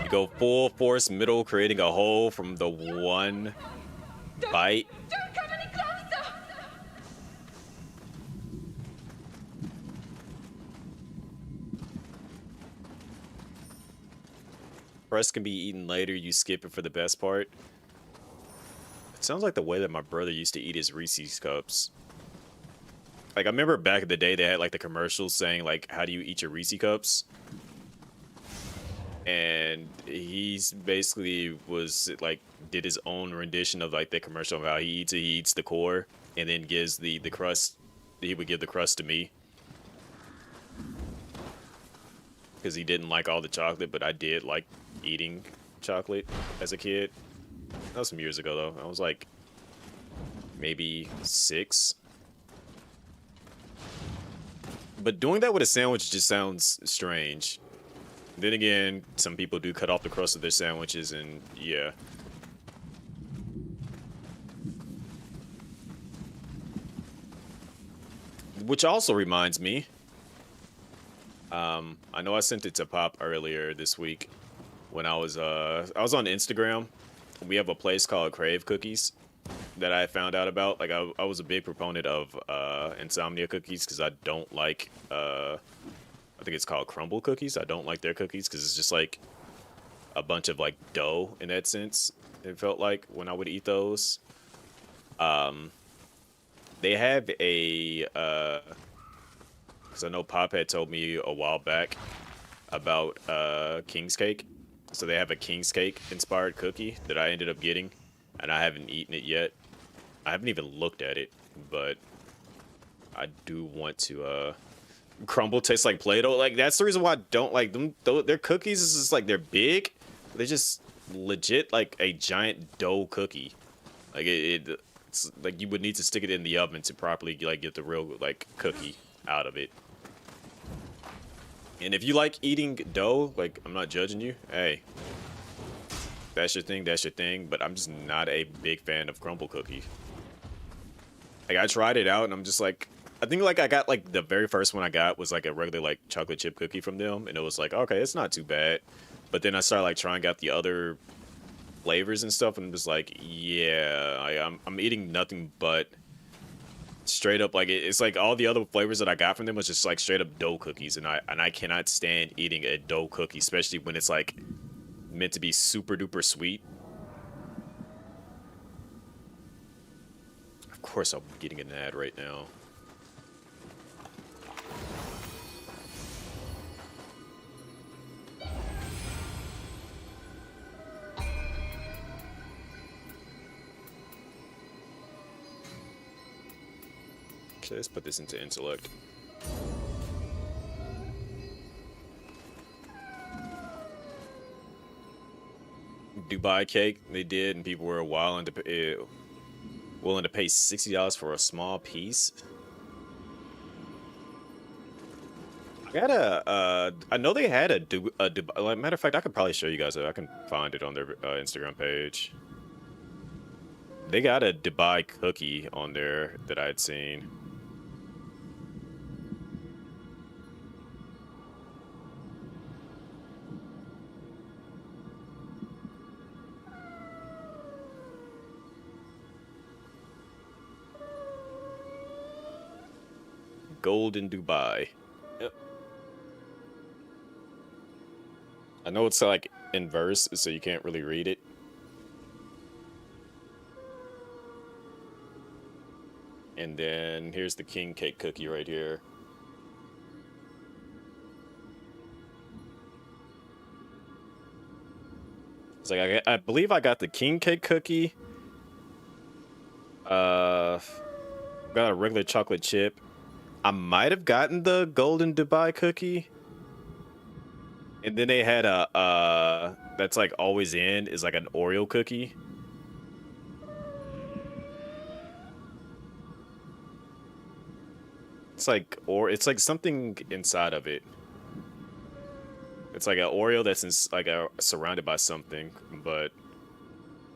You go full force middle, creating a hole from the one bite. Don't come any closer! Crust can be eaten later. You skip it for the best part. It sounds like the way that my brother used to eat his Reese's cups. Like, I remember back in the day, they had like the commercials saying like, how do you eat your Reese's cups? And he's basically was like, did his own rendition of like the commercial of how he eats it. He eats the core and then gives the crust. He would give the crust to me. Because he didn't like all the chocolate, but I did like eating chocolate as a kid. That was some years ago, though. I was like maybe 6. But doing that with a sandwich just sounds strange. Then again, some people do cut off the crust of their sandwiches, and yeah. Which also reminds me, I know I sent it to Pop earlier this week when I was on Instagram. We have a place called Crave Cookies that I found out about. Like, I was a big proponent of Insomnia cookies because I don't like I think it's called crumble cookies. I don't like their cookies because it's just like a bunch of like dough in that sense. It felt like when I would eat those. They have a because I know Pop had told me a while back about King's Cake. So they have a King's Cake inspired cookie that I ended up getting, and I haven't eaten it yet. I haven't even looked at it, but I do want to. Crumble tastes like Play-Doh. Like, that's the reason why I don't like them. Their cookies is just like, they're big. They're just legit like a giant dough cookie. Like it's like you would need to stick it in the oven to properly like get the real like cookie out of it. And if you like eating dough, like, I'm not judging you. Hey, that's your thing. That's your thing. But I'm just not a big fan of crumble cookie. Like, I tried it out, and I'm just like, I think like I got like the very first one I got was like a regular like chocolate chip cookie from them, and it was like, okay, it's not too bad. But then I started like trying out the other flavors and stuff, and it was like, yeah, I'm eating nothing but straight up like it's like all the other flavors that I got from them was just like straight up dough cookies, and I cannot stand eating a dough cookie, especially when it's like meant to be super duper sweet. Of course, I'm getting an ad right now. Okay, let's put this into intellect. Dubai cake, they did, and people were willing to pay $60 for a small piece. I got I know they had a Dubai. Like, matter of fact, I could probably show you guys. I can find it on their Instagram page. They got a Dubai cookie on there that I'd seen. Golden Dubai. Yep. I know it's like in verse, so you can't really read it. And then here's the king cake cookie right here. It's like I believe I got the king cake cookie. Got a regular chocolate chip. I might have gotten the golden Dubai cookie. And then they had a that's like always in is like an Oreo cookie. It's like it's like something inside of it. It's like an Oreo that's like surrounded by something, but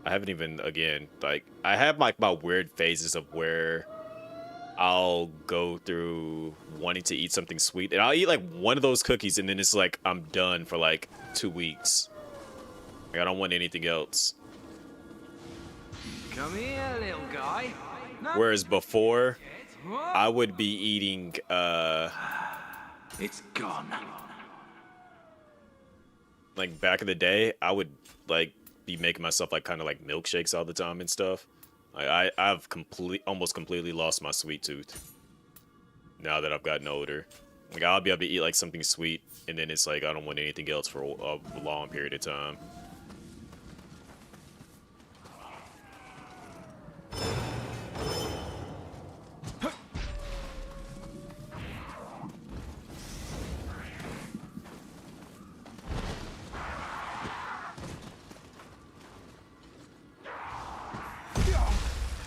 I haven't even like I have like my weird phases of where I'll go through wanting to eat something sweet, and I'll eat like one of those cookies, and then it's like I'm done for like 2 weeks. Like, I don't want anything else. Come here, little guy. Whereas before, I would be eating. It's gone. Like back in the day, I would like be making myself like kind of like milkshakes all the time and stuff. Like I've almost completely lost my sweet tooth now that I've gotten older. Like I'll be able to eat like something sweet, and then it's like I don't want anything else for a long period of time.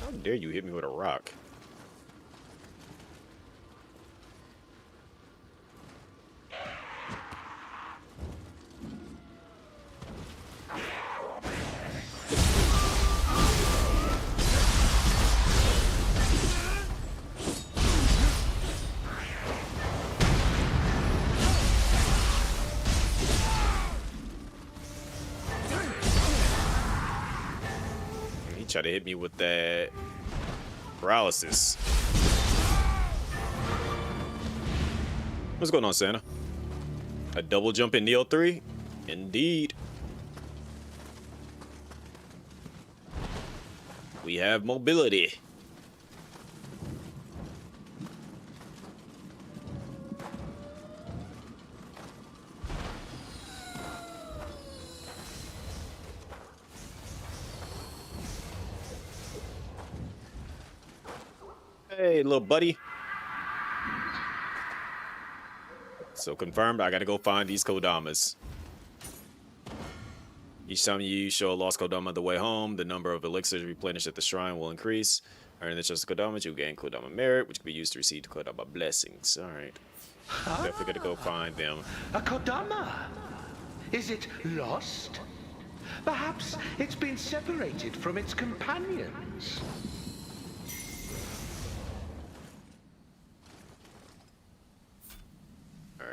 How dare you hit me with a rock? He tried to hit me with that paralysis. What's going on, Santa? A double jump in Nioh 3? Indeed. We have mobility. Hey, little buddy. So confirmed, I gotta go find these Kodamas. Each time you show a lost Kodama the way home, the number of elixirs replenished at the shrine will increase. Earning the trust of Kodamas, you gain Kodama merit, which can be used to receive Kodama blessings. Alright. Definitely gotta go find them. A Kodama? Is it lost? Perhaps it's been separated from its companions.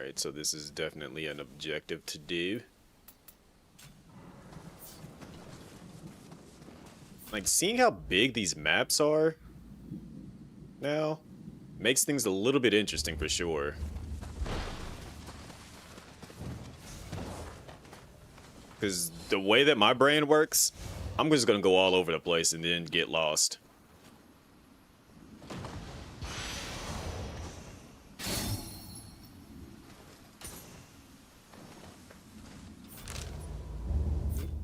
Alright, so this is definitely an objective to do. Like, seeing how big these maps are now makes things a little bit interesting for sure. Because the way that my brain works, I'm just gonna go all over the place and then get lost.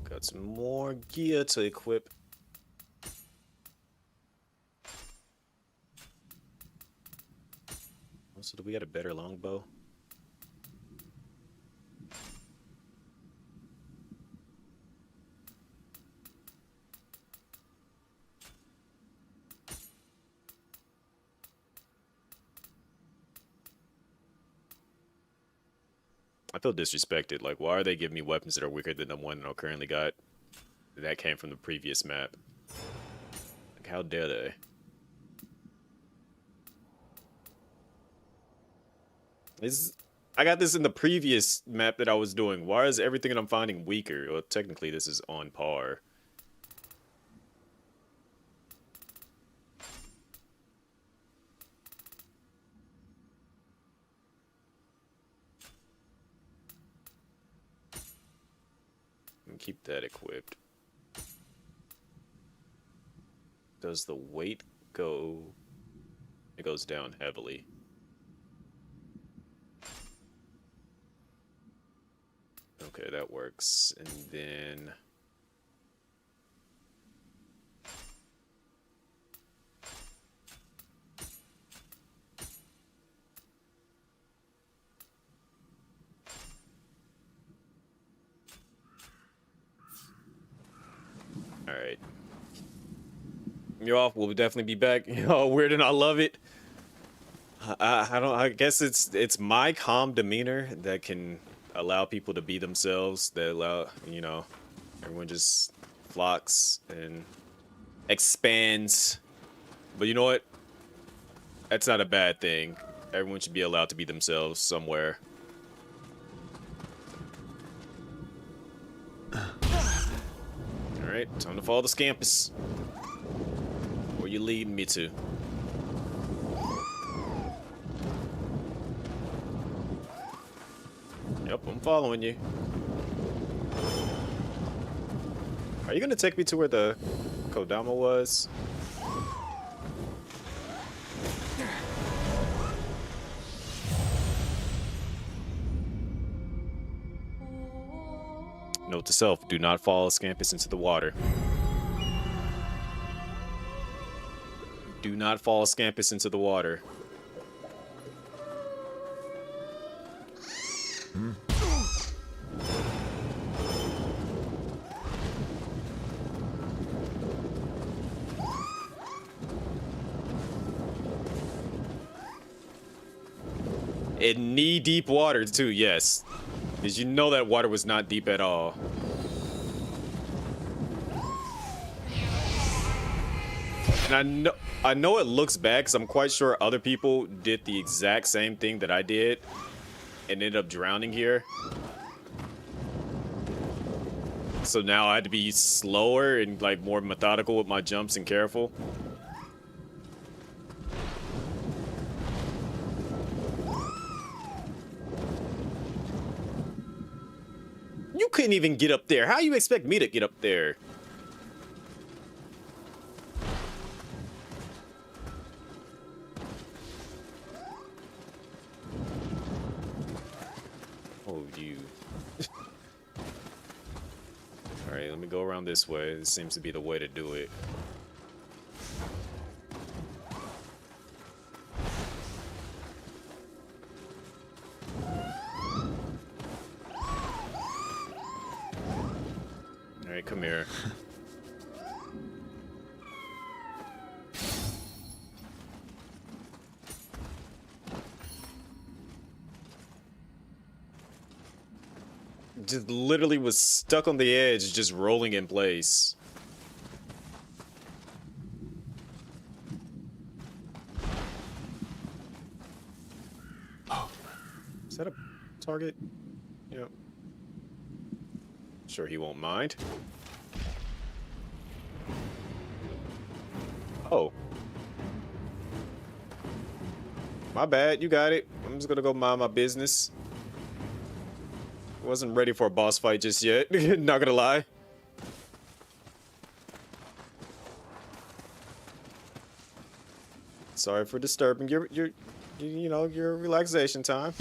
Got some more gear to equip. Also, do we got a better longbow? I feel disrespected. Like, why are they giving me weapons that are weaker than the one that I currently got? That came from the previous map. Like, how dare they? I got this in the previous map that I was doing. Why is everything that I'm finding weaker? Well, technically, this is on par. Keep that equipped. Does the weight go? It goes down heavily. Okay, that works. And then all right. Nioh will definitely be back. Oh, weird, and I love it. I don't. I guess it's my calm demeanor that can allow people to be themselves. That allow everyone just flocks and expands. But you know what? That's not a bad thing. Everyone should be allowed to be themselves somewhere. All right, time to follow the scampus. Where you leading me to? Yep, I'm following you. Are you gonna take me to where the Kodama was? Note to self, do not follow Scampus into the water. Do not follow Scampus into the water. In knee-deep water, too, yes. Because you know that water was not deep at all. And I know it looks bad because I'm quite sure other people did the exact same thing that I did and ended up drowning here. So now I had to be slower and like more methodical with my jumps and careful. You couldn't even get up there. How you expect me to get up there? Oh, you. Alright, let me go around this way. This seems to be the way to do it. Alright, come here. Just literally was stuck on the edge, just rolling in place. Oh, is that a target? Yep. Sure, he won't mind. Oh. My bad, you got it. I'm just gonna go mind my business. Wasn't ready for a boss fight just yet, not gonna lie. Sorry for disturbing your you know, your relaxation time.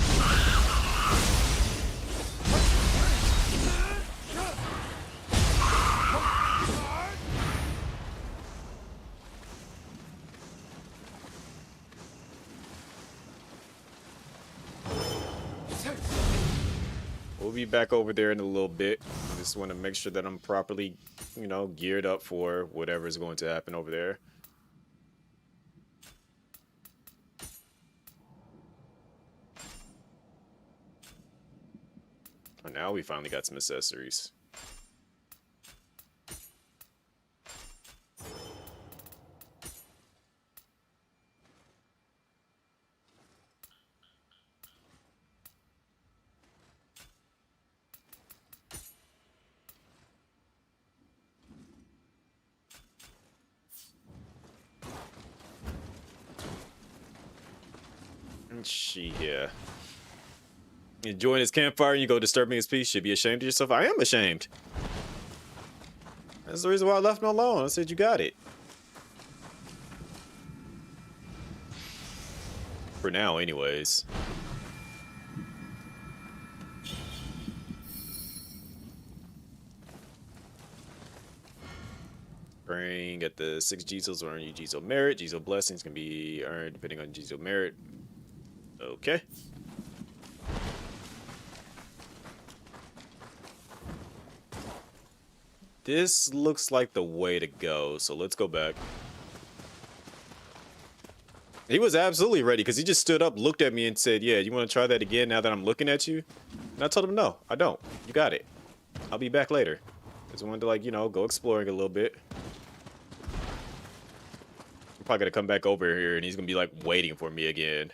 We'll be back over there in a little bit. I just want to make sure that I'm properly, you know, geared up for whatever is going to happen over there. Oh, now we finally got some accessories. She here. You join his campfire and you go disturbing his peace. Should be ashamed of yourself. I am ashamed. That's the reason why I left him alone. I said you got it. For now, anyways. Praying at the 6 Jizos will earn you Jizo merit. Jizo blessings can be earned depending on Jizo merit. Okay. This looks like the way to go, so let's go back. He was absolutely ready because he just stood up, looked at me and said, yeah, you want to try that again now that I'm looking at you? And I told him, no, I don't. You got it. I'll be back later. Because I wanted to, like, you know, go exploring a little bit. I'm probably going to come back over here and he's going to be, like, waiting for me again.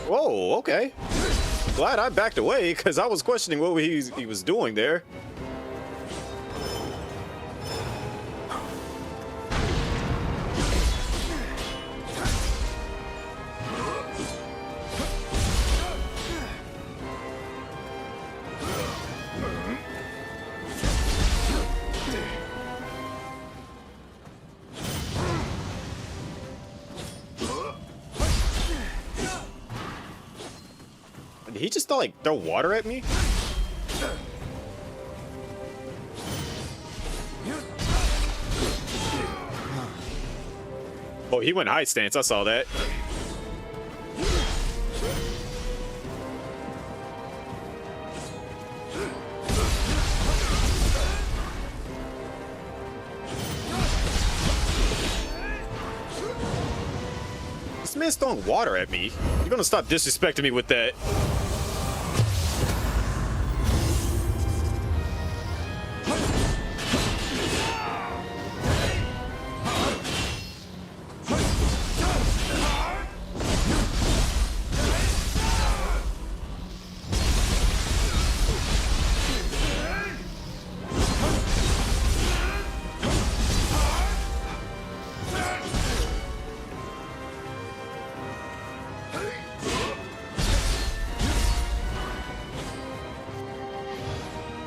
Whoa, okay. Glad I backed away because I was questioning what he was doing there. Did he just like throw water at me? Oh, he went high stance. I saw that. This man's throwing water at me. You're gonna stop disrespecting me with that.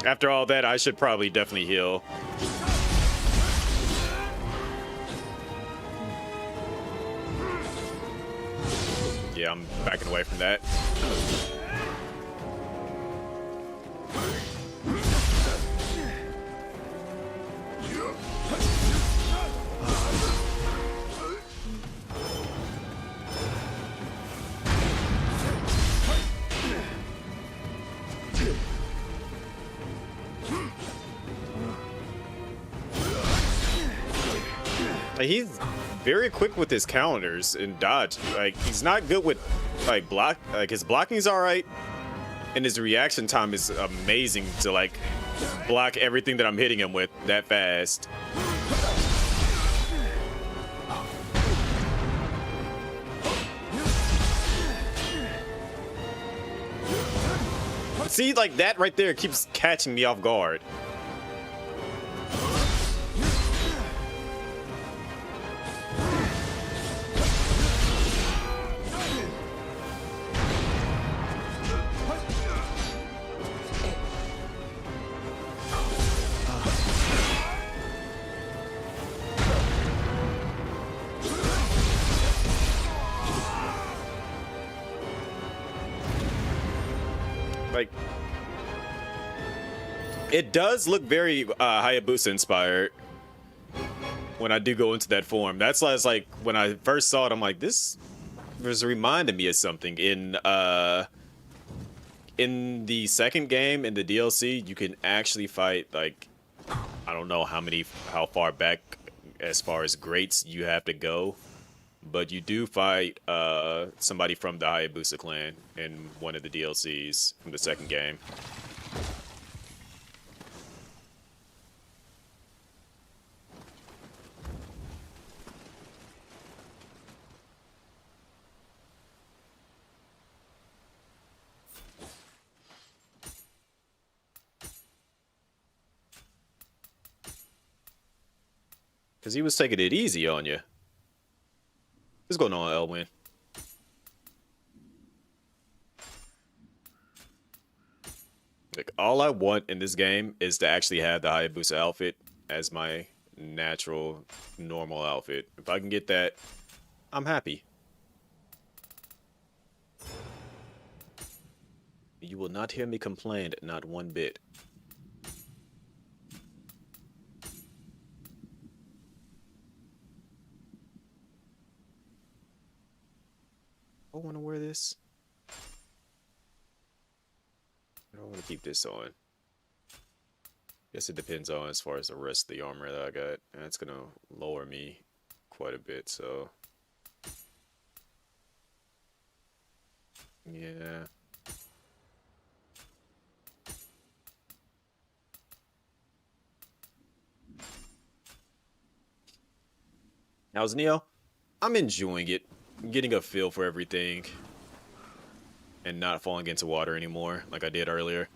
After all that, I should probably definitely heal. Yeah, I'm backing away from that. Like, he's very quick with his counters and dodge. Like, he's not good with like block. Like, his blocking's all right, and his reaction time is amazing to like block everything that I'm hitting him with that fast. See, like that right there keeps catching me off guard. Like, it does look very Hayabusa inspired when I do go into that form. That's why it's like when I first saw it, I'm like, this was reminding me of something. In the second game in the DLC, you can actually fight like, I don't know how far back as far as greats you have to go, but you do fight somebody from the Hayabusa clan in one of the DLCs from the second game. Because he was taking it easy on you. What's going on, Elwin? Like, all I want in this game is to actually have the Hayabusa outfit as my natural, normal outfit. If I can get that, I'm happy. You will not hear me complain, not one bit. I want to wear this. I don't want to keep this on. Guess it depends on as far as the rest of the armor that I got. And it's gonna lower me quite a bit, so yeah. How's Nioh? I'm enjoying it. I'm getting a feel for everything. And not falling into water anymore like I did earlier.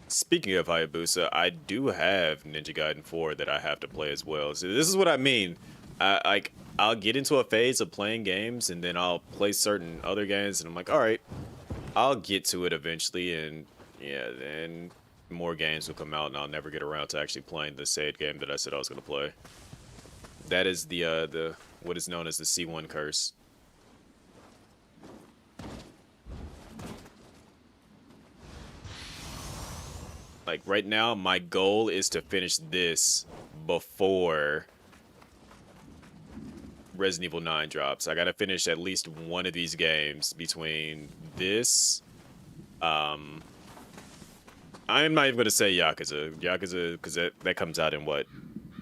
Speaking of Hayabusa, I do have Ninja Gaiden 4 that I have to play as well. So this is what I mean. I'll get into a phase of playing games and then I'll play certain other games and I'm like, all right, I'll get to it eventually, and yeah, then more games will come out and I'll never get around to actually playing the said game that I said I was going to play. That is the what is known as the C1 curse. Like right now, my goal is to finish this before Resident Evil 9 drops. I gotta finish at least one of these games between this. I'm not even gonna say Yakuza, because that comes out in what,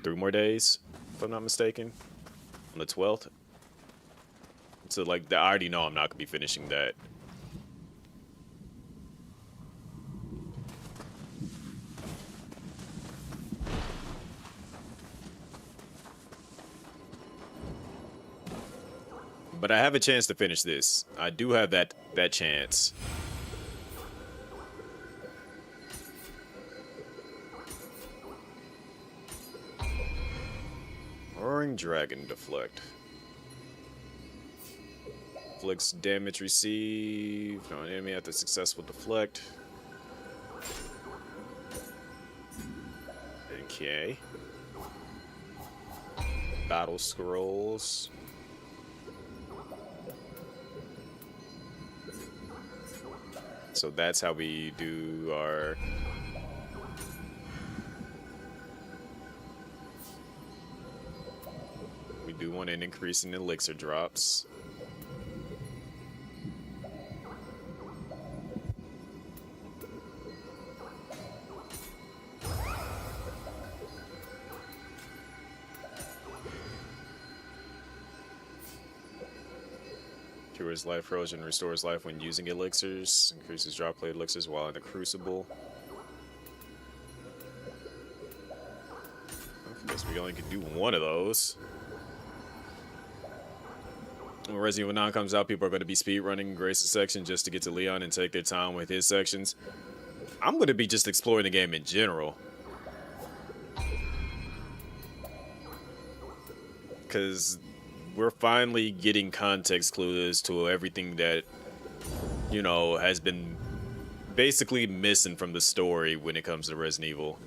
3 more days, if I'm not mistaken, on the 12th. So like, I already know I'm not gonna be finishing that. But I have a chance to finish this. I do have that chance. Roaring Dragon Deflect. Inflicts damage received on enemy after successful deflect. Okay. Battle scrolls. So that's how we do our... We do want an increase in elixir drops. endures life erosion, restores life when using elixirs, increases drop plate elixirs while in the crucible. I guess we only can do one of those. When Resident Evil 9 comes out, people are going to be speedrunning Grace's section just to get to Leon and take their time with his sections. I'm going to be just exploring the game in general. Because we're finally getting context clues to everything that, you know, has been basically missing from the story when it comes to Resident Evil.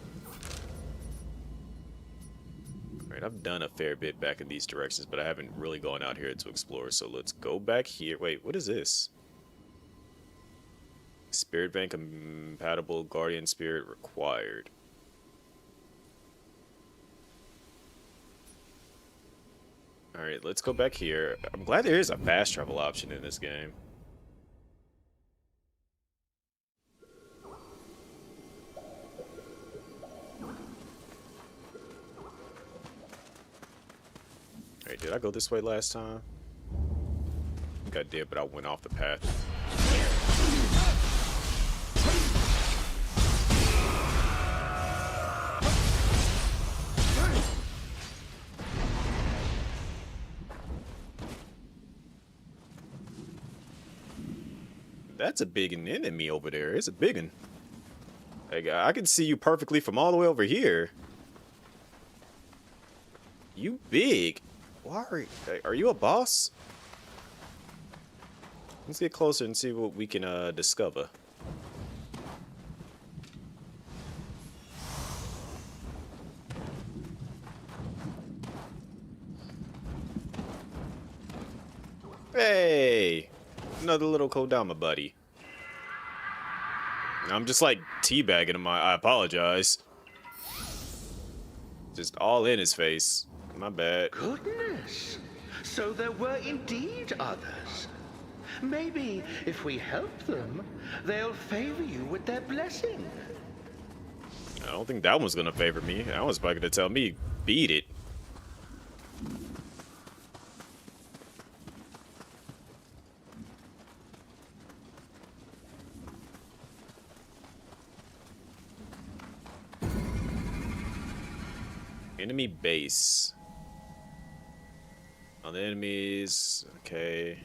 Alright, I've done a fair bit back in these directions, but I haven't really gone out here to explore, so let's go back here. Wait, what is this? Spirit Bank compatible, Guardian Spirit required. Alright, let's go back here. I'm glad there is a fast travel option in this game. Alright, did I go this way last time? I think I did, but I went off the path. That's a big enemy over there. It's a big one. Like, I can see you perfectly from all the way over here. You big. Why are you a boss? Let's get closer and see what we can discover. Hey! Another little Kodama buddy. I'm just like teabagging him. I apologize. Just all in his face. My bad. Goodness. So there were indeed others. Maybe if we help them, they'll favor you with their blessing. I don't think that one's gonna favor me. That one's probably gonna tell me, beat it. Enemy base. On the enemies, okay.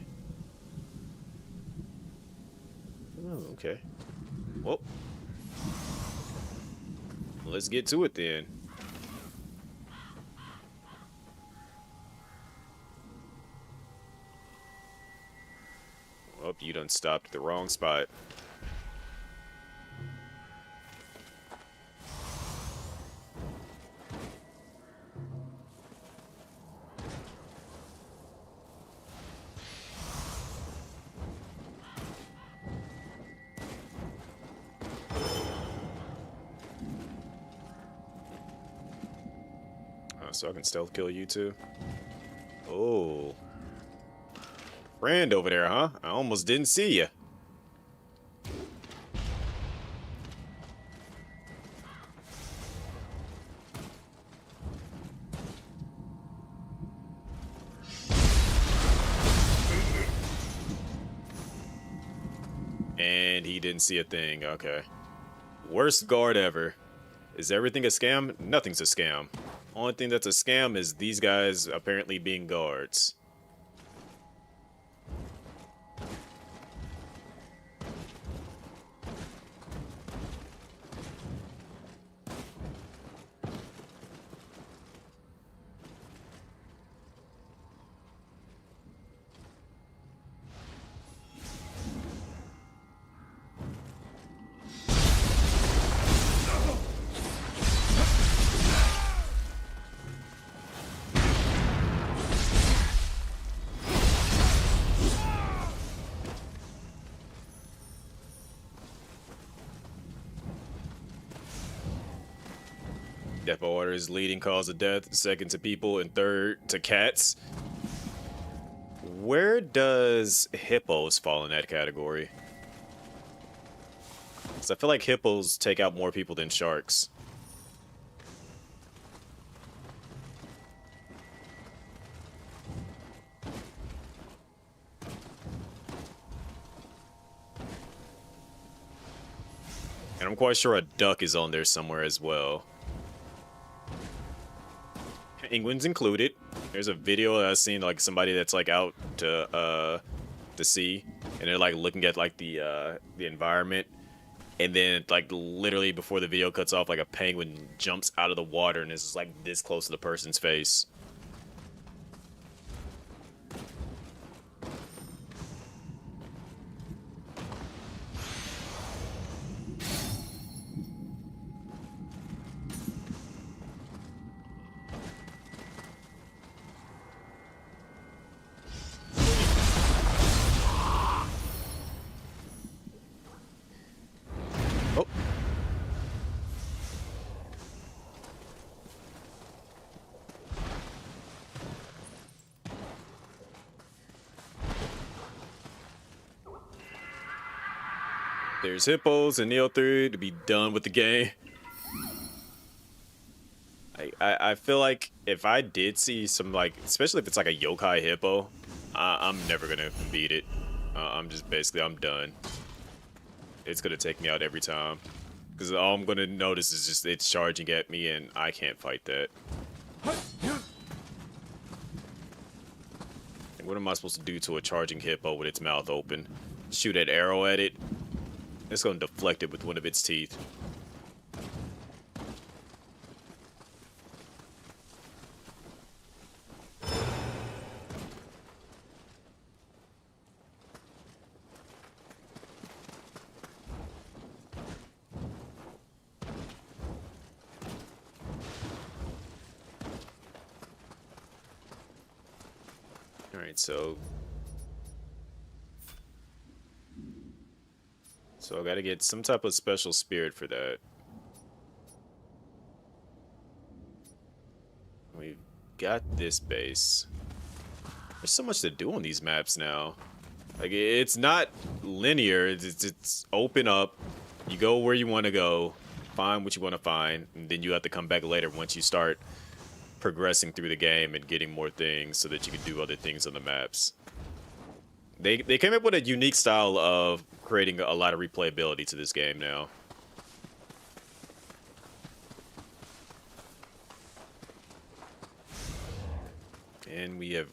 Oh, okay. Well, let's get to it then. Oh, you done stopped at the wrong spot. So I can stealth kill you too. Oh. Friend over there, huh? I almost didn't see you. And he didn't see a thing. Okay. Worst guard ever. Is everything a scam? Nothing's a scam. Only thing that's a scam is these guys apparently being guards. Death by water is leading cause of death, second to people, and third to cats. Where does hippos fall in that category? Because I feel like hippos take out more people than sharks. And I'm quite sure a duck is on there somewhere as well. Penguins included. There's a video that I've seen, like somebody that's like out to sea, and they're like looking at like the environment, and then like literally before the video cuts off, like a penguin jumps out of the water and is like this close to the person's face. Oh. There's hippos and Nioh 3 to be done with the game. I feel like if I did see some, like, especially if it's like a yokai hippo, I'm never gonna beat it. I'm just basically, I'm done. It's gonna take me out every time. Because all I'm gonna notice is just it's charging at me and I can't fight that. And what am I supposed to do to a charging hippo with its mouth open? Shoot an arrow at it? It's gonna deflect it with one of its teeth. Alright, so I gotta get some type of special spirit for that. We've got this base. There's so much to do on these maps now. Like, it's not linear, it's open up. You go where you want to go, find what you want to find, and then you have to come back later once you start progressing through the game and getting more things so that you can do other things on the maps. They came up with a unique style of creating a lot of replayability to this game now. And we have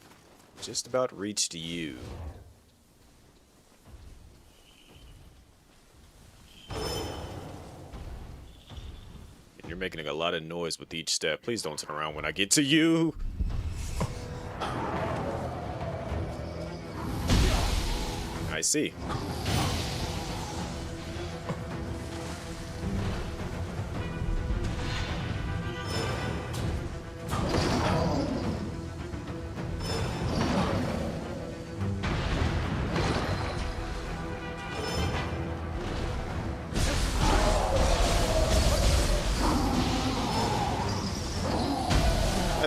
just about reached you. And you're making a lot of noise with each step. Please don't turn around when I get to you. I see.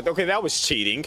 Okay, that was cheating.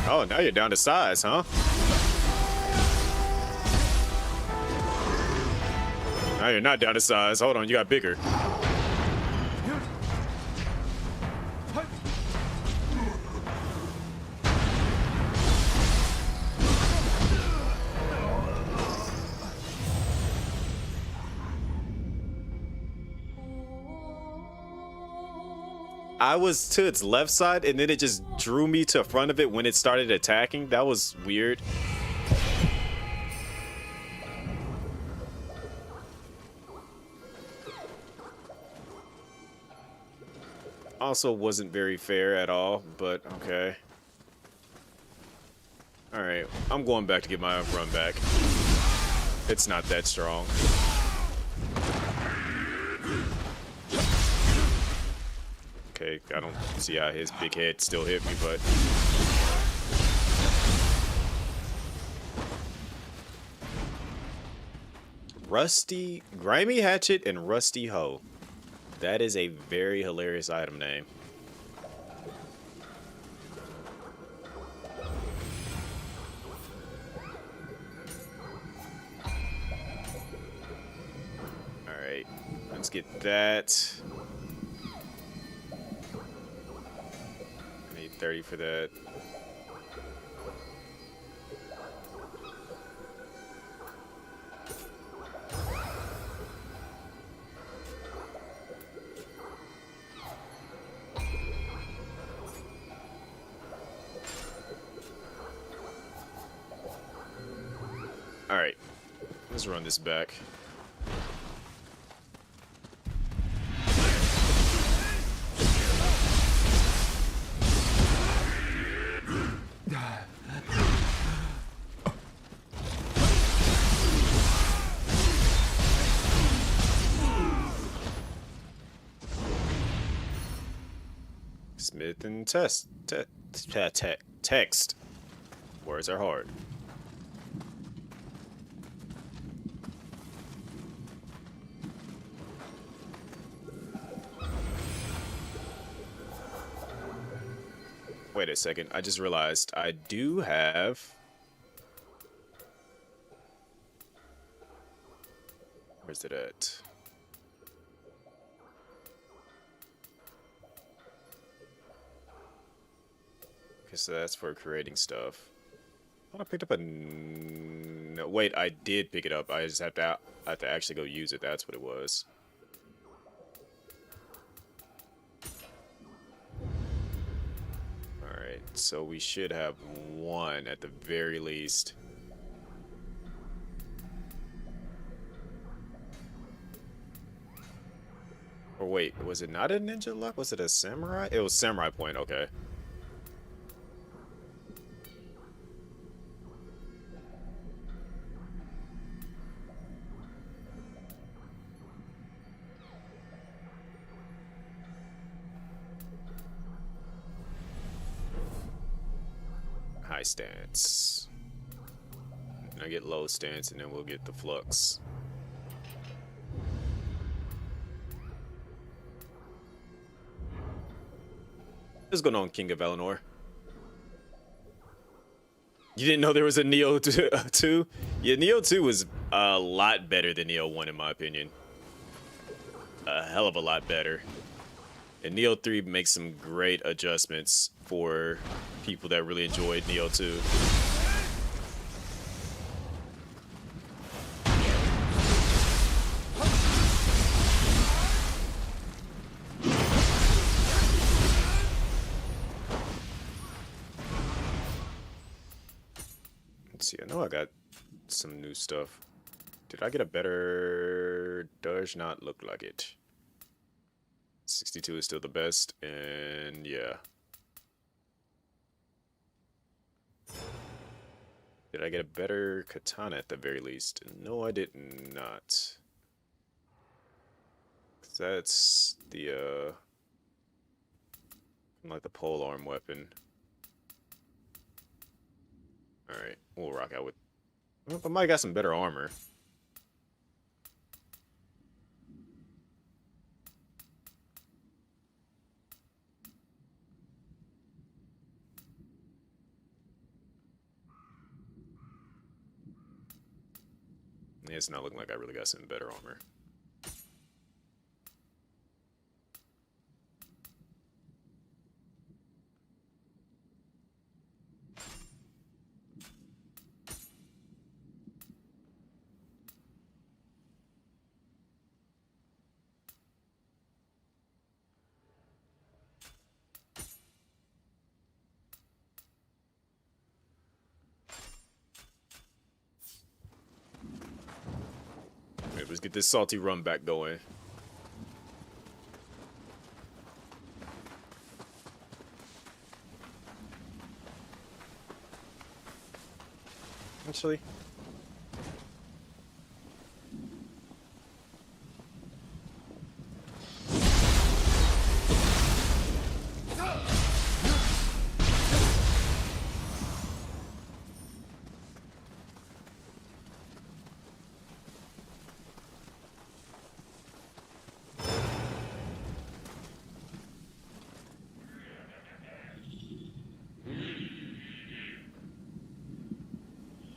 Oh, now you're down to size, huh? Now you're not down to size. Hold on, you got bigger. I was to its left side, and then it just drew me to the front of it when it started attacking. That was weird. Also wasn't very fair at all, but okay. Alright, I'm going back to get my run back. It's not that strong. Okay, I don't see how his big head still hit me, but... Rusty... Grimy Hatchet and Rusty Hoe. That is a very hilarious item name. Alright, let's get that. I need 30 for that. Alright, let's run this back. Smith and text. Words are hard. Wait a second, I just realized I do have... Where's it at? Okay, so that's for creating stuff. I picked up a... No, wait, I did pick it up. I just have to actually go use it. That's what it was. Alright, so we should have one at the very least. Or wait, was it not a ninja lock? Was it a samurai? It was samurai point, okay. High stance. And I get low stance, and then we'll get the flux. What's going on, King of Eleanor? You didn't know there was a Nioh 2? Yeah, Nioh 2 was a lot better than Nioh 1, in my opinion. A hell of a lot better. And Nioh 3 makes some great adjustments for people that really enjoyed Nioh 2. Let's see, I know I got some new stuff. Did I get a better... Does not look like it. 62 is still the best, and yeah. Did I get a better katana at the very least? No, I did not. That's the, like the polearm weapon. Alright, we'll rock out with... Well, I might got some better armor. Yeah, it's not looking like I really got some better armor. Right, let's get this salty rum back going. actually.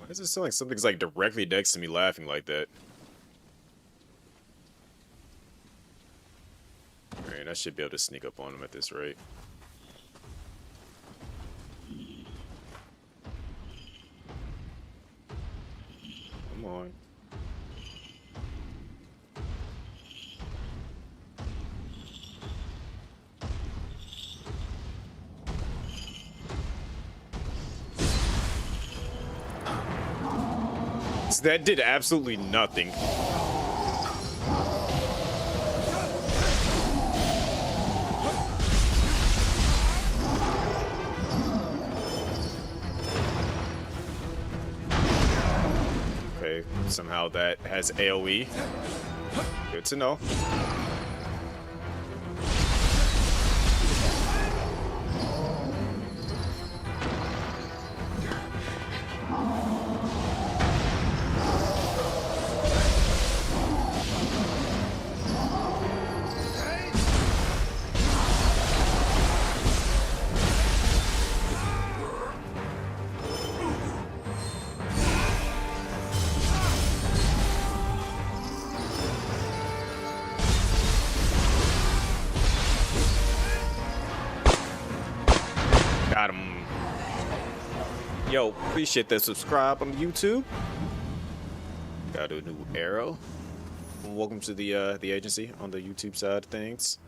Why does it sound like something's like directly next to me laughing like that? Alright, I should be able to sneak up on him at this rate. Come on. So that did absolutely nothing. Okay, somehow that has AoE. Good to know. Got him. Yo, appreciate that subscribe on YouTube. Got a new arrow. Welcome to the agency on the YouTube side of things.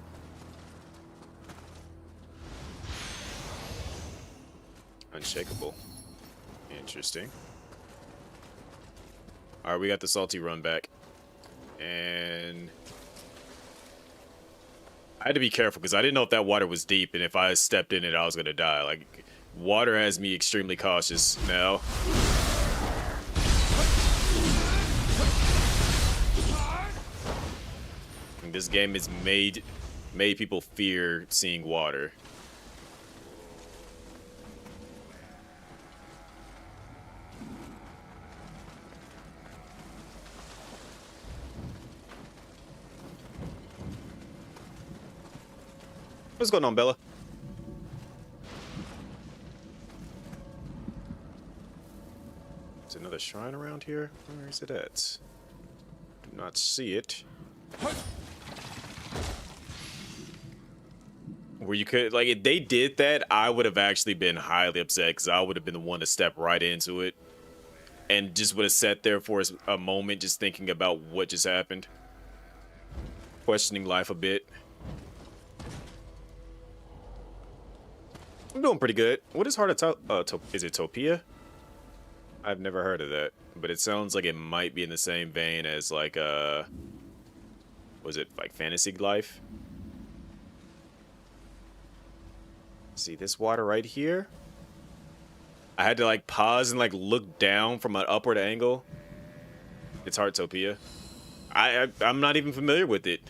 Unshakable. Interesting. All right, we got the salty run back, and I had to be careful because I didn't know if that water was deep, and if I stepped in it, I was gonna die. Like, water has me extremely cautious now. And this game has made people fear seeing water. What's going on, Bella? There's another shrine around here. Where is it at? Do not see it. Where you could, like, if they did that, I would have actually been highly upset because I would have been the one to step right into it and just would have sat there for a moment just thinking about what just happened. Questioning life a bit. I'm doing pretty good. What is Heart of is it Topia? I've never heard of that, but it sounds like it might be in the same vein as like was it like Fantasy Life? See this water right here? I had to like pause and like look down from an upward angle. It's Heartopia. I'm not even familiar with it.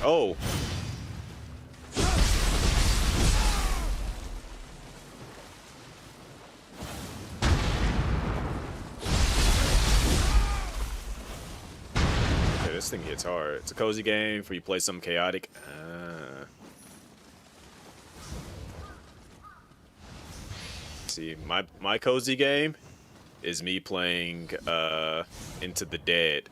Oh. Yeah, this thing hits hard. It's a cozy game for you play something chaotic. See, my cozy game is me playing Into the Dead.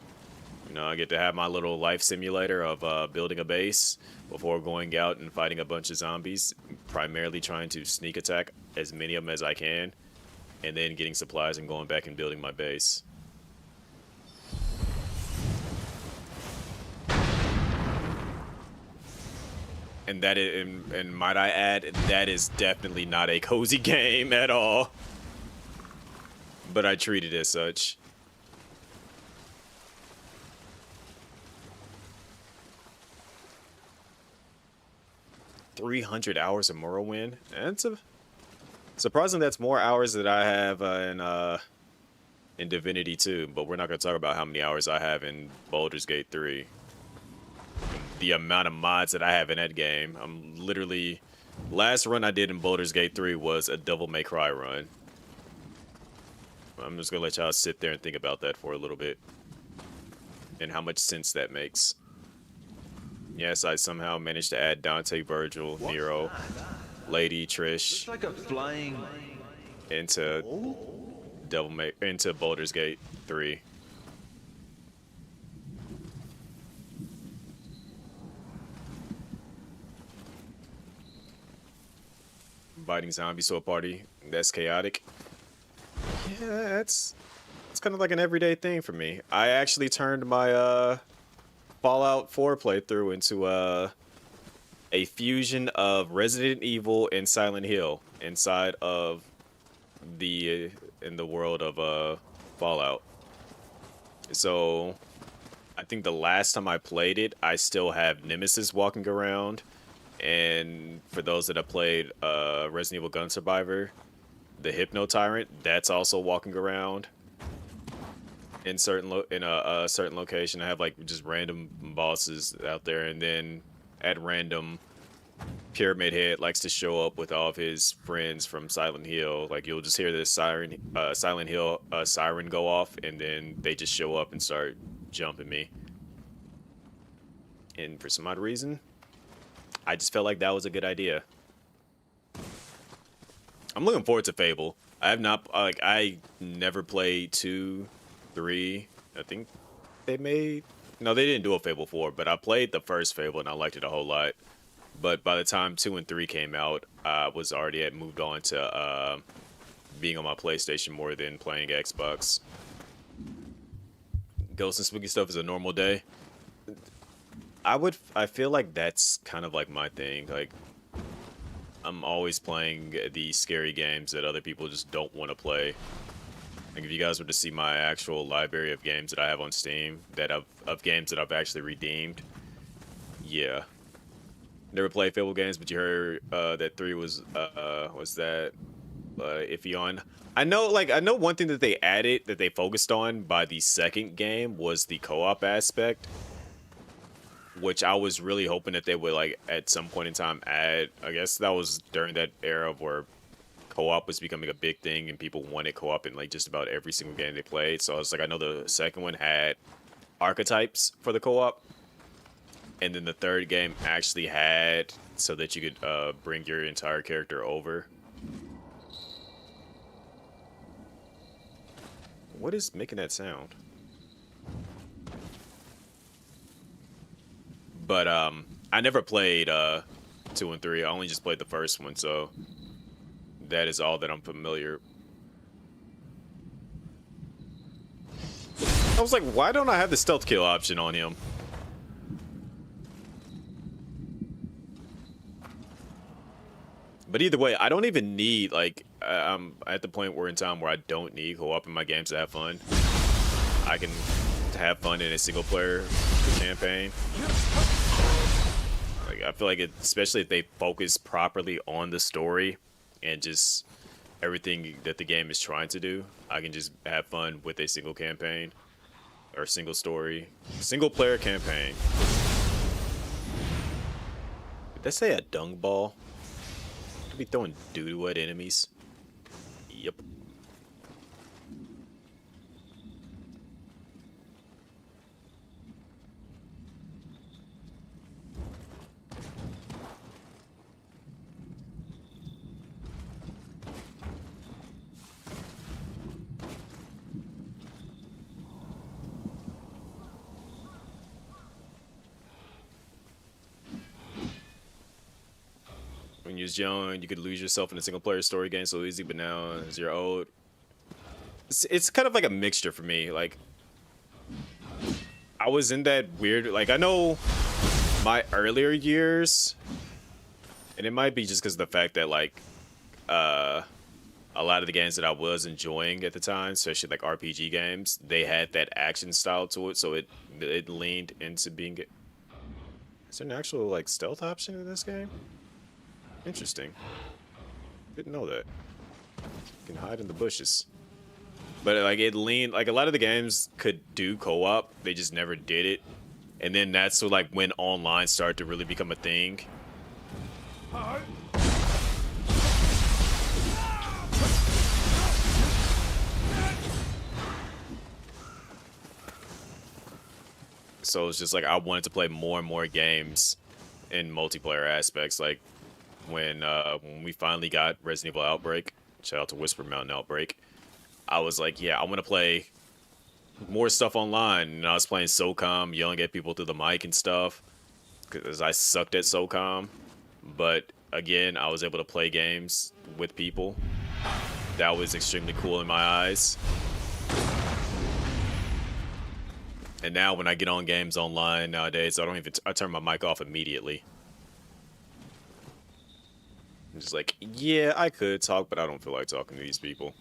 You know, I get to have my little life simulator of building a base before going out and fighting a bunch of zombies, primarily trying to sneak attack as many of them as I can, and then getting supplies and going back and building my base. And that is, and might I add, that is definitely not a cozy game at all. But I treat it as such. 300 hours of Morrowind. And it's surprisingly, that's more hours that I have in Divinity 2. But we're not going to talk about how many hours I have in Baldur's Gate 3. The amount of mods that I have in that game. I'm literally... Last run I did in Baldur's Gate 3 was a Devil May Cry run. I'm just going to let y'all sit there and think about that for a little bit. And how much sense that makes. Yes, I somehow managed to add Dante, Virgil, Nero, Lady, Trish. Looks like a flying... into into Baldur's Gate 3. Inviting zombies to a party. That's chaotic. Yeah, it's kind of like an everyday thing for me. I actually turned my Fallout 4 playthrough into a fusion of Resident Evil and Silent Hill inside of in the world of Fallout. So I think the last time I played it, I still have Nemesis walking around. And for those that have played Resident Evil Gun Survivor, the Hypno Tyrant, that's also walking around in a certain location. I have like just random bosses out there, and then at random, Pyramid Head likes to show up with all of his friends from Silent Hill. Like you'll just hear this Silent Hill siren go off, and then they just show up and start jumping me. And for some odd reason, I just felt like that was a good idea. I'm looking forward to Fable. I never played 2, 3. I think they didn't do a Fable 4, but I played the first Fable and I liked it a whole lot. But by the time 2 and 3 came out, I was already moved on to being on my PlayStation more than playing Xbox. Ghost and spooky stuff is a normal day. I feel like that's kind of like my thing. Like, I'm always playing these scary games that other people just don't want to play. Like, if you guys were to see my actual library of games that I have on Steam, of games that I've actually redeemed, yeah. Never played Fable games, but you heard that 3 was that iffy on. I know one thing that they added, that they focused on by the second game, was the co-op aspect, which I was really hoping that they would, like, at some point in time add. I guess that was during that era where co-op was becoming a big thing and people wanted co-op in, like, just about every single game they played. So I was like, I know the second one had archetypes for the co-op, and then the third game actually had so that you could bring your entire character over. What is making that sound? But I never played 2 and 3. I only just played the first one, so that is all that I'm familiar. I was like, why don't I have the stealth kill option on him? But either way, I don't even need, like, I'm at the point where in time where I don't need co-op in my games to have fun. I can have fun in a single player campaign. Like, I feel like especially if they focus properly on the story and just everything that the game is trying to do, I can just have fun with a single campaign or single story, single player campaign. Did they say a dung ball? Could be throwing doo-doo at enemies. Yep. When you was young, you could lose yourself in a single-player story game so easy, but now as you're old, it's kind of like a mixture for me. Like, I was in that weird, like, I know my earlier years, and it might be just because of the fact that, like, a lot of the games that I was enjoying at the time, especially like RPG games, they had that action style to it, so it leaned into being. Is there an actual, like, stealth option in this game? Interesting. Didn't know that. You can hide in the bushes. But like it leaned like a lot of the games could do co-op, they just never did it. And then that's like when online started to really become a thing. So it's just like I wanted to play more and more games in multiplayer aspects. Like when we finally got Resident Evil Outbreak, shout out to Whisper Mountain Outbreak, I was like, yeah, I want to play more stuff online. And I was playing SOCOM, yelling at people through the mic and stuff, because I sucked at SOCOM. But again, I was able to play games with people. That was extremely cool in my eyes. And now when I get on games online nowadays, I turn my mic off immediately. I'm just like, yeah, I could talk, but I don't feel like talking to these people.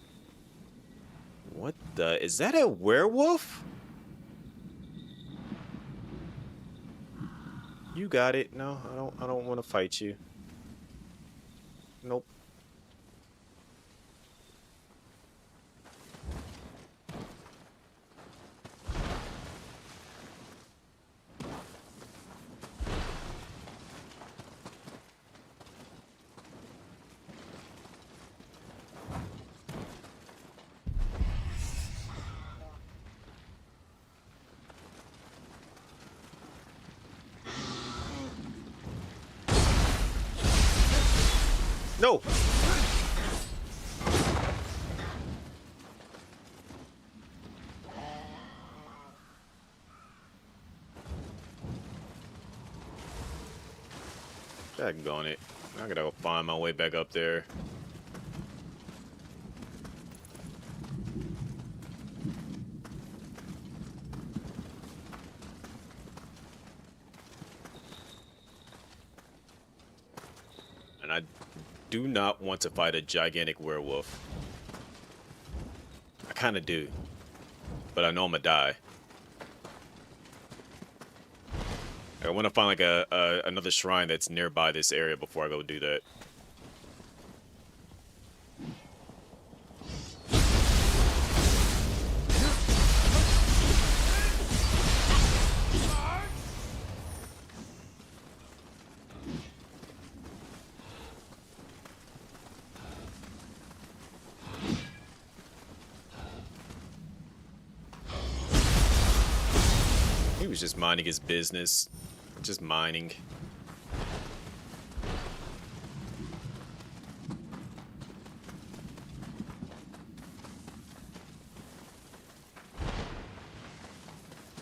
What the? Is that a werewolf? You got it. No, I don't want to fight you. Nope. No. Daggone it. I gotta go find my way back up there. And I do not want to fight a gigantic werewolf. I kind of do. But I know I'm gonna die. I want to find like another shrine that's nearby this area before I go do that. He was just minding his business. Just mining.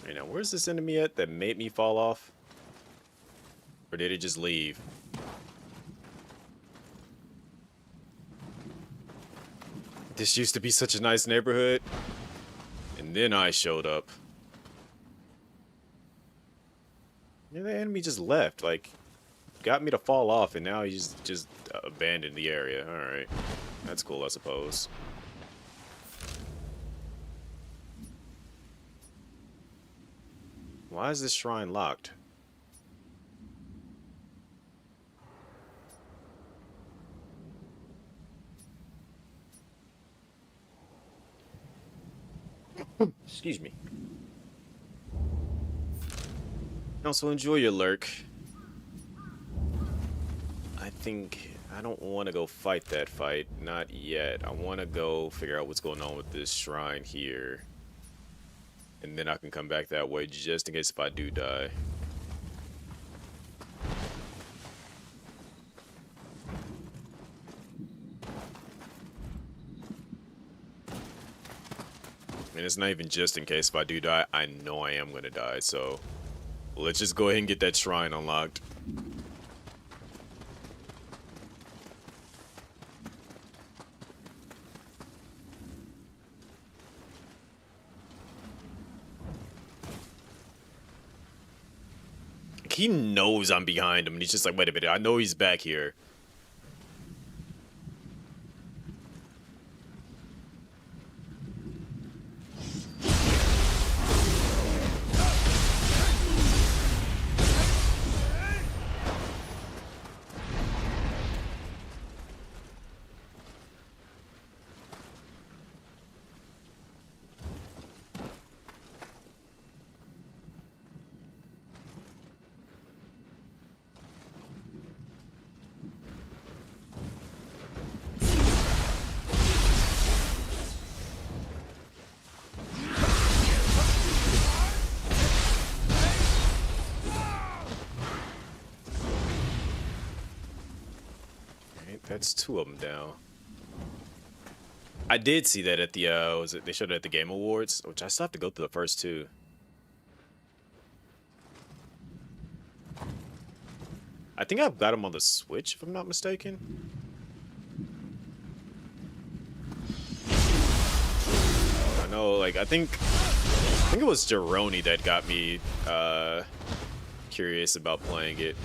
Hey, now where's this enemy at that made me fall off? Or did it just leave? This used to be such a nice neighborhood. And then I showed up. Yeah, the enemy just left, like, got me to fall off, and now he's just abandoned the area. Alright. That's cool, I suppose. Why is this shrine locked? Excuse me. Also, enjoy your lurk. I think I don't want to go fight that fight. Not yet. I want to go figure out what's going on with this shrine here. And then I can come back that way just in case if I do die. And it's not even just in case if I do die. I know I am going to die, so let's just go ahead and get that shrine unlocked. He knows I'm behind him, and he's just like, wait a minute, I know he's back here. Alright, that's 2 of them down. I did see that at the, they showed it at the Game Awards, which I still have to go through the first 2. I think I've got them on the Switch, if I'm not mistaken. I know, like, I think it was Jeroni that got me, curious about playing it.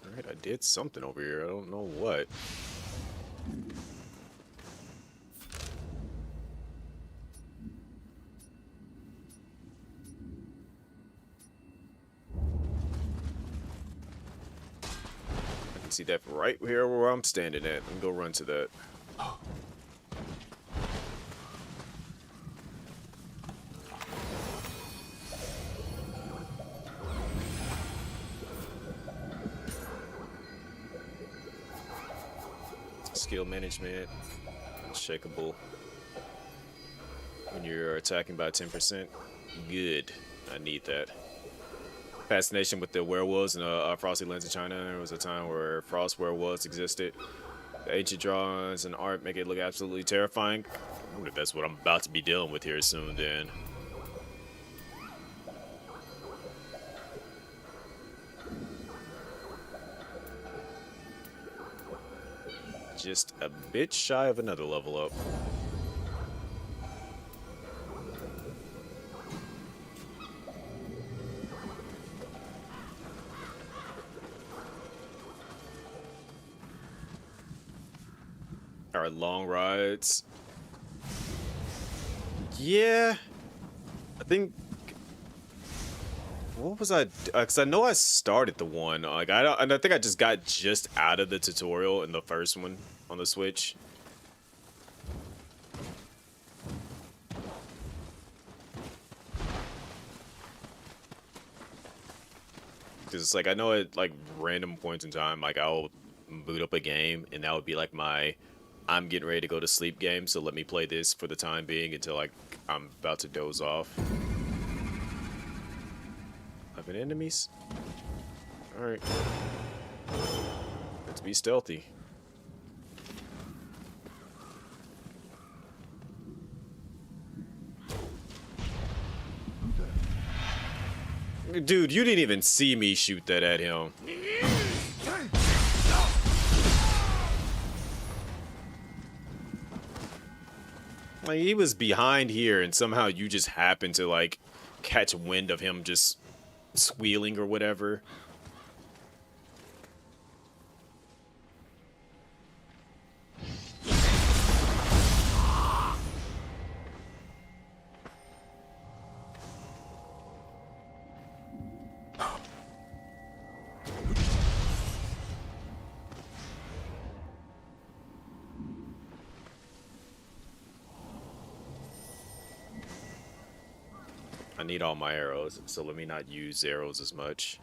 Alright, I did something over here. I don't know what. I can see that right here where I'm standing at. Let me go run to that. Skill management, unshakable. When you're attacking by 10%, good. I need that. Fascination with the werewolves in Frosty Lands in China. There was a time where frost werewolves existed. The ancient drawings and art make it look absolutely terrifying. I wonder if that's what I'm about to be dealing with here soon then. Just a bit shy of another level up. Our long rides. Yeah. I think. What was I? Because I know I started the one. Like and I think I just got just out of the tutorial in the first one on the Switch. Because it's like I know at like random points in time, like I'll boot up a game and that would be like my I'm getting ready to go to sleep game. So let me play this for the time being until like I'm about to doze off. Of enemies. All right. Let's be stealthy. Dude, you didn't even see me shoot that at him. Like, he was behind here and somehow you just happened to like catch wind of him just squealing or whatever. I need all my arrows, so let me not use arrows as much.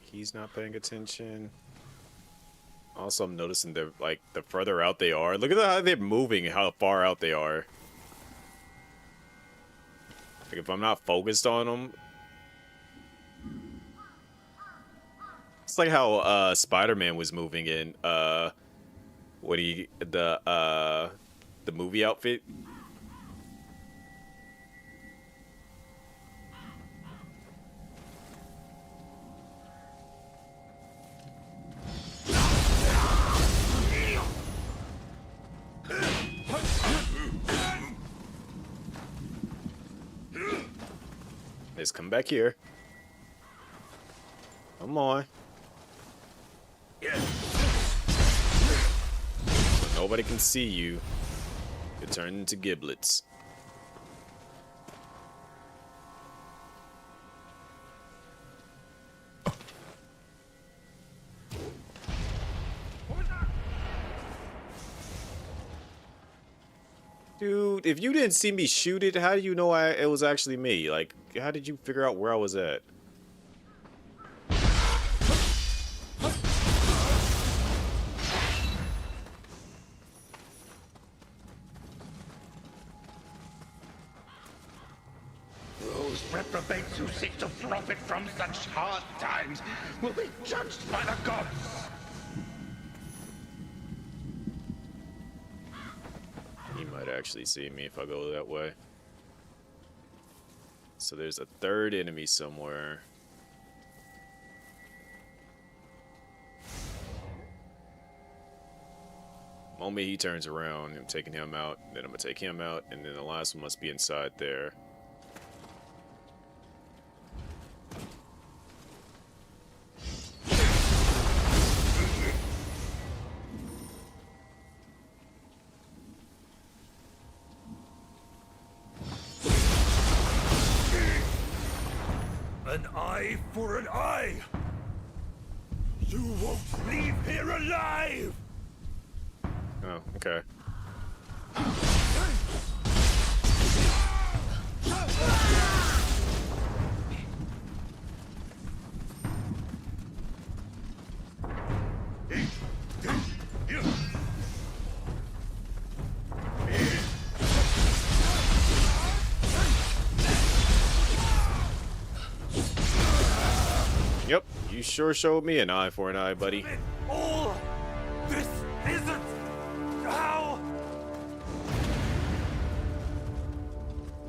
He's not paying attention. Also, I'm noticing they're like the further out they are. Look at how they're moving, how far out they are. Like if I'm not focused on them, it's like how Spider-Man was moving in the movie outfit. Let's come back here. Come on. nobody can see you, you turn into giblets. Dude, if you didn't see me shoot it, how do you know it was actually me? Like, how did you figure out where I was at? Those reprobates who seek to profit from such hard times will be judged by the gods. He might actually see me if I go that way. So there's a third enemy somewhere. Moment he turns around, I'm taking him out, then I'm gonna take him out, and then the last one must be inside there. An eye for an eye! You won't leave here alive! Oh, okay. Yep, you sure showed me an eye for an eye, buddy. All this isn't how.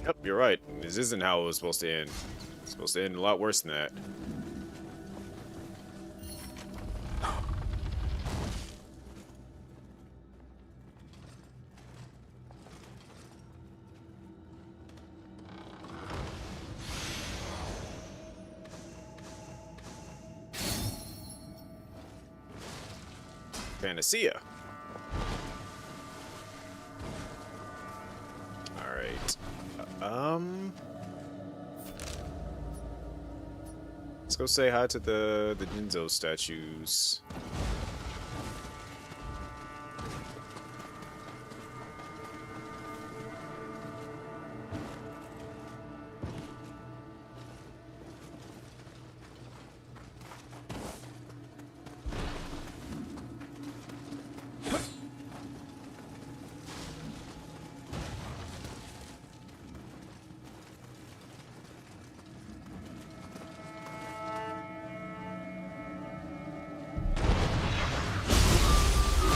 Yep, you're right. This isn't how it was supposed to end. It's supposed to end a lot worse than that. Panacea. All right. Let's go say hi to the Nioh statues.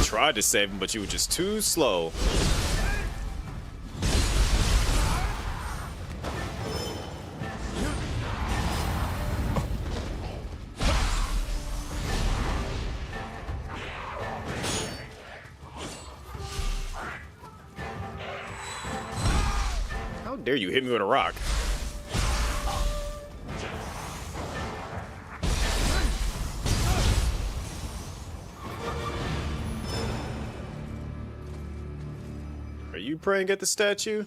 Tried to save him, but you were just too slow. How dare you hit me with a rock? Are you praying at the statue?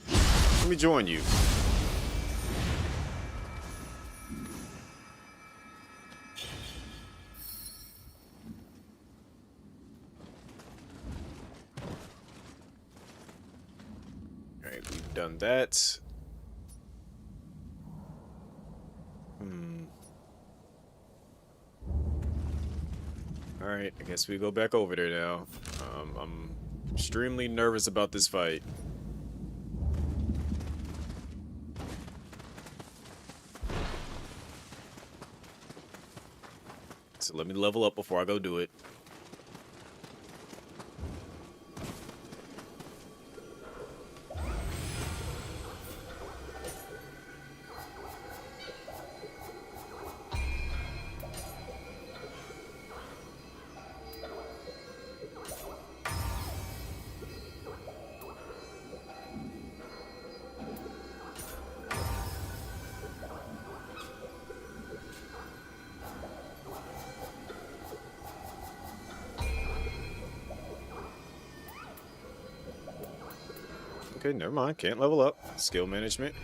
Let me join you. Alright, we've done that. Alright, I guess we go back over there now. I'm extremely nervous about this fight. So let me level up before I go do it. Okay, never mind. Can't level up. Skill management.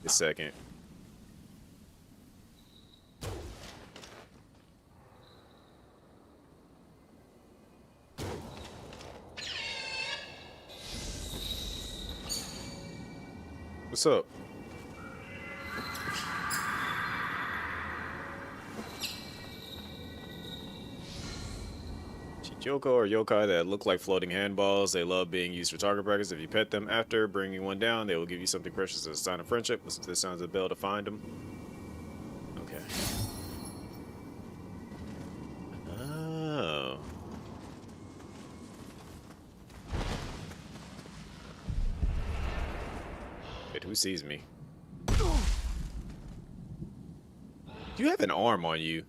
A second. What's up? Chichoko or yokai that look like floating handballs. They love being used for target practice. If you pet them after bringing one down, they will give you something precious as a sign of friendship. Listen to the sounds of the bell to find them. Okay. Oh. Wait, who sees me? You have an arm on you.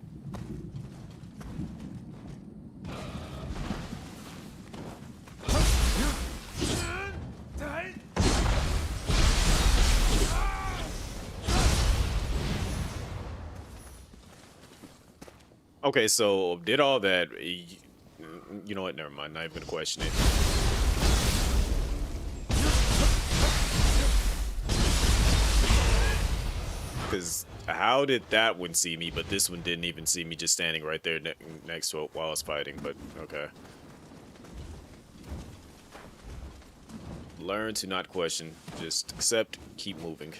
Okay, so did all that. You know what? Never mind. Not even gonna question it. Because how did that one see me, but this one didn't even see me just standing right there next to it while I was fighting? But okay. Learn to not question. Just accept. Keep moving.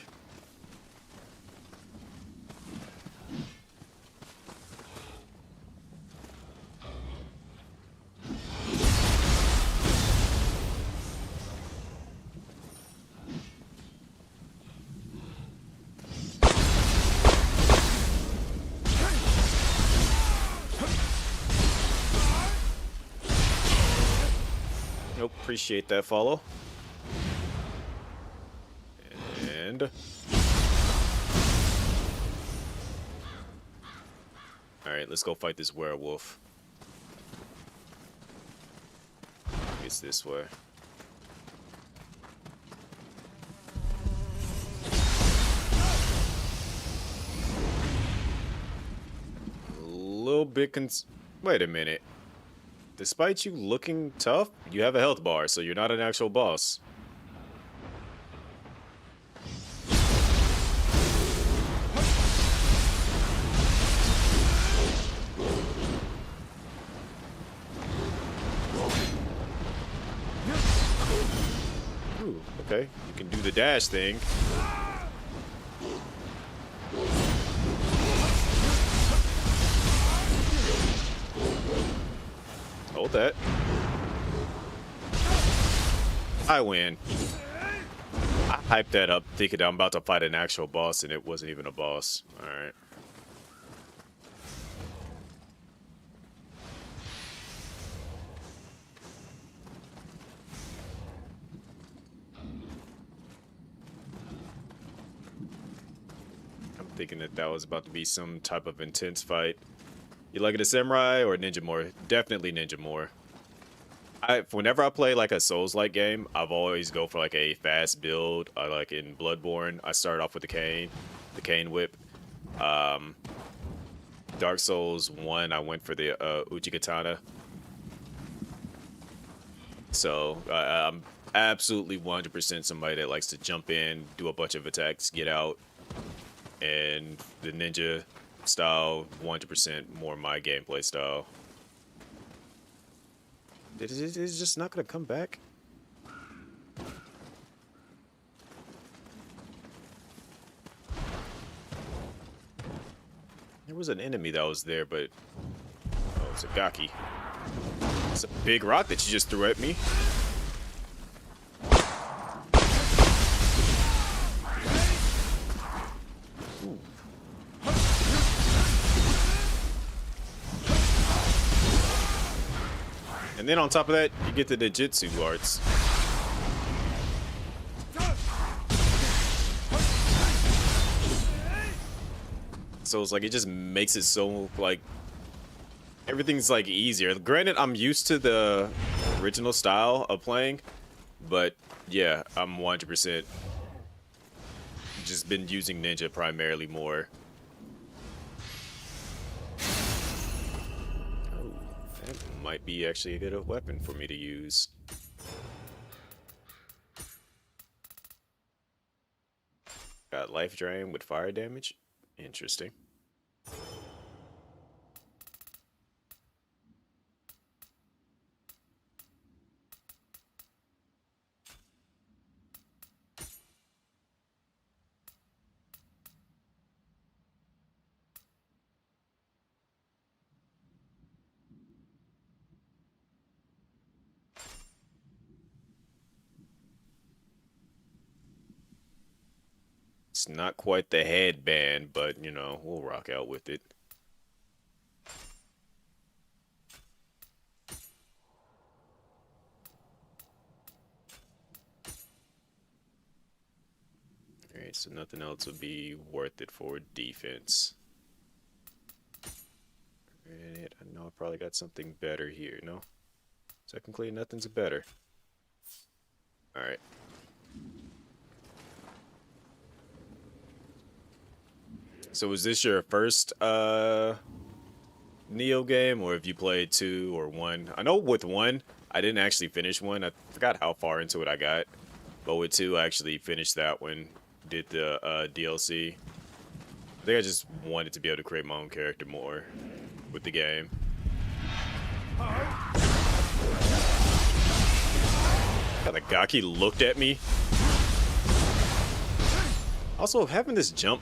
Nope, appreciate that follow. And alright, let's go fight this werewolf. It's this way. A little bit wait a minute. Despite you looking tough, you have a health bar, so you're not an actual boss. Ooh, okay. You can do the dash thing. Hold that. I win. I hyped that up thinking I'm about to fight an actual boss and it wasn't even a boss. Alright. I'm thinking that that was about to be some type of intense fight. You like it a samurai or ninja more? Definitely ninja more. Whenever I play like a Souls-like game, I've always go for like a fast build. Like in Bloodborne, I start off with the cane whip. Dark Souls 1, I went for the Uchigatana. So I'm absolutely 100% somebody that likes to jump in, do a bunch of attacks, get out, and the ninja style 100% more my gameplay style. It's just not gonna come back. There was an enemy that was there, but oh, it's a Gaki. It's a big rock that you just threw at me. And then on top of that, you get the Ninjutsu arts. So it's like, it just makes it so, like, everything's, like, easier. Granted, I'm used to the original style of playing, but, yeah, I'm 100% just been using ninja primarily more. Oh, that might be actually a good weapon for me to use. Got life drain with fire damage. Interesting. It's not quite the headband, but you know, we'll rock out with it. Alright, so nothing else would be worth it for defense. Alright, I know I probably got something better here, no? Technically, nothing's better. Alright. So is this your first Nioh game, or have you played 2 or 1? I know with 1, I didn't actually finish 1. I forgot how far into it I got. But with 2, I actually finished that one. Did the DLC. I think I just wanted to be able to create my own character more with the game. God, the Gaki looked at me. Also, having this jump,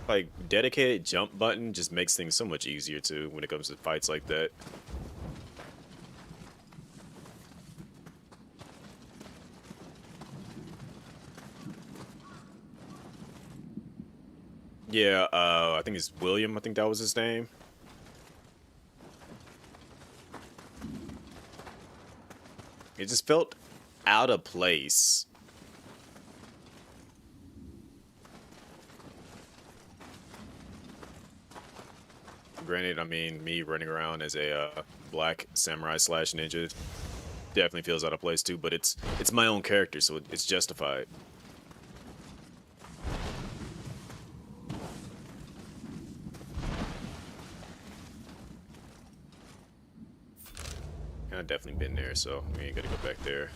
like, dedicated jump button just makes things so much easier, too, when it comes to fights like that. Yeah, I think it's William. I think that was his name. It just felt out of place. Granted, I mean, me running around as a black samurai slash ninja definitely feels out of place too, but it's my own character, so it's justified. I've definitely been there, so we ain't gotta go back there.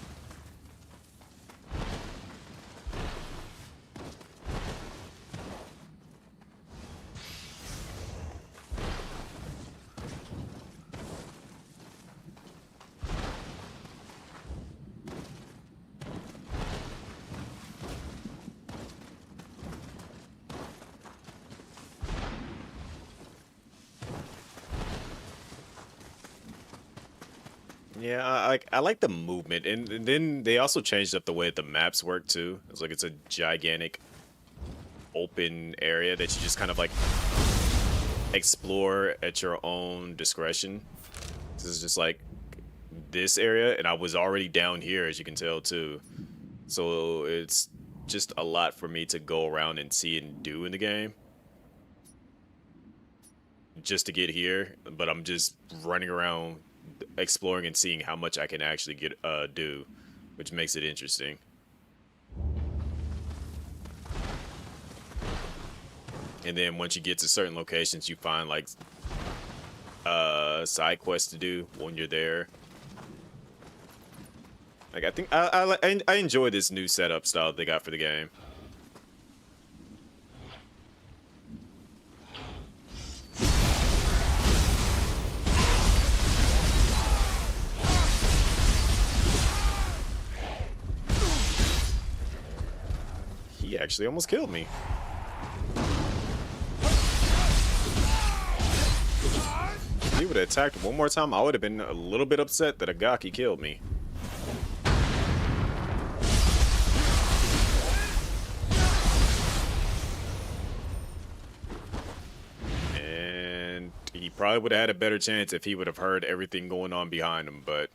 Yeah, I like the movement, and then they also changed up the way the maps work too. It's like it's a gigantic open area that you just kind of like explore at your own discretion. This is just like this area, and I was already down here, as you can tell too. So it's just a lot for me to go around and see and do in the game just to get here. But I'm just running around exploring and seeing how much I can actually get do, which makes it interesting. And then once you get to certain locations, you find like side quests to do when you're there. Like I think I enjoy this new setup style they got for the game. He actually almost killed me. If he would have attacked one more time, I would have been a little bit upset that Agaki killed me. And he probably would have had a better chance if he would have heard everything going on behind him, but...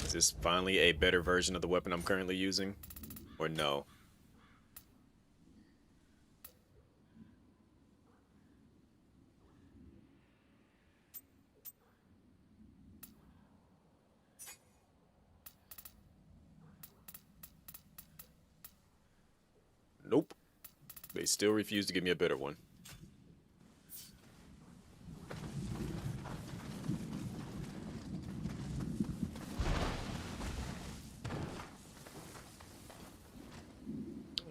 Is this finally a better version of the weapon I'm currently using? Or no? Nope. They still refuse to give me a better one.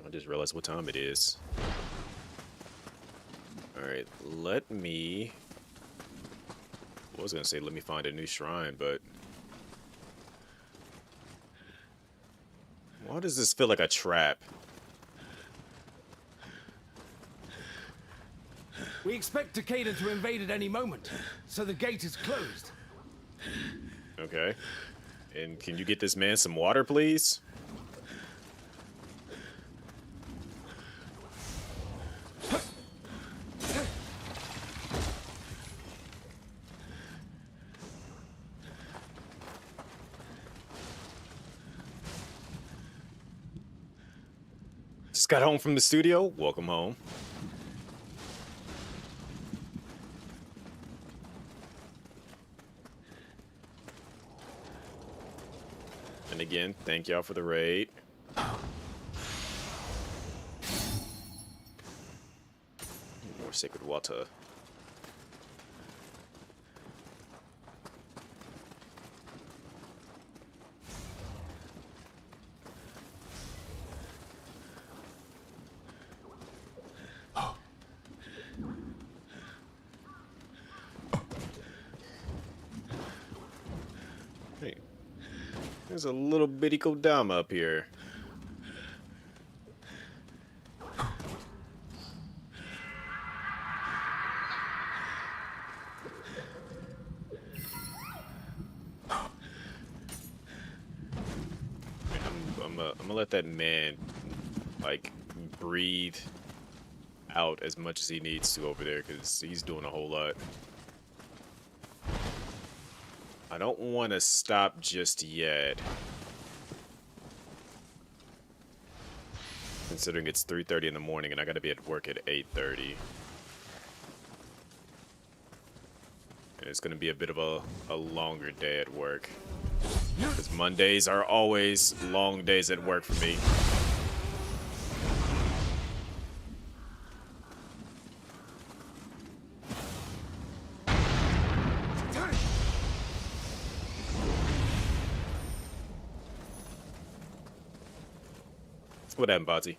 I just realized what time it is. Alright, let me... I was gonna say let me find a new shrine, but... Why does this feel like a trap? We expect Takeda to invade at any moment, so the gate is closed. Okay. And can you get this man some water, please? Just got home from the studio. Welcome home. And again, thank y'all for the raid. More sacred water. Hey, there's a little bitty Kodama up here. I'm gonna let that man, like, breathe out as much as he needs to over there, because he's doing a whole lot. I don't want to stop just yet, considering it's 3:30 in the morning and I gotta be at work at 8:30. And it's gonna be a bit of a longer day at work, because Mondays are always long days at work for me. What happened, Bazi?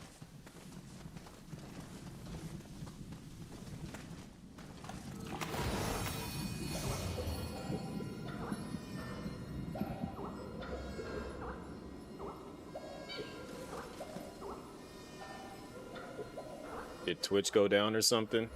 Did Twitch go down or something?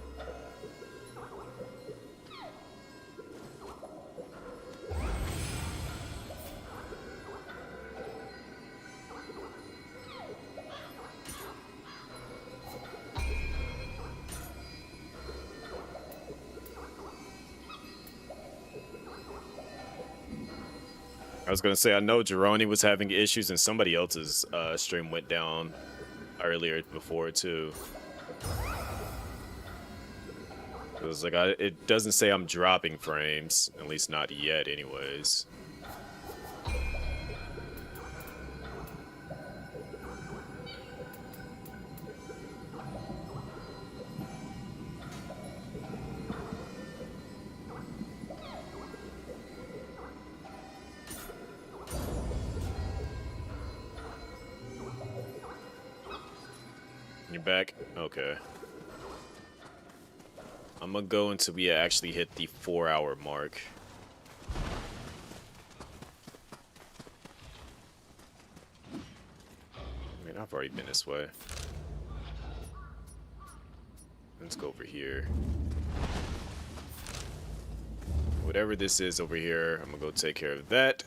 I was gonna say, I know Jeroni was having issues and somebody else's stream went down earlier before too. It was like, it doesn't say I'm dropping frames, at least not yet anyways. You're back? Okay. I'm gonna go until we actually hit the 4-hour mark. I mean, I've already been this way. Let's go over here. Whatever this is over here, I'm gonna go take care of that.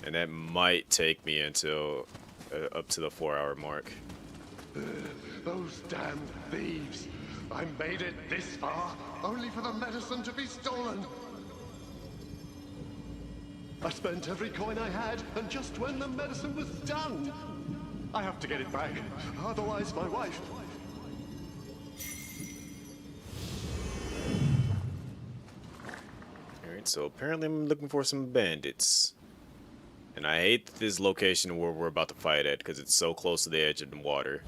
And that might take me until up to the 4-hour mark. Those damn thieves! I made it this far, only for the medicine to be stolen! I spent every coin I had, and just when the medicine was done! I have to get it back, otherwise my wife... Alright, so apparently I'm looking for some bandits. And I hate this location where we're about to fight at, because it's so close to the edge of the water.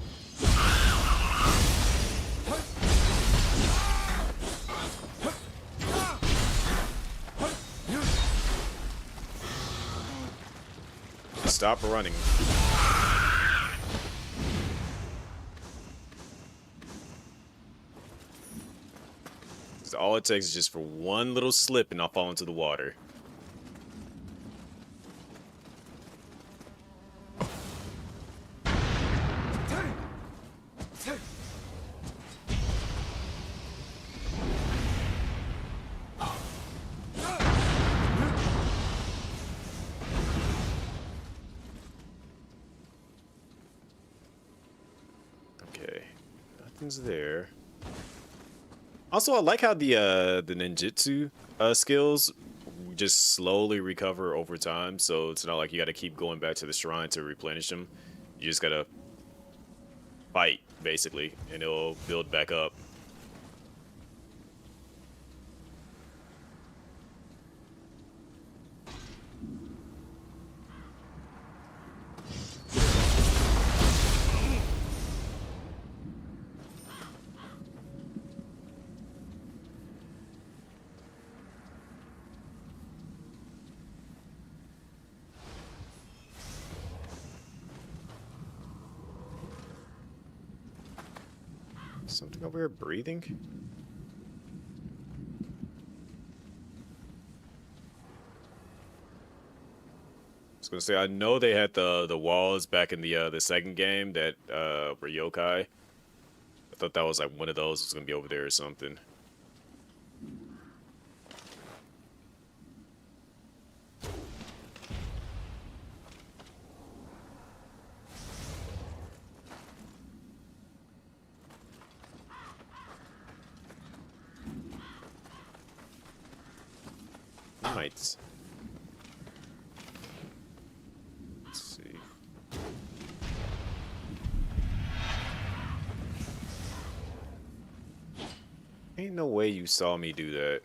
stop running. So all it takes is just for one little slip and I'll fall into the water. Okay, nothing's there. Also, I like how the ninjutsu skills just slowly recover over time, so it's not like you got to keep going back to the shrine to replenish them. You just gotta fight basically, and it'll build back up. Something over here breathing? I was gonna say, I know they had the walls back in the second game that were yokai. I thought that was like one of those was gonna be over there or something. Might. Let's see. Ain't no way you saw me do that.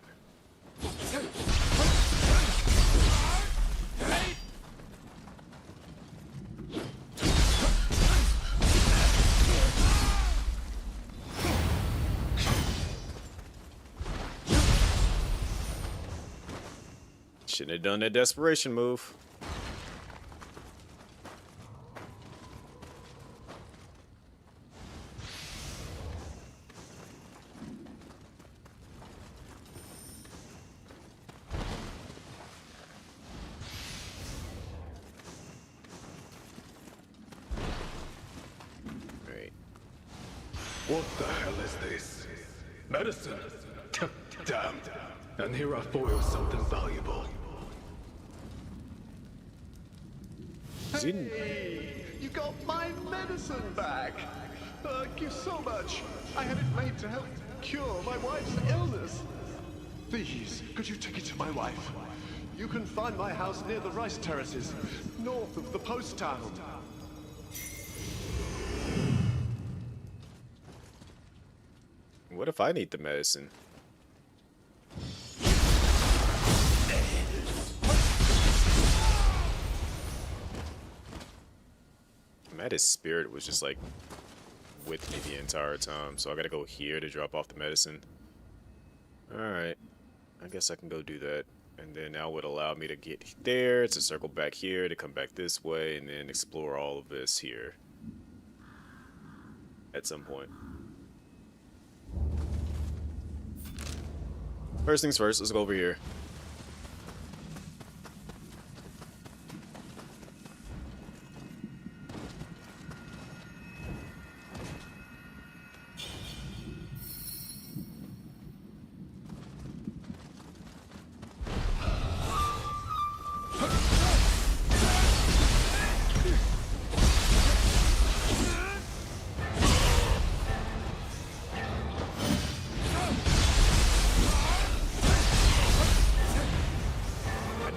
Shouldn't have done that desperation move. Right. What the hell is this? Medicine? Damn. And here I thought it was something valuable. Hey, you got my medicine back. Thank you so much. I had it made to help cure my wife's illness. Please, could you take it to my wife? You can find my house near the rice terraces, north of the post town. What if I need the medicine? Mad his spirit was just like with me the entire time, so I gotta go here to drop off the medicine. Alright, I guess I can go do that. And then that would allow me to get there, to circle back here, to come back this way, and then explore all of this here. At some point. First things first, let's go over here.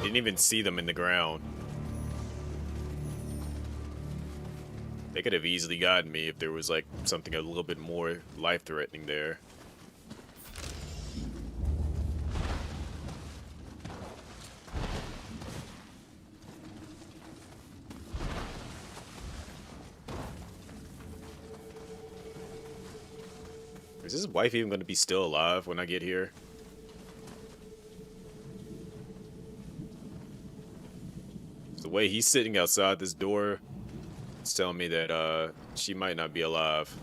Didn't even see them in the ground. They could have easily gotten me if there was like something a little bit more life-threatening there. Is his wife even going to be still alive when I get here? The way he's sitting outside this door, it's telling me that she might not be alive.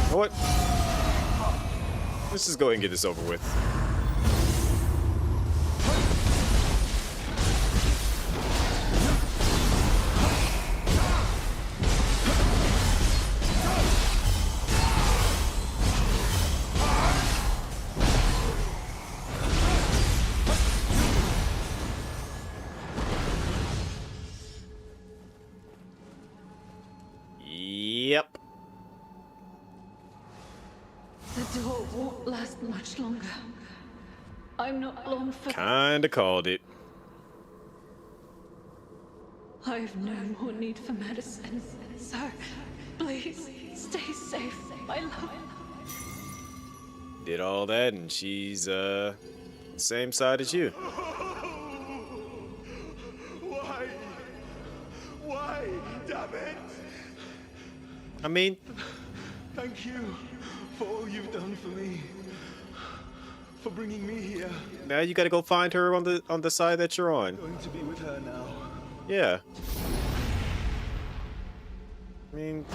You know what? Let's just go ahead and get this over with. Yep. The door won't last much longer. I'm not long for... Kinda called it. I've no more need for medicine, so please stay safe, my love. Did all that, and she's same side as you. Why? Why? Damn it! I mean, Thank you for all you've done for me. For bringing me here. now you gotta go find her on the side that you're on. I'm going to be with her now. Yeah. I mean,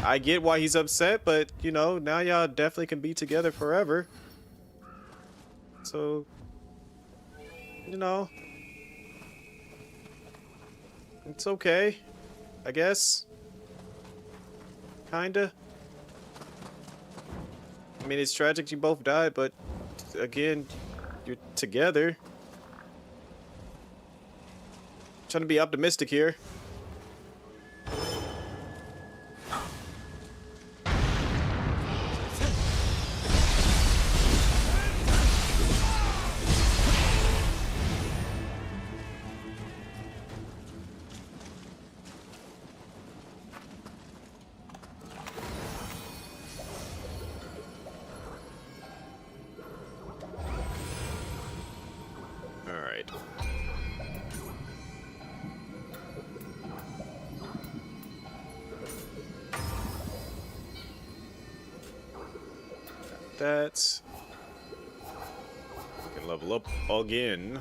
I get why he's upset, but you know, now y'all definitely can be together forever. So, you know, it's okay, I guess. Kinda. I mean, it's tragic you both died, but again, you're together. Trying to be optimistic here. That we can level up again.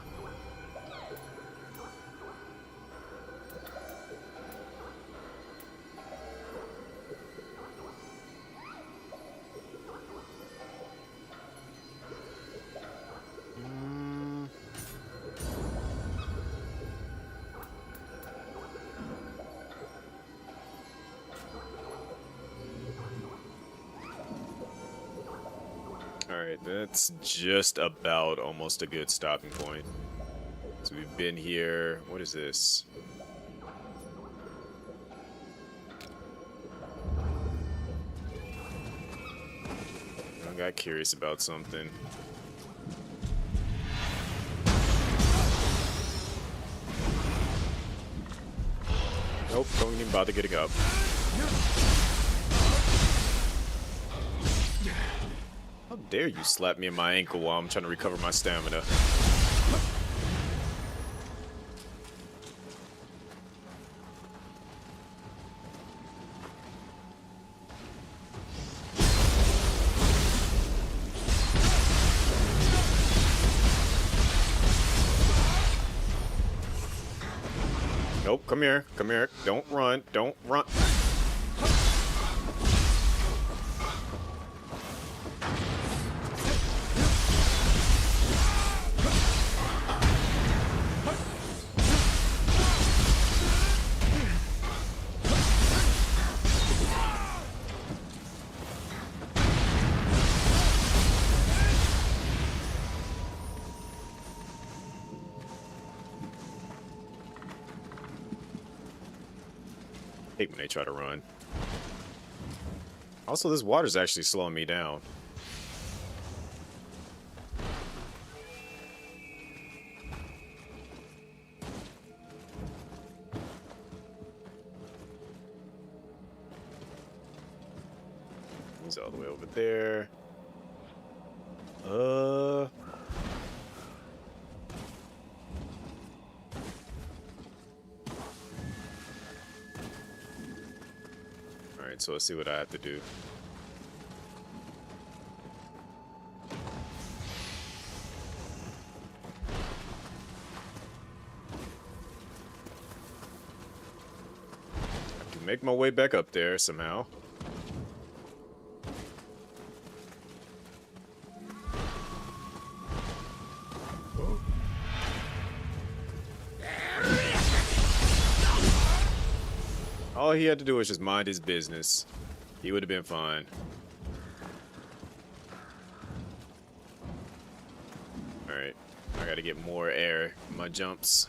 Alright, that's just about almost a good stopping point. So we've been here. What is this? I got curious about something. Nope, don't even bother getting up. How dare you slap me in my ankle while I'm trying to recover my stamina? Nope, come here, come here. Don't run, don't run. Hate when they try to run. Also, this water's actually slowing me down. He's all the way over there. Alright, so let's see what I have to do. Have to make my way back up there somehow. All he had to do was just mind his business. He would have been fine. Alright. I gotta get more air in my jumps.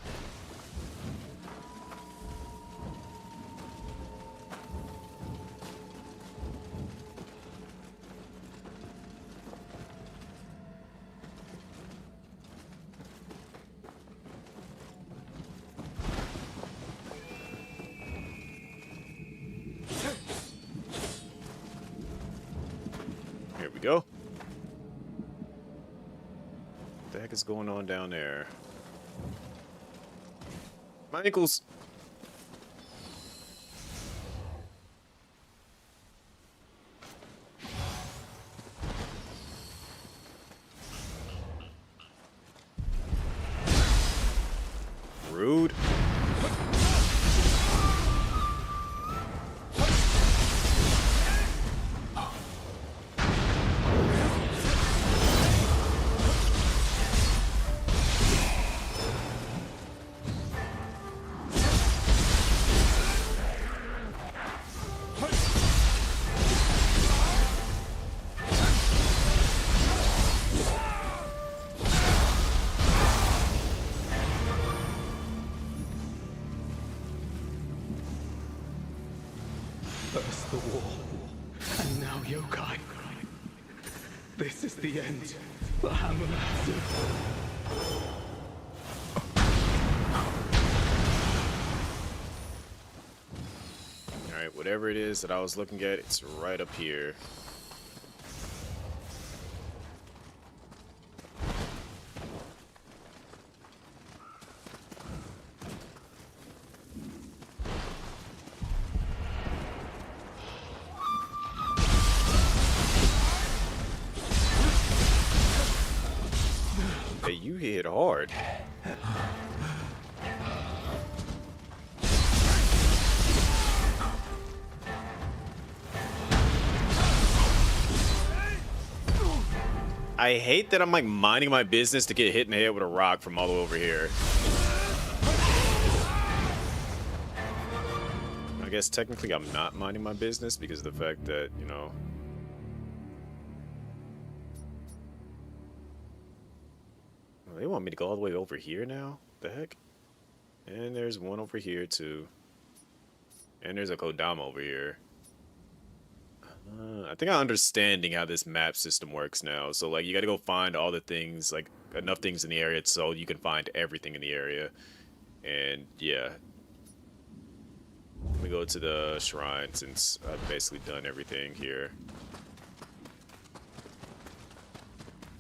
Here we go. What the heck is going on down there? My ankles. Rude. First the war, and now yokai. This is the end. The hammer master. Alright, whatever it is that I was looking at, it's right up here. Hey, you hit hard. I hate that I'm like minding my business to get hit in the head with a rock from all over here. I guess technically I'm not minding my business because of the fact that, you know, they want me to go all the way over here now? The heck? And there's one over here too. And there's a Kodama over here. I think I'm understanding how this map system works now. So like you gotta go find all the things, like enough things in the area so you can find everything in the area. And yeah. Let me go to the shrine since I've basically done everything here.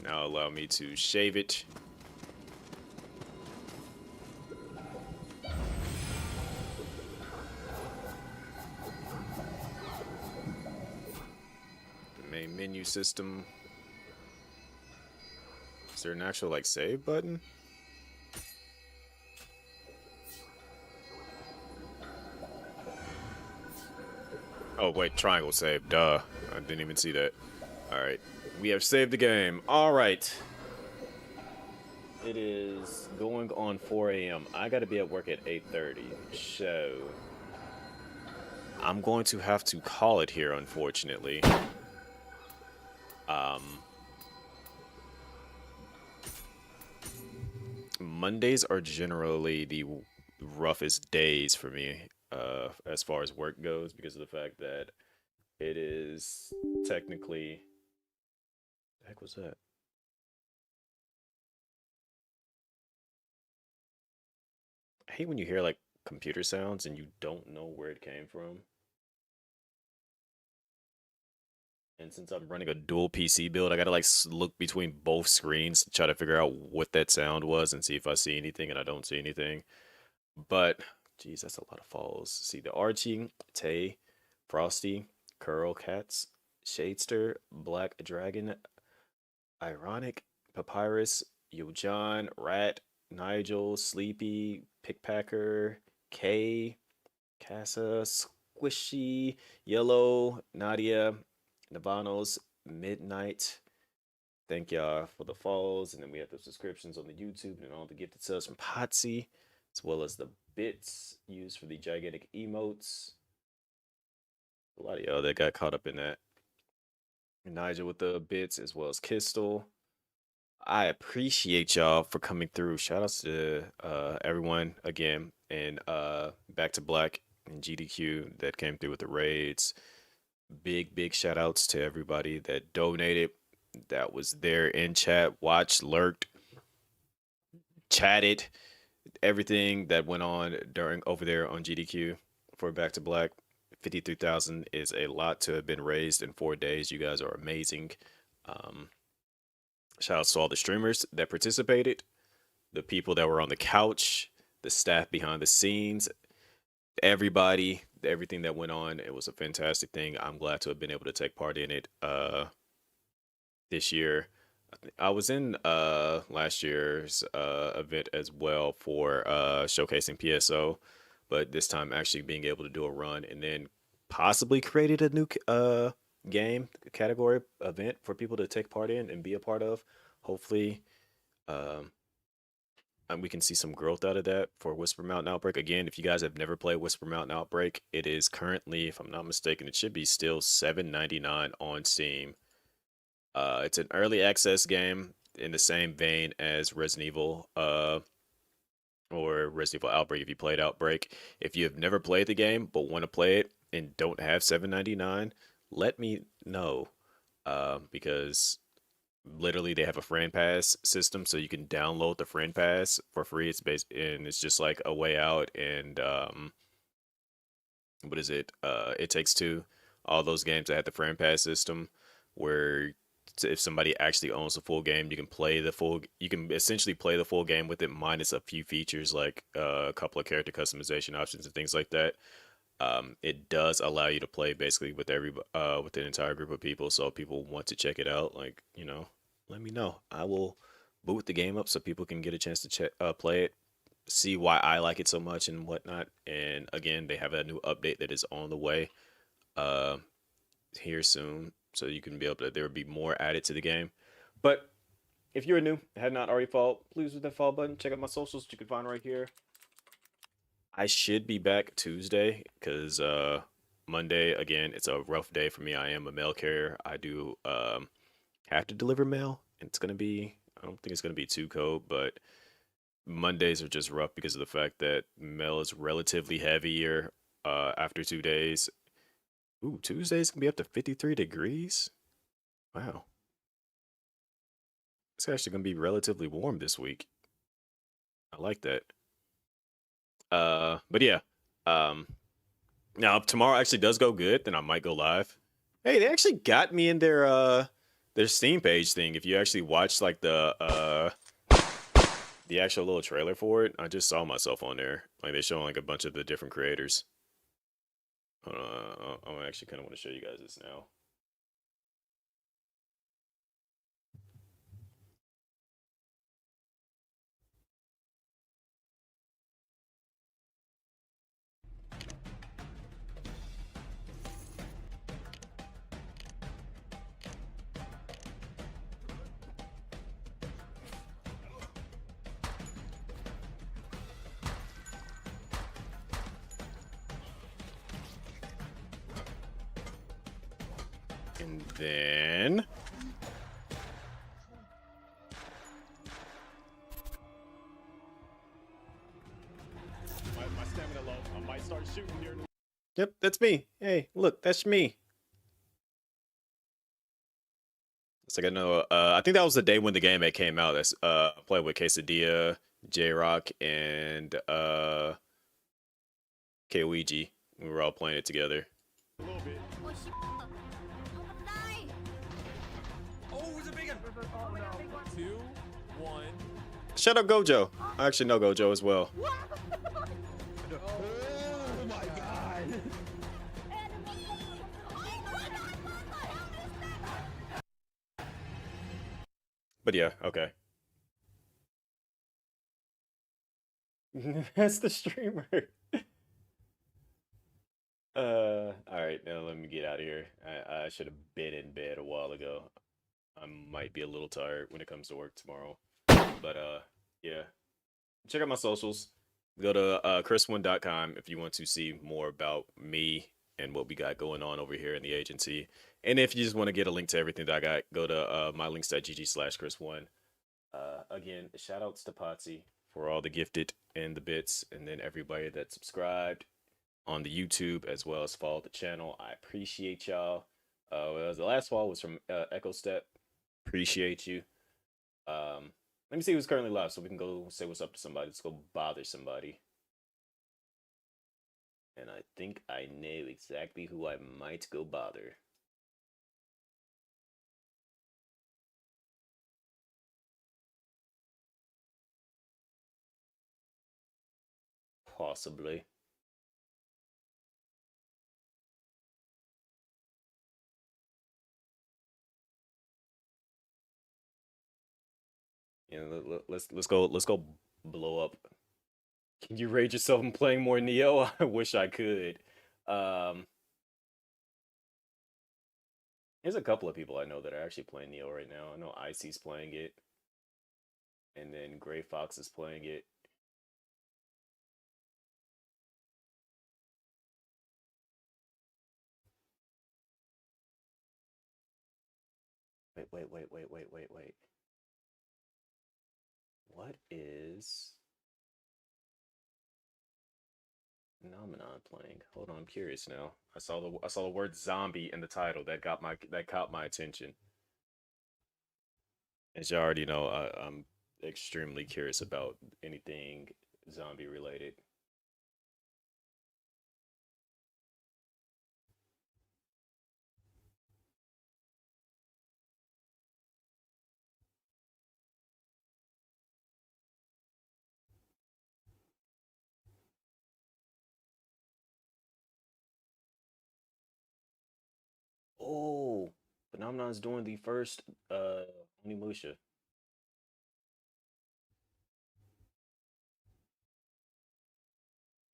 Now allow me to shave it. Main menu system. Is there an actual like save button? Oh wait, triangle save. Duh. I didn't even see that. Alright. We have saved the game. Alright. It is going on 4 a.m. I gotta be at work at 8:30. So I'm going to have to call it here, unfortunately. Mondays are generally the roughest days for me, as far as work goes, because of the fact that it is technically. The heck was that? I hate when you hear like computer sounds and you don't know where it came from. And since I'm running a dual PC build, I gotta like look between both screens to try to figure out what that sound was and see if I see anything, and I don't see anything. But, geez, that's a lot of falls. See, the Archie, Tay, Frosty, Curl Cats, Shadester, Black Dragon, Ironic, Papyrus, Yo John, Rat, Nigel, Sleepy, Pickpacker, K, Casa, Squishy, Yellow, Nadia, Navanos, Midnight. Thank y'all for the follows. And then we have the subscriptions on the YouTube and all the gifted subs from Potsy, as well as the bits used for the gigantic emotes. A lot of y'all that got caught up in that. And Nigel with the bits, as well as Kistel. I appreciate y'all for coming through. Shout outs to everyone again, and Back to Black and GDQ that came through with the raids. Big shout outs to everybody that donated, that was there in chat, watched, lurked, chatted, everything that went on during over there on GDQ for Back to Black. 53,000 is a lot to have been raised in 4 days. You guys are amazing. Shout out to all the streamers that participated, the people that were on the couch, the staff behind the scenes, everybody, everything that went on. It was a fantastic thing. I'm glad to have been able to take part in it this year. I was in last year's event as well for showcasing PSO, but this time actually being able to do a run and then possibly created a new game category event for people to take part in and be a part of. Hopefully and we can see some growth out of that for Whisper Mountain Outbreak. Again, if you guys have never played Whisper Mountain Outbreak, it is currently, if I'm not mistaken, it should be still $7.99 on Steam. It's an early access game in the same vein as Resident Evil or Resident Evil Outbreak if you played Outbreak. If you have never played the game but want to play it and don't have $7.99, let me know, because literally they have a friend pass system, so you can download the friend pass for free. It's based, and it's just like A Way Out and what is it? It Takes Two. All those games that have the friend pass system, where if somebody actually owns the full game, you can play the full. You can essentially play the full game with it, minus a few features like a couple of character customization options and things like that. It does allow you to play basically with with an entire group of people. So if people want to check it out, like, let me know. I will boot the game up so people can get a chance to play it, see why I like it so much and whatnot. And again, they have a new update that is on the way here soon, so you can be able to. There will be more added to the game. But if you're new, had not already followed, please hit that follow button. Check out my socials, which you can find right here. I should be back Tuesday because Monday, again, it's a rough day for me. I am a mail carrier. I do have to deliver mail, and it's going to be, I don't think it's going to be too cold, but Mondays are just rough because of the fact that mail is relatively heavier after 2 days. Ooh, Tuesdays can be up to 53 degrees. Wow. It's actually going to be relatively warm this week. I like that. But yeah, now if tomorrow actually does go good, then I might go live. Hey, they actually got me in their Steam page thing. If you actually watch like the actual little trailer for it, I just saw myself on there. Like they're showing like a bunch of the different creators. I actually kind of want to show you guys this now. And then my stamina low. I might start shooting here. Yep, that's me. Hey, look, that's me. It's like I know. I think that was the day when the game came out. That's played with Quesadilla, J Rock, and Koigi. We were all playing it together. A little bit. Two, one. Shut up, Gojo. I actually know Gojo as well. Oh my god. But yeah, okay. That's the streamer. All right, now let me get out of here. I should have been in bed a while ago. I might be a little tired when it comes to work tomorrow. But yeah. Check out my socials. Go to chris1.com if you want to see more about me and what we got going on over here in the agency. And if you just want to get a link to everything that I got, go to mylinks.gg/chris1. Again, shout outs to Potsy for all the gifted and the bits, and then everybody that subscribed on the YouTube as well as followed the channel. I appreciate y'all. The last fall was from Echo Step. Appreciate you. Let me see who's currently live so we can go say what's up to somebody. Let's go bother somebody. And I think I know exactly who I might go bother. Possibly. You know, let's go blow up. Can you rate yourself in playing more Nioh? I wish I could. There's a couple of people I know that are actually playing Nioh right now. I know Icy's playing it. And then Gray Fox is playing it. Wait. What is Phenomenon playing? Hold on, I'm curious now. I saw the word zombie in the title that caught my attention. As you already know, I'm extremely curious about anything zombie related. Oh, Phenomenon's doing the first Onimusha.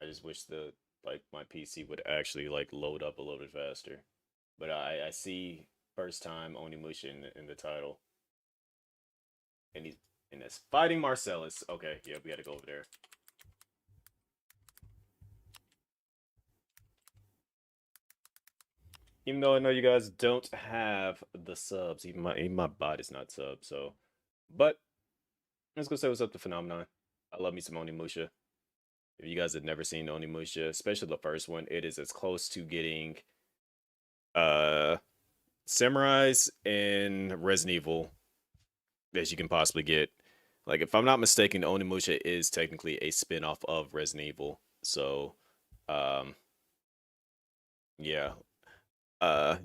I just wish the my PC would actually load up a little bit faster. But I see first time Onimusha in the title. And it's fighting Marcellus. Okay, yeah, we gotta go over there. Even though I know you guys don't have the subs, even my bot is not sub, so but let's go say what's up to Phenomenon. I love me some Onimusha. If you guys have never seen Onimusha, especially the first one, it is as close to getting uh Samurais in Resident Evil as you can possibly get. Like if I'm not mistaken, Onimusha is technically a spin-off of Resident Evil. So yeah.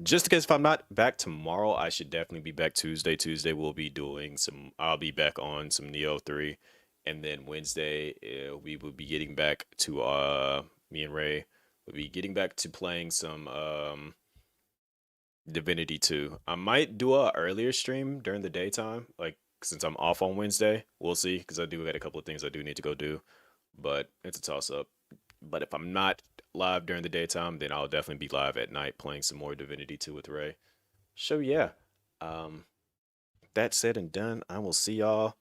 Just in case if I'm not back tomorrow, I should definitely be back Tuesday. Tuesday we'll be doing I'll be back on some Nioh 3. And then Wednesday we will be getting back to me and Ray will be getting back to playing some Divinity 2. I might do a earlier stream during the daytime, like since I'm off on Wednesday. We'll see, because I do got a couple of things I do need to go do, but it's a toss up. But if I'm not live during the daytime, then I'll definitely be live at night playing some more Divinity 2 with Ray. So yeah, that said and done, I will see y'all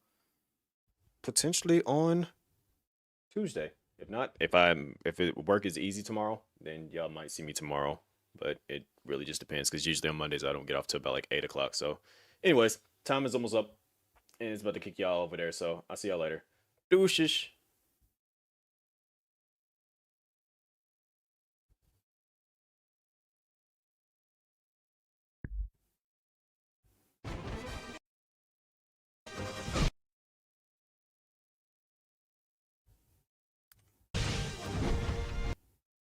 potentially on Tuesday. If not, if work is easy tomorrow, then y'all might see me tomorrow. But it really just depends, because usually on Mondays I don't get off till about like 8 o'clock. So, anyways, time is almost up, and it's about to kick y'all over there. So I'll see y'all later. Deuces.